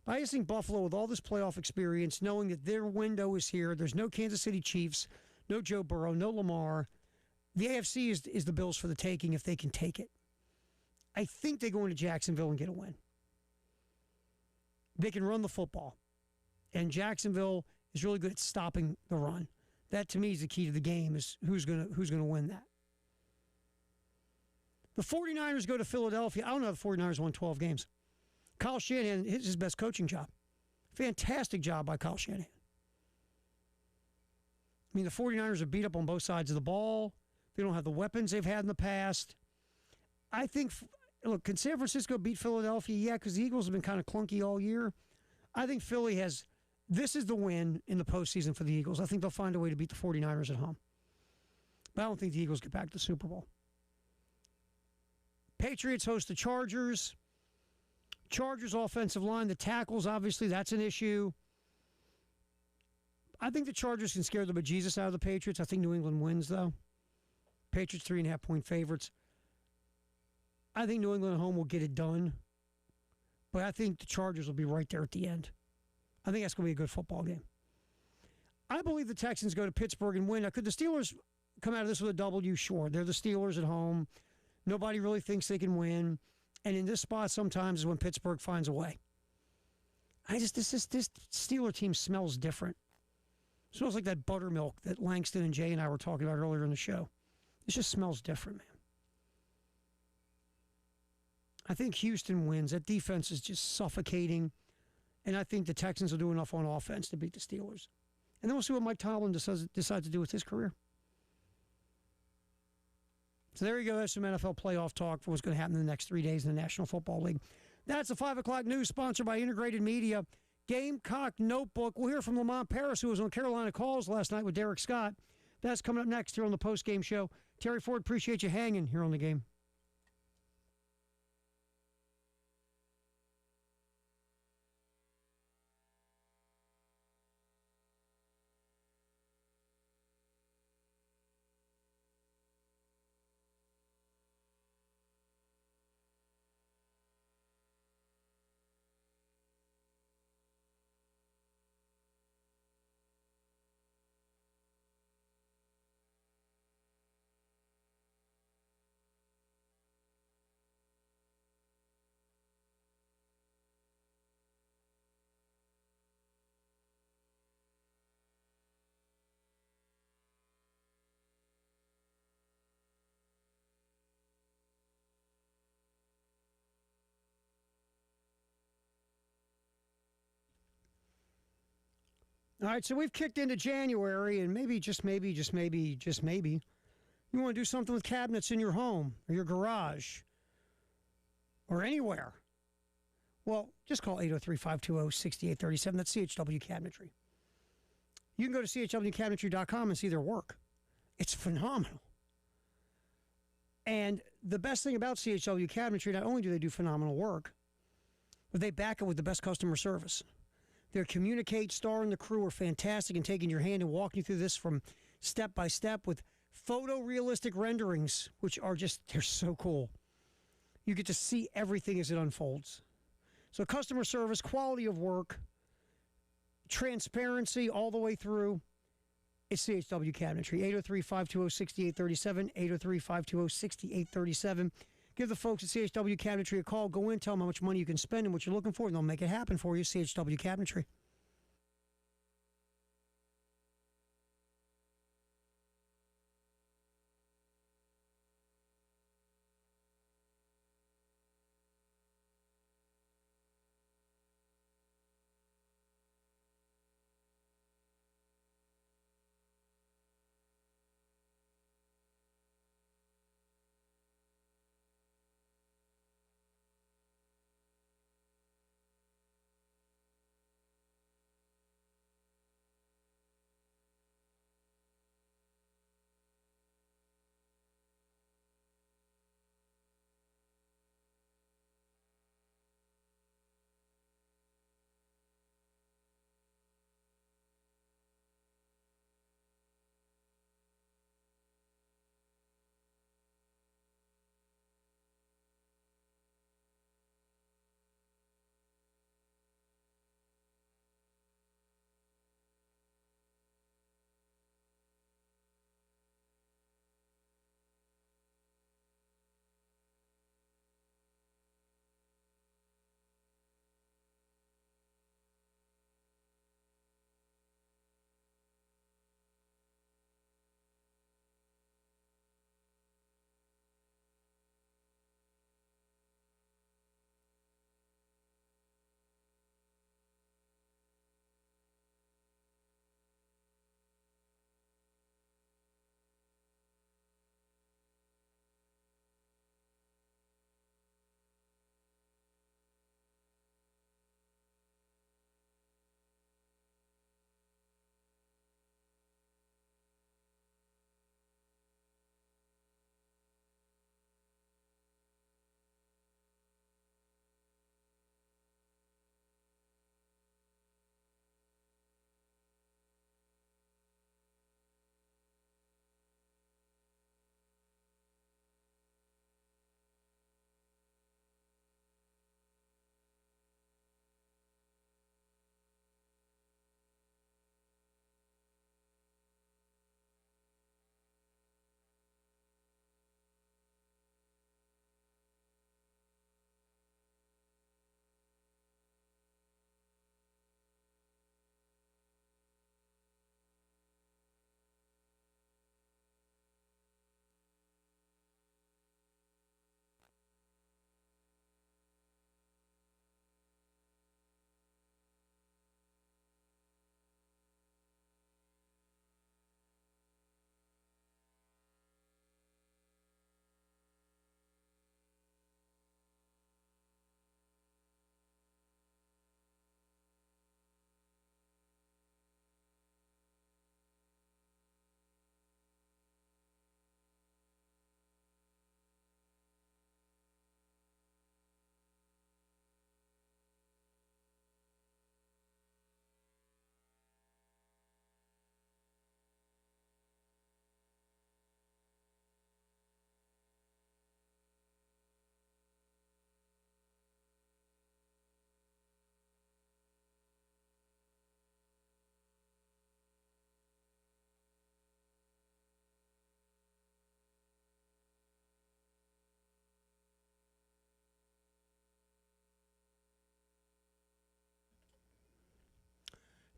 I just think Buffalo, with all this playoff experience, knowing that their window is here, there's no Kansas City Chiefs, no Joe Burrow, no Lamar. The AFC is the Bills for the taking if they can take it. I think they go into Jacksonville and get a win. They can run the football. And Jacksonville is really good at stopping the run. That, to me, is the key to the game, is who's going to win that. The 49ers go to Philadelphia. I don't know if the 49ers won 12 games. Kyle Shanahan, his best coaching job. Fantastic job by Kyle Shanahan. I mean, the 49ers are beat up on both sides of the ball. They don't have the weapons they've had in the past. I think, look, can San Francisco beat Philadelphia? Yeah, because the Eagles have been kind of clunky all year. I think Philly this is the win in the postseason for the Eagles. I think they'll find a way to beat the 49ers at home. But I don't think the Eagles get back to the Super Bowl. Patriots host the Chargers. Chargers offensive line, the tackles, obviously, that's an issue. I think the Chargers can scare the bejesus out of the Patriots. I think New England wins, though. Patriots 3.5-point favorites. I think New England at home will get it done. But I think the Chargers will be right there at the end. I think that's going to be a good football game. I believe the Texans go to Pittsburgh and win. Now, could the Steelers come out of this with a W? Sure. They're the Steelers at home. Nobody really thinks they can win. And in this spot, sometimes is when Pittsburgh finds a way. This Steeler team smells different. It smells like that buttermilk that Langston and Jay and I were talking about earlier in the show. It just smells different, man. I think Houston wins. That defense is just suffocating. And I think the Texans will do enough on offense to beat the Steelers. And then we'll see what Mike Tomlin decides to do with his career. So there you go. That's some NFL playoff talk for what's going to happen in the next 3 days in the National Football League. That's the 5 o'clock news sponsored by Integrated Media. Gamecock Notebook. We'll hear from Lamont Paris, who was on Carolina Calls last night with Derek Scott. That's coming up next here on the Postgame Show. Terry Ford, appreciate you hanging here on the game. All right, so we've kicked into January, and maybe, just maybe, you want to do something with cabinets in your home or your garage or anywhere. Well, just call 803-520-6837. That's CHW Cabinetry. You can go to chwcabinetry.com and see their work. It's phenomenal. And the best thing about CHW Cabinetry, not only do they do phenomenal work, but they back it with the best customer service. Their Communicate Star and the crew are fantastic in taking your hand and walking you through this from step by step with photorealistic renderings, which are just, they're so cool. You get to see everything as it unfolds. So customer service, quality of work, transparency all the way through. It's CHW Cabinetry, 803-520-6837, 803-520-6837. Give the folks at CHW Cabinetry a call. Go in, tell them how much money you can spend and what you're looking for, and they'll make it happen for you. CHW Cabinetry.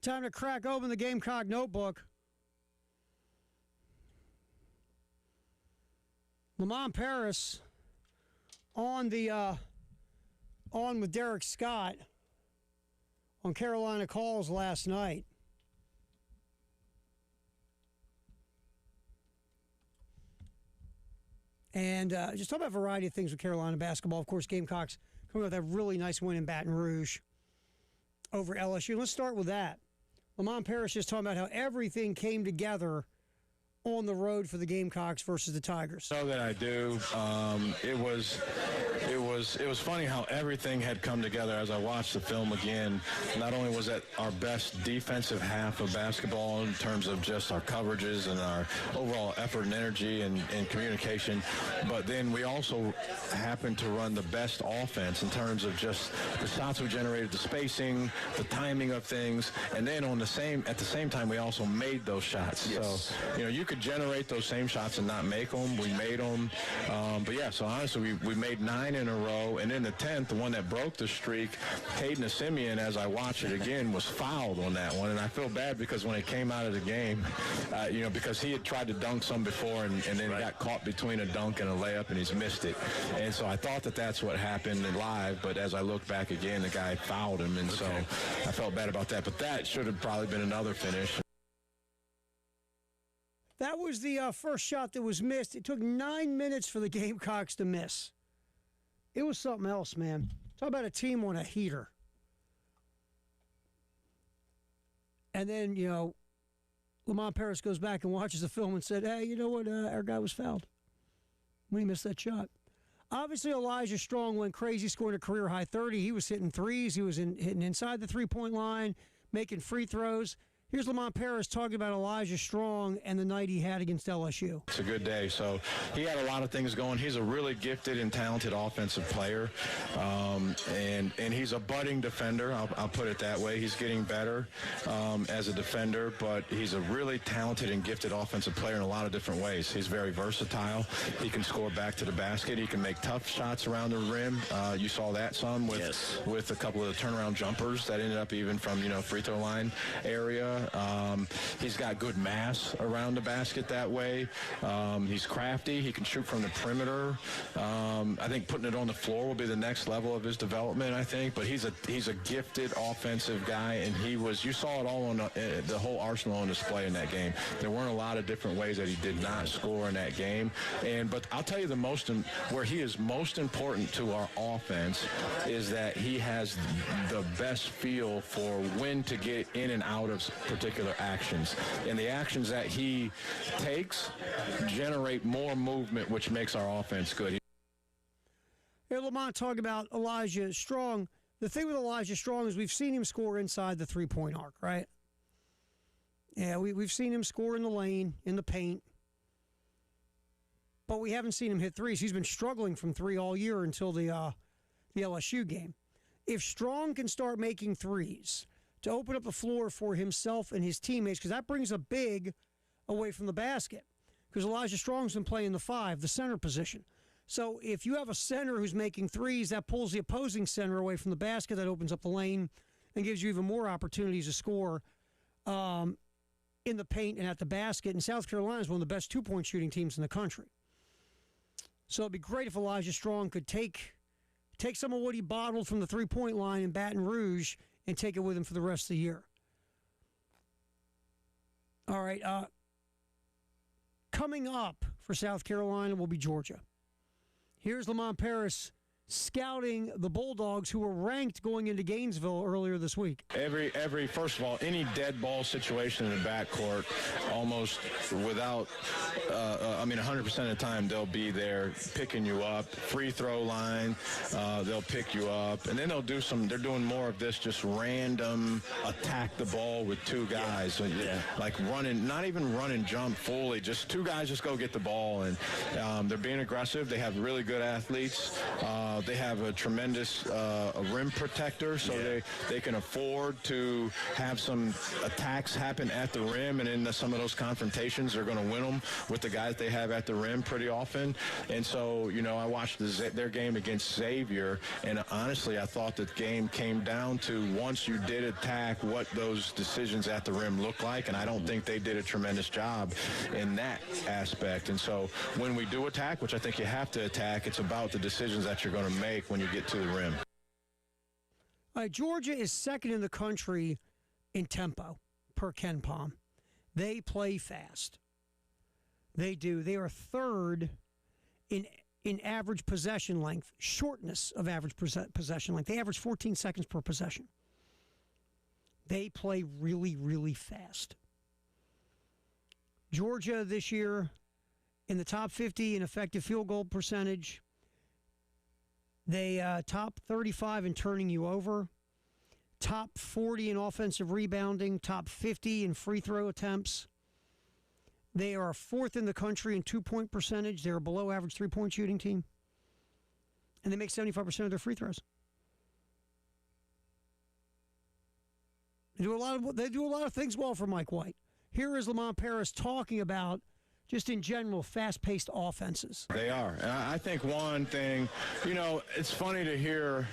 Time to crack open the Gamecock notebook. Lamont Paris on with Derek Scott on Carolina Calls last night. And just talk about a variety of things with Carolina basketball. Of course, Gamecocks coming with that really nice win in Baton Rouge over LSU. Let's start with that. Lamont Paris just talking about how everything came together on the road for the Gamecocks versus the Tigers. I know that I do. It was funny how everything had come together as I watched the film again. Not only was that our best defensive half of basketball in terms of just our coverages and our overall effort and energy and communication, but then we also happened to run the best offense in terms of just the shots we generated, the spacing, the timing of things, and then at the same time we also made those shots. Yes. So you could generate those same shots and not make them. We made them. So honestly, we made 9 in a row, and then the 10th, the one that broke the streak, Caden Simeon, as I watch it again, was fouled on that one, and I feel bad because when it came out of the game, because he had tried to dunk some before and then got caught between a dunk and a layup, and he's missed it. And so I thought that's what happened live, but as I look back again, the guy fouled him, and so I felt bad about that. But that should have probably been another finish. That was the first shot that was missed. It took 9 minutes for the Gamecocks to miss. It was something else, man. Talk about a team on a heater. And then, Lamont Paris goes back and watches the film and said, hey, you know what? Our guy was fouled when he missed that shot. Obviously, Elijah Strong went crazy, scoring a career-high 30. He was hitting threes. He was hitting inside the three-point line, making free throws. Here's Lamont Paris talking about Elijah Strong and the night he had against LSU. It's a good day. So he had a lot of things going. He's a really gifted and talented offensive player, and he's a budding defender. I'll put it that way. He's getting better as a defender, but he's a really talented and gifted offensive player in a lot of different ways. He's very versatile. He can score back to the basket. He can make tough shots around the rim. You saw that some with a couple of the turnaround jumpers that ended up even from free throw line area. He's got good mass around the basket that way. He's crafty. He can shoot from the perimeter. I think putting it on the floor will be the next level of his development, I think. But he's a gifted offensive guy, and you saw it all on the whole arsenal on display in that game. There weren't a lot of different ways that he did not score in that game. But I'll tell you where he is most important to our offense is that he has the best feel for when to get in and out of particular actions, and the actions that he takes generate more movement, which makes our offense good. Here, Lamont talking about Elijah Strong. The thing with Elijah Strong is we've seen him score inside the three-point arc, right? Yeah, we've seen him score in the lane, in the paint, but we haven't seen him hit threes. He's been struggling from three all year until the LSU game. If Strong can start making threes to open up the floor for himself and his teammates, because that brings a big away from the basket, because Elijah Strong's been playing the 5, the center position. So if you have a center who's making threes, that pulls the opposing center away from the basket, that opens up the lane and gives you even more opportunities to score in the paint and at the basket. And South Carolina is one of the best two-point shooting teams in the country. So it'd be great if Elijah Strong could take some of what he bottled from the three-point line in Baton Rouge and take it with him for the rest of the year. All right. Coming up for South Carolina will be Georgia. Here's Lamont Paris scouting the Bulldogs, who were ranked going into Gainesville earlier this week. First of all, any dead ball situation in the backcourt, almost without, 100% of the time, they'll be there picking you up. Free throw line, they'll pick you up. And then they're doing more of this just random attack the ball with two guys. Like running, not even run and jump fully, just two guys just go get the ball. And they're being aggressive. They have really good athletes. They have a tremendous rim protector, so they can afford to have some attacks happen at the rim, and in some of those confrontations, they're going to win them with the guys they have at the rim pretty often. And so, I watched their game against Xavier, and honestly, I thought the game came down to once you did attack, what those decisions at the rim look like, and I don't think they did a tremendous job in that aspect. And so when we do attack, which I think you have to attack, it's about the decisions that you're going to make when you get to the rim. All right, Georgia is second in the country in tempo per Ken Pom. They play fast. They do. They are third in average possession length, shortness of average possession length. They average 14 seconds per possession. They play really, really fast. Georgia this year in the top 50 in effective field goal percentage. They top 35 in turning you over. Top 40 in offensive rebounding. Top 50 in free throw attempts. They are fourth in the country in two-point percentage. They're a below average three-point shooting team. And they make 75% of their free throws. They do a lot of things well for Mike White. Here is Lamont Paris talking about, just in general, fast-paced offenses. They are. And I think one thing, it's funny to hear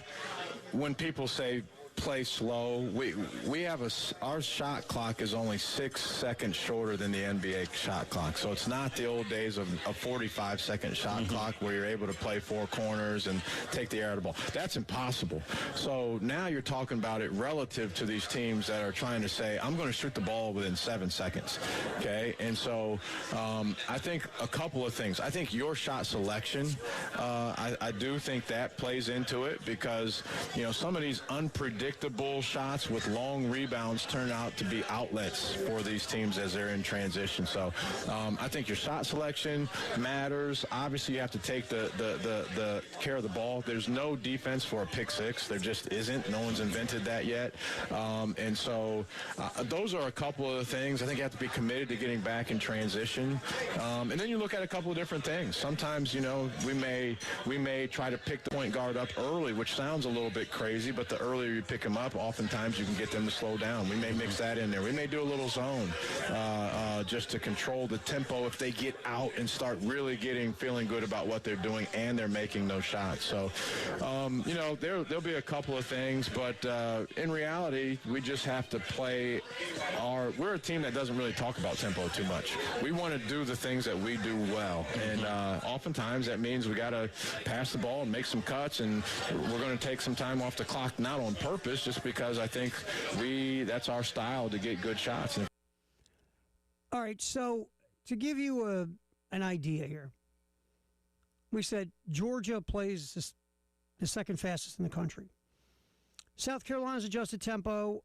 when people say play slow. We have our shot clock is only 6 seconds shorter than the NBA shot clock. So it's not the old days of a 45-second shot clock where you're able to play four corners and take the air out of the ball. That's impossible. So now you're talking about it relative to these teams that are trying to say, I'm going to shoot the ball within 7 seconds. Okay? And so I think a couple of things. I think your shot selection, I do think that plays into it because, some of these unpredictable shots with long rebounds turn out to be outlets for these teams as they're in transition. So I think your shot selection matters. Obviously, you have to take the care of the ball. There's no defense for a pick six. There just isn't. No one's invented that yet. And so those are a couple of the things. I think you have to be committed to getting back in transition. And then you look at a couple of different things. Sometimes, we may try to pick the point guard up early, which sounds a little bit crazy, but the earlier you pick them up, oftentimes you can get them to slow down. We may mix that in there. We may do a little zone just to control the tempo if they get out and start really feeling good about what they're doing and they're making those shots. So, there'll be a couple of things, but in reality, we just have to play we're a team that doesn't really talk about tempo too much. We want to do the things that we do well, and oftentimes that means we got to pass the ball and make some cuts, and we're going to take some time off the clock, not on purpose, just because I think that's our style to get good shots. All right, so to give you an idea here, we said Georgia plays the second fastest in the country. South Carolina's adjusted tempo,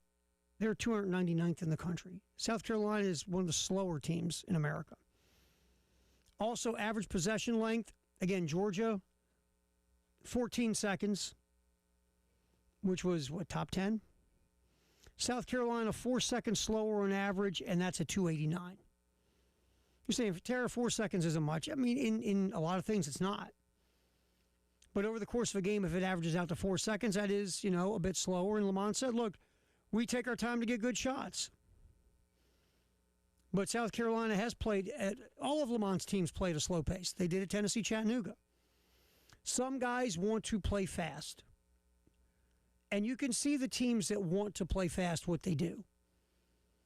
they're 299th in the country. South Carolina is one of the slower teams in America. Also, average possession length, again, Georgia, 14 seconds, which was, top 10? South Carolina, 4 seconds slower on average, and that's a 289. You're saying, Tara, 4 seconds isn't much. I mean, in a lot of things, it's not. But over the course of a game, if it averages out to 4 seconds, that is, a bit slower. And Lamont said, look, we take our time to get good shots. But South Carolina has played, all of Lamont's teams played a slow pace. They did at Tennessee Chattanooga. Some guys want to play fast. And you can see the teams that want to play fast what they do.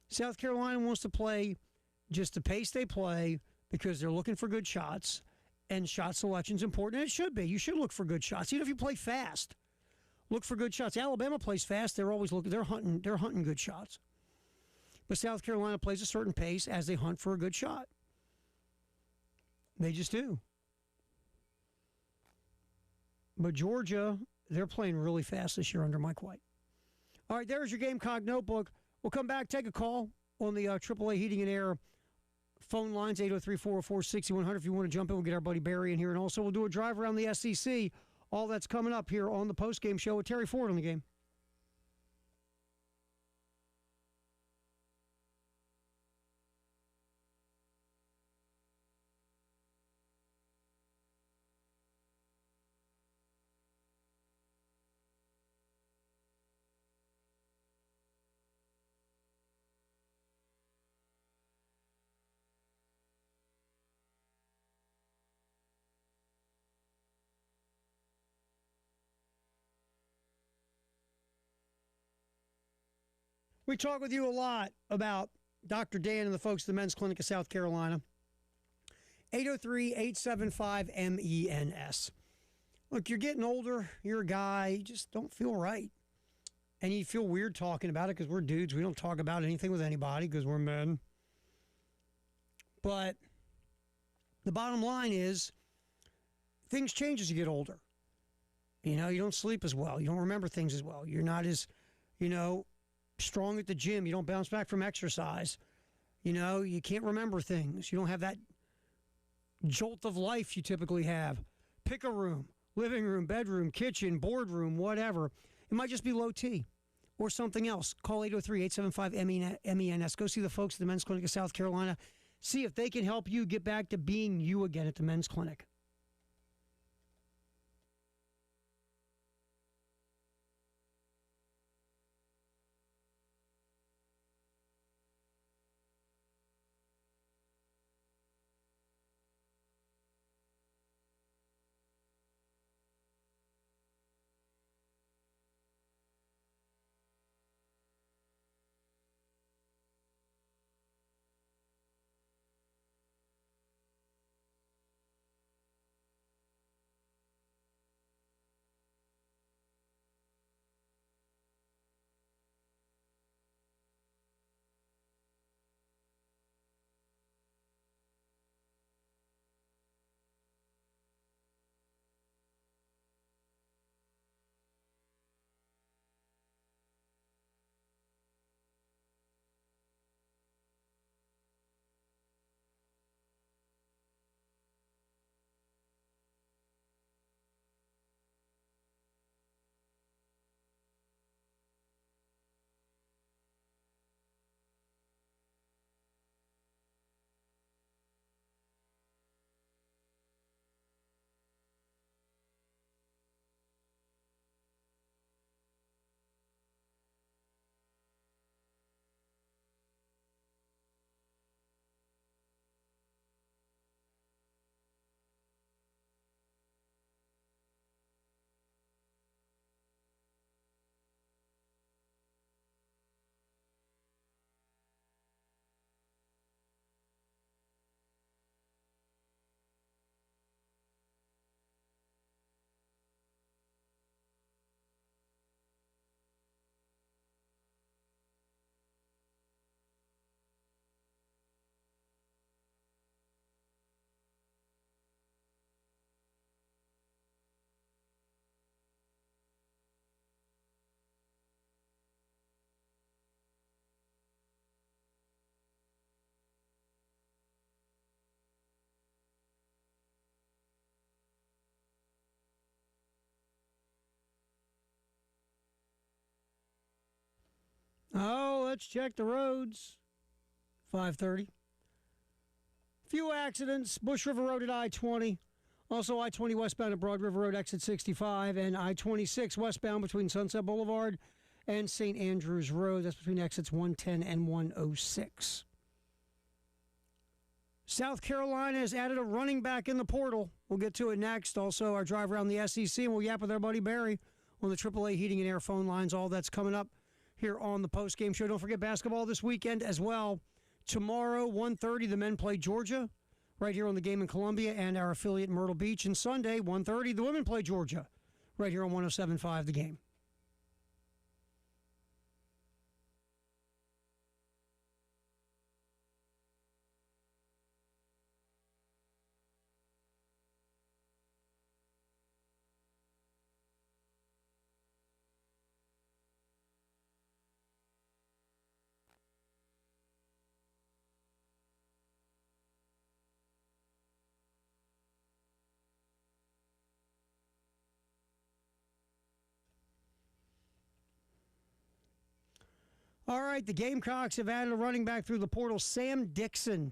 South Carolina wants to play just the pace they play because they're looking for good shots, and shot selection is important. And it should be. You should look for good shots. Even if you play fast, look for good shots. Alabama plays fast. They're always looking. They're hunting good shots. But South Carolina plays a certain pace as they hunt for a good shot. They just do. But Georgia, they're playing really fast this year under Mike White. All right, there's your Gamecock notebook. We'll come back, take a call on the AAA Heating and Air phone lines, 803-404-6100. If you want to jump in, we'll get our buddy Barry in here. And also, we'll do a drive around the SEC. All that's coming up here on the postgame show with Terry Ford on the game. We talk with you a lot about Dr. Dan and the folks at the Men's Clinic of South Carolina. 803-875-MENS. Look, you're getting older. You're a guy. You just don't feel right. And you feel weird talking about it because we're dudes. We don't talk about anything with anybody because we're men. But the bottom line is things change as you get older. You know, you don't sleep as well. You don't remember things as well. You're not as, strong at the gym. You don't bounce back from exercise. You can't remember things. You don't have that jolt of life you typically have. Pick a room, living room, bedroom, kitchen, boardroom, whatever. It might just be low T or something else. Call 803-875-MENS. Go see the folks at the Men's Clinic of South Carolina. See if they can help you get back to being you again at the Men's Clinic. Oh, let's check the roads. 5:30. Few accidents. Bush River Road at I-20. Also I-20 westbound at Broad River Road, exit 65. And I-26 westbound between Sunset Boulevard and St. Andrews Road. That's between exits 110 and 106. South Carolina has added a running back in the portal. We'll get to it next. Also, our drive around the SEC, and we'll yap with our buddy Barry on the AAA Heating and Air phone lines. All that's coming up here on the postgame show. Don't forget basketball this weekend as well. Tomorrow, 1:30, the men play Georgia right here on the Game in Columbia and our affiliate Myrtle Beach. And Sunday, 1:30, the women play Georgia right here on 107.5 The Game. All right, the Gamecocks have added a running back through the portal, Sam Dixon.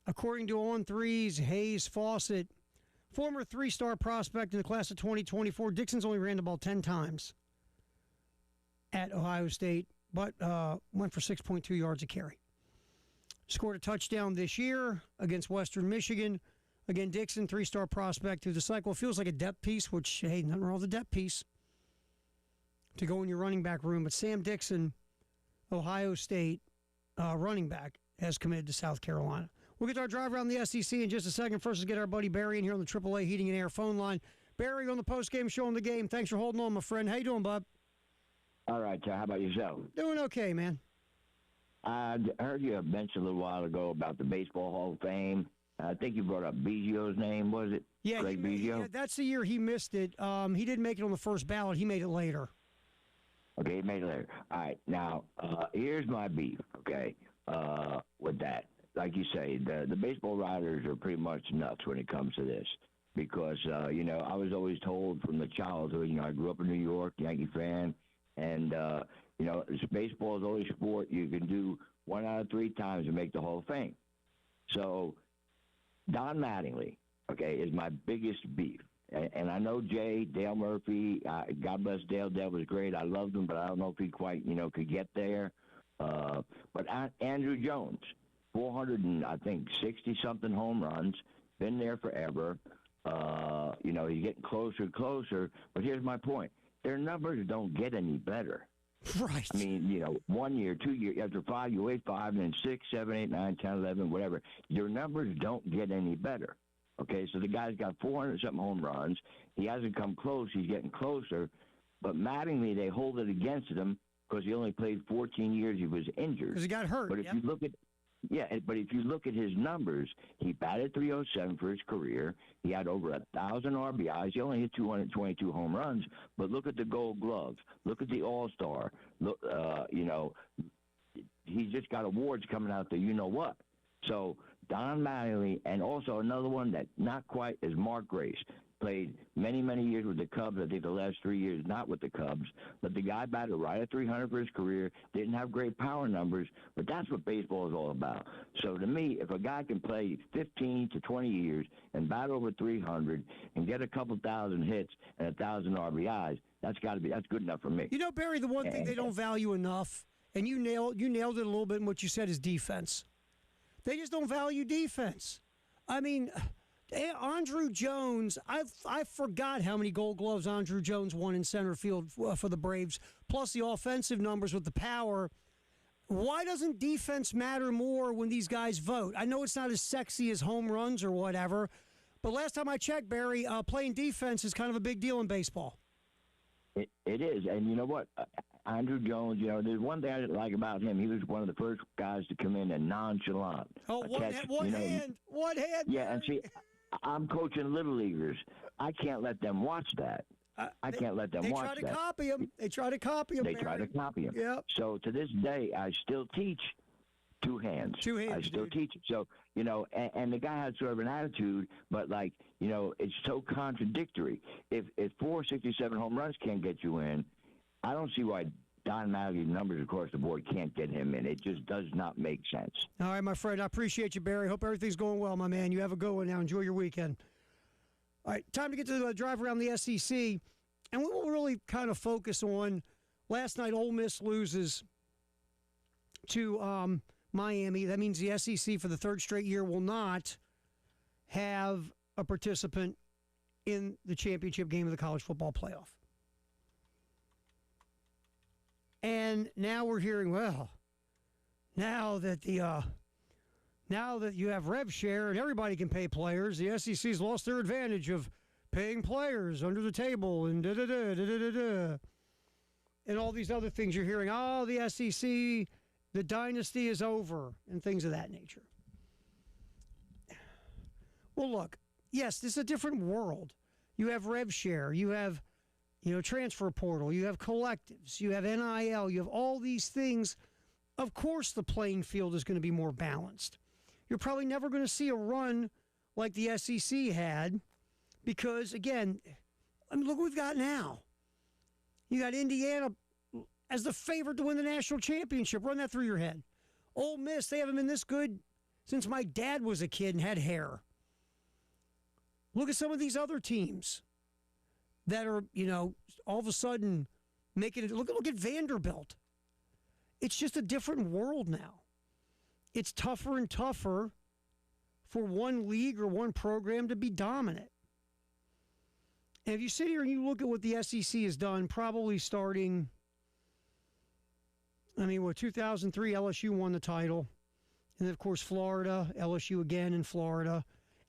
According to On3's Hayes Fawcett, former three-star prospect in the class of 2024, Dixon's only ran the ball 10 times at Ohio State, but went for 6.2 yards a carry. Scored a touchdown this year against Western Michigan. Again, Dixon, three-star prospect through the cycle. Feels like a depth piece, which, hey, nothing wrong with a depth piece to go in your running back room. But Sam Dixon Ohio State running back, has committed to South Carolina. We'll get to our drive around the SEC in just a second. First, let's get our buddy Barry in here on the AAA Heating and Air phone line. Barry on the postgame show on the game. Thanks for holding on, my friend. How you doing, bub? All right, how about yourself? Doing okay, man. I heard you mention a little while ago about the Baseball Hall of Fame. I think you brought up Biggio's name, was it? Yeah, Craig Biggio? Yeah, that's the year he missed it. He didn't make it on the first ballot. He made it later. Okay, he made it later. All right, now, here's my beef, okay, with that. Like you say, the baseball writers are pretty much nuts when it comes to this because, I was always told from the childhood, I grew up in New York, Yankee fan, and, baseball is the only sport you can do 1 out of 3 times and make the Hall of Fame. So Don Mattingly, okay, is my biggest beef. And I know Dale Murphy, God bless Dale. Dale was great. I loved him, but I don't know if he quite, could get there. But Andrew Jones, 460-something home runs, been there forever. He's getting closer and closer. But here's my point. Their numbers don't get any better. Right. I mean, 1 year, 2 years, after 5, you wait 5, and then 6, 7, 8, 9, 10, 11, whatever. Your numbers don't get any better. Okay, so the guy's got 400-something home runs. He hasn't come close. He's getting closer. But Mattingly, they hold it against him because he only played 14 years. He was injured. Because he got hurt. But if you look at his numbers, he batted .307 for his career. He had over 1,000 RBIs. He only hit 222 home runs. But look at the Gold Gloves. Look at the All-Star. Look, he's just got awards coming out there. You know what? So Don Mattingly, and also another one that not quite is Mark Grace. Played many, many years with the Cubs. I think the last 3 years not with the Cubs. But the guy batted right at .300 for his career. Didn't have great power numbers, but that's what baseball is all about. So to me, if a guy can play 15 to 20 years and bat over .300 and get a couple thousand hits and 1,000 RBIs, that's good enough for me. Barry, the one thing they don't value enough, and you nailed it a little bit in what you said, is defense. They just don't value defense. I mean, Andrew Jones, I forgot how many Gold Gloves Andrew Jones won in center field for the Braves, plus the offensive numbers with the power. Why doesn't defense matter more when these guys vote? I know it's not as sexy as home runs or whatever, but last time I checked, Barry, playing defense is kind of a big deal in baseball. It is, and you know what? Andrew Jones, there's one thing I didn't like about him. He was one of the first guys to come in and nonchalant. Oh, one hand. Yeah, and see, I'm coaching little leaguers. I can't let them watch that. I can't let them watch that. They try to copy him. They try to copy him. Yep. So to this day, I still teach two hands. I still teach it. So, and the guy had sort of an attitude, but it's so contradictory. If 467 home runs can't get you in, I don't see why Don Mattingly's numbers across the board can't get him in. It just does not make sense. All right, my friend. I appreciate you, Barry. Hope everything's going well, my man. You have a good one now. Enjoy your weekend. All right, time to get to the drive around the SEC. And we will really kind of focus on last night. Ole Miss loses to Miami. That means the SEC for the third straight year will not have a participant in the championship game of the college football playoff. And now we're hearing, well, now that you have rev share and everybody can pay players, the SEC's lost their advantage of paying players under the table and da-da-da, and all these other things you're hearing. Oh, the SEC, the dynasty is over, and things of that nature. Well, look, yes, this is a different world. You have rev share, you have transfer portal, you have collectives, you have NIL, you have all these things. Of course the playing field is going to be more balanced. You're probably never going to see a run like the SEC had because, again, look what we've got now. You got Indiana as the favorite to win the national championship. Run that through your head. Ole Miss, they haven't been this good since my dad was a kid and had hair. Look at some of these other teams that are, all of a sudden making it. Look at Vanderbilt. It's just a different world now. It's tougher and tougher for one league or one program to be dominant. And if you sit here and you look at what the SEC has done, probably starting, I mean, 2003, LSU won the title. And then, of course, Florida, LSU again in Florida.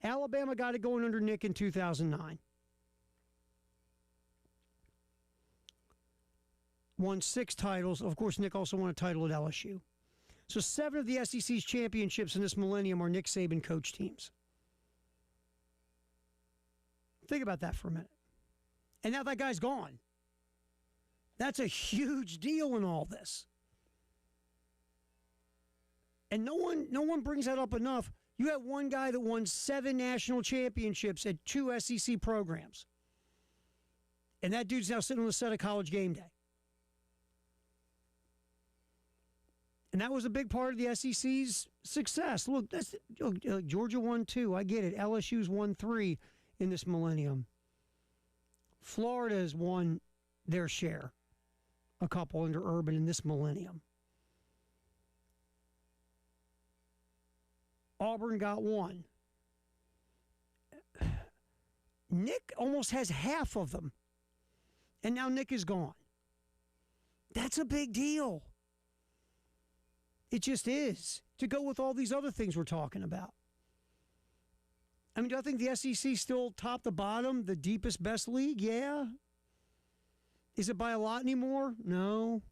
Alabama got it going under Nick in 2009. Won 6 titles. Of course, Nick also won a title at LSU. So 7 of the SEC's championships in this millennium are Nick Saban coach teams. Think about that for a minute. And now that guy's gone. That's a huge deal in all this. And no one brings that up enough. You have one guy that won 7 national championships at 2 SEC programs. And that dude's now sitting on the set of College Game Day. And that was a big part of the SEC's success. Look, Georgia won 2. I get it. LSU's won 3 in this millennium. Florida has won their share, a couple under Urban in this millennium. Auburn got 1. Nick almost has half of them. And now Nick is gone. That's a big deal. It just is. To go with all these other things we're talking about. I mean, do I think the SEC still top to bottom, the deepest, best league? Yeah. Is it by a lot anymore? No.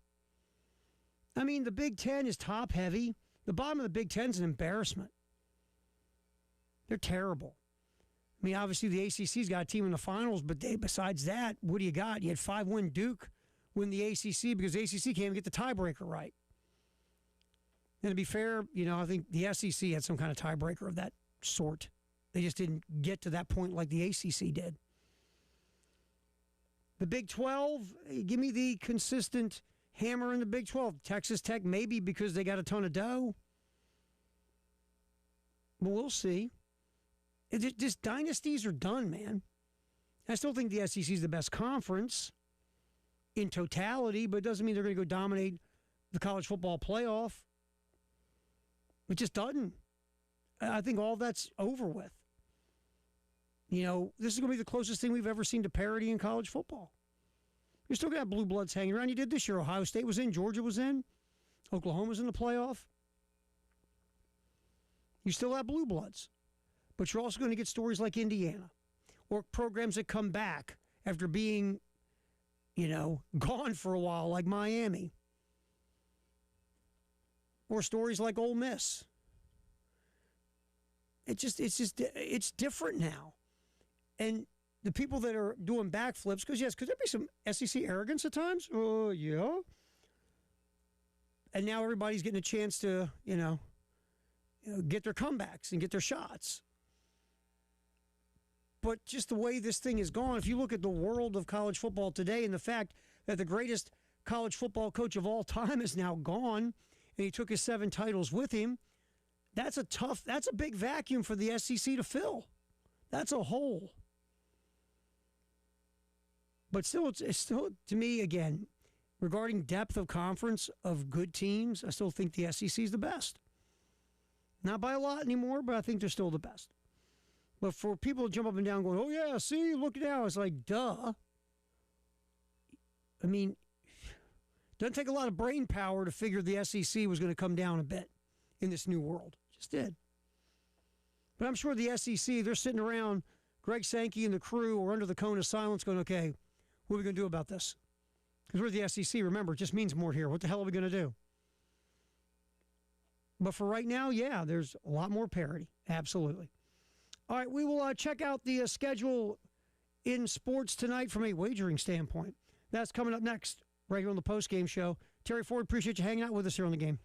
I mean, the Big Ten is top heavy. The bottom of the Big Ten is an embarrassment. They're terrible. I mean, obviously the ACC's got a team in the finals, but besides that, what do you got? You had 5-win Duke win the ACC because the ACC can't even get the tiebreaker right. And to be fair, I think the SEC had some kind of tiebreaker of that sort. They just didn't get to that point like the ACC did. The Big 12, give me the consistent hammer in the Big 12. Texas Tech, maybe because they got a ton of dough. But we'll see. Just dynasties are done, man. I still think the SEC is the best conference in totality, but it doesn't mean they're going to go dominate the college football playoff. It just doesn't. I think all that's over with. This is going to be the closest thing we've ever seen to parity in college football. You're still going to have blue bloods hanging around. You did this year. Ohio State was in. Georgia was in. Oklahoma's in the playoff. You still have blue bloods. But you're also going to get stories like Indiana or programs that come back after being, gone for a while like Miami. Or stories like Ole Miss. It's different now. And the people that are doing backflips, because could there be some SEC arrogance at times? Oh, yeah. And now everybody's getting a chance to, get their comebacks and get their shots. But just the way this thing is gone, if you look at the world of college football today and the fact that the greatest college football coach of all time is now gone, and he took his 7 titles with him, that's a big vacuum for the SEC to fill. That's a hole. But still, it's still, to me, again, regarding depth of conference of good teams, I still think the SEC is the best. Not by a lot anymore, but I think they're still the best. But for people to jump up and down going, oh, yeah, see, look now, it's like, duh. I mean, doesn't take a lot of brain power to figure the SEC was going to come down a bit in this new world. Just did. But I'm sure the SEC, they're sitting around, Greg Sankey and the crew are under the cone of silence going, okay, what are we going to do about this? Because we're the SEC, remember, it just means more here. What the hell are we going to do? But for right now, yeah, there's a lot more parity. Absolutely. All right, we will check out the schedule in sports tonight from a wagering standpoint. That's coming up next, right here on the Postgame Show. Terry Ford, appreciate you hanging out with us here on the game.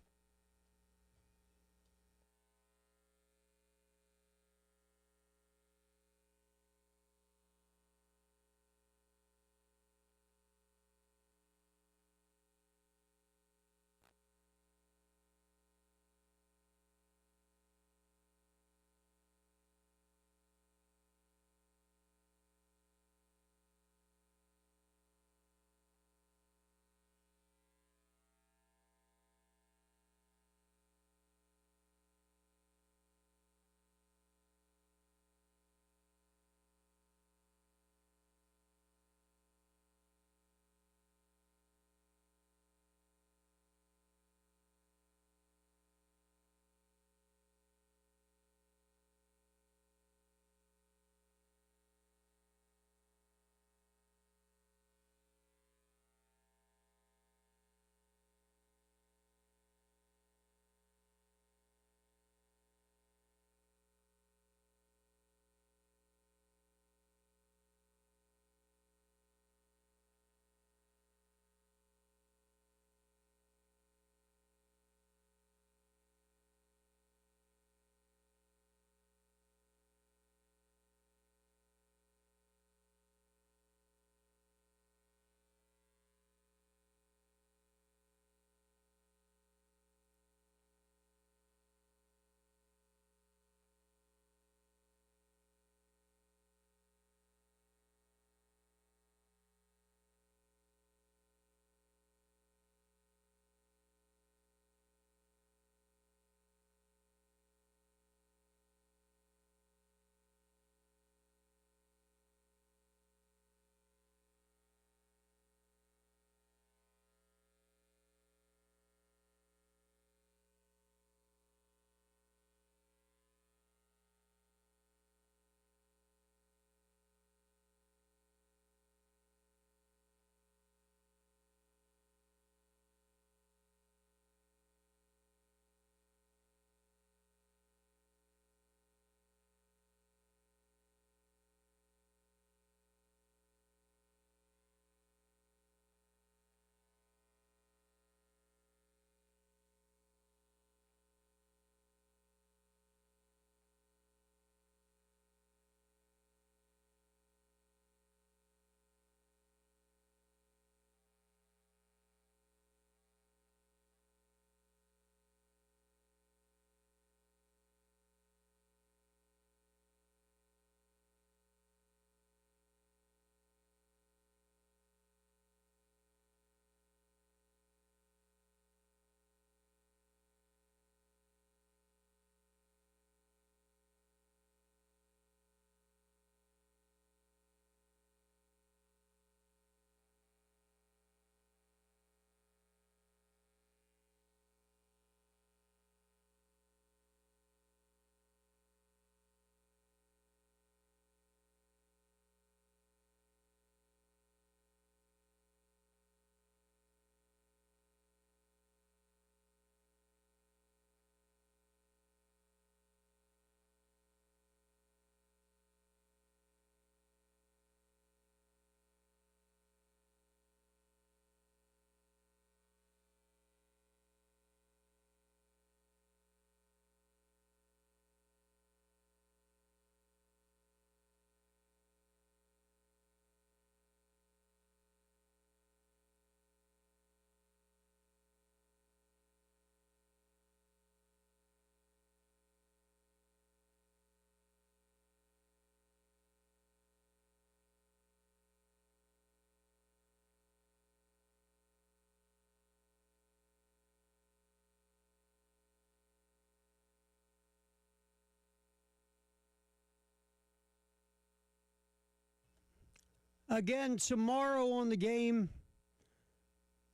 Again, tomorrow on the game,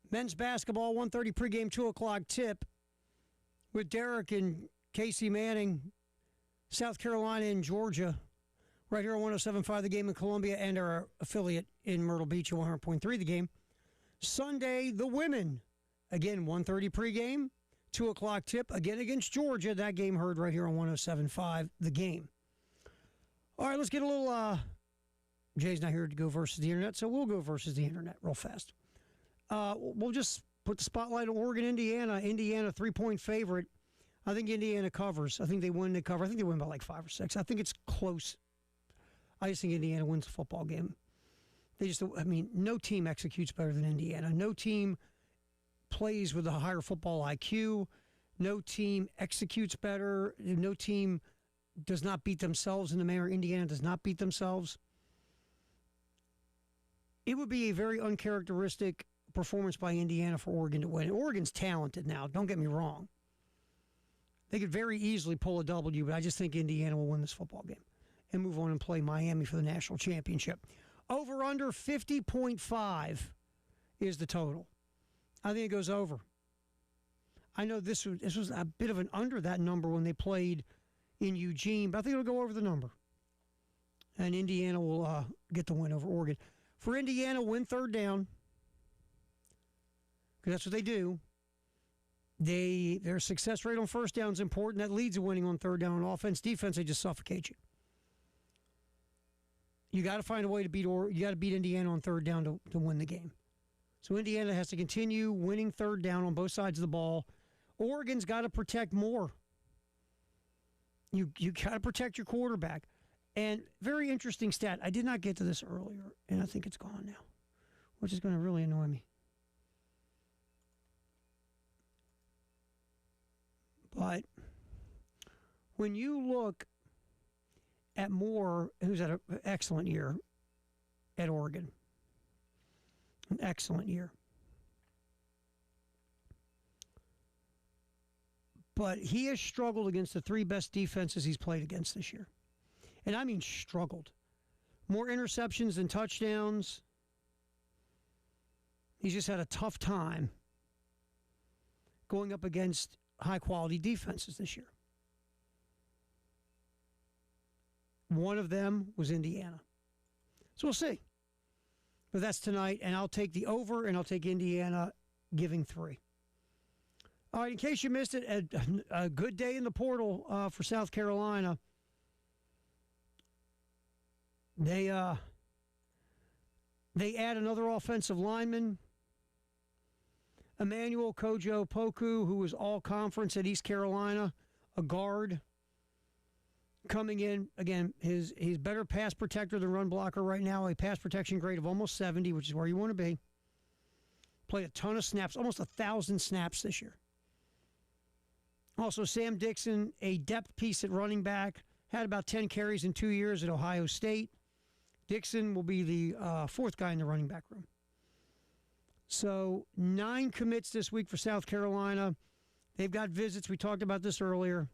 men's basketball, 1:30 pregame, 2 o'clock tip with Derek and Casey Manning, South Carolina and Georgia, right here on 107.5 The Game in Columbia and our affiliate in Myrtle Beach at 100.3 The Game. Sunday, the women, again, 1:30 pregame, 2 o'clock tip, again against Georgia. That game heard right here on 107.5 The Game. All right, let's get a little... Jay's not here to go versus the internet, so we'll go versus the internet real fast. We'll just put the spotlight on Oregon, Indiana. Indiana, 3-point favorite. I think Indiana covers. I think they win. They cover. I think they win by like 5 or 6. I think it's close. I just think Indiana wins the football game. No team executes better than Indiana. No team plays with a higher football IQ. No team executes better. No team does not beat themselves in the manner Indiana does not beat themselves. It would be a very uncharacteristic performance by Indiana for Oregon to win. Oregon's talented now, don't get me wrong. They could very easily pull a W, but I just think Indiana will win this football game and move on and play Miami for the national championship. Over under 50.5 is the total. I think it goes over. I know this was a bit of an under that number when they played in Eugene, but I think it'll go over the number. And Indiana will get the win over Oregon. For Indiana, win third down, because that's what they do. Their success rate on first down is important. That leads to winning on third down. On offense, defense, they just suffocate you. You got to find a way to beat Indiana on third down to win the game. So Indiana has to continue winning third down on both sides of the ball. Oregon's got to protect more. You got to protect your quarterback. And very interesting stat. I did not get to this earlier, and I think it's gone now, which is going to really annoy me. But when you look at Moore, who's had an excellent year at Oregon, an excellent year. But he has struggled against the 3 best defenses he's played against this year. And I mean struggled. More interceptions than touchdowns. He's just had a tough time going up against high-quality defenses this year. One of them was Indiana. So we'll see. But that's tonight, and I'll take the over, and I'll take Indiana giving 3. All right, in case you missed it, a good day in the portal for South Carolina. They add another offensive lineman, Emmanuel Kojo Poku, who was all-conference at East Carolina, a guard. Coming in, again, he's better pass protector than run blocker right now, a pass protection grade of almost 70, which is where you want to be. Played a ton of snaps, almost 1,000 snaps this year. Also, Sam Dixon, a depth piece at running back, had about 10 carries in 2 years at Ohio State. Dixon will be the 4th guy in the running back room. So 9 commits this week for South Carolina. They've got visits. We talked about this earlier.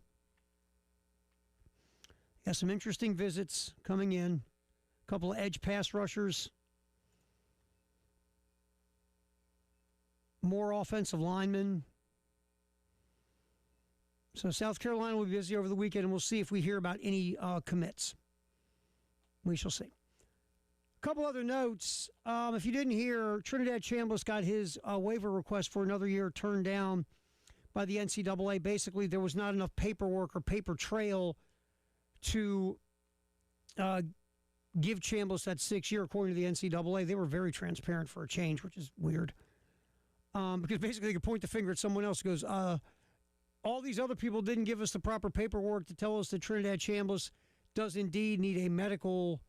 Got some interesting visits coming in. A couple of edge pass rushers. More offensive linemen. So South Carolina will be busy over the weekend, and we'll see if we hear about any commits. We shall see. A couple other notes. If you didn't hear, Trinidad Chambliss got his waiver request for another year turned down by the NCAA. Basically, there was not enough paperwork or paper trail to give Chambliss that 6 year, according to the NCAA. They were very transparent for a change, which is weird. Because basically they could point the finger at someone else who goes, all these other people didn't give us the proper paperwork to tell us that Trinidad Chambliss does indeed need a medical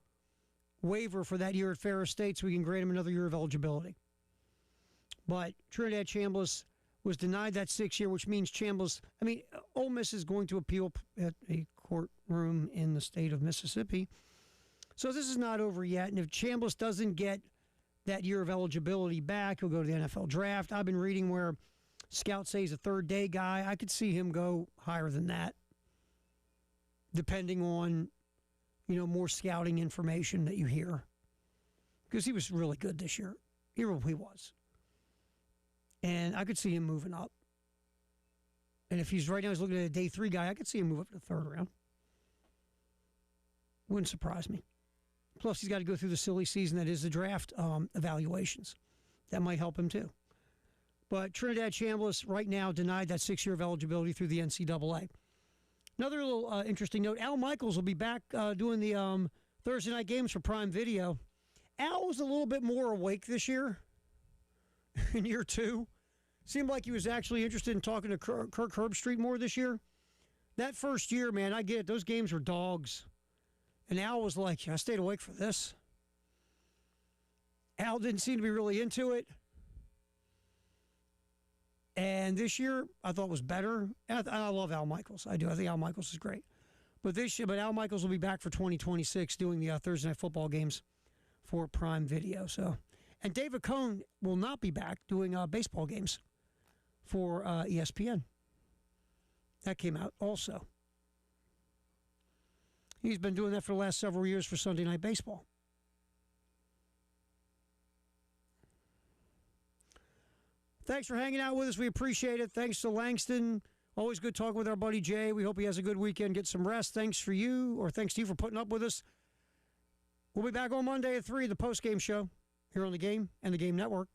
waiver for that year at Ferris State so we can grant him another year of eligibility. But Trinidad Chambliss was denied that 6 year, which means Ole Miss is going to appeal at a courtroom in the state of Mississippi. So this is not over yet. And if Chambliss doesn't get that year of eligibility back, he'll go to the NFL draft. I've been reading where scouts say he's a 3rd day guy. I could see him go higher than that, depending on, more scouting information that you hear. because he was really good this year. He was. And I could see him moving up. And if he's right now, he's looking at a day 3 guy, I could see him move up to the 3rd round. Wouldn't surprise me. Plus, he's got to go through the silly season that is the draft evaluations. That might help him too. But Trinidad Chambliss right now denied that 6-year of eligibility through the NCAA. Another little interesting note, Al Michaels will be back doing the Thursday night games for Prime Video. Al was a little bit more awake this year, in year 2. Seemed like he was actually interested in talking to Kirk Herbstreit more this year. That first year, man, I get it. Those games were dogs. And Al was like, I stayed awake for this. Al didn't seem to be really into it. And this year, I thought was better. And I love Al Michaels. I do. I think Al Michaels is great. But Al Michaels will be back for 2026 doing the Thursday Night Football games for Prime Video. So, and David Cohn will not be back doing baseball games for ESPN. That came out also. He's been doing that for the last several years for Sunday Night Baseball. Thanks for hanging out with us. We appreciate it. Thanks to Langston. Always good talking with our buddy Jay. We hope he has a good weekend. Get some rest. Thanks to you for putting up with us. We'll be back on Monday at 3, the postgame show here on The Game and The Game Network.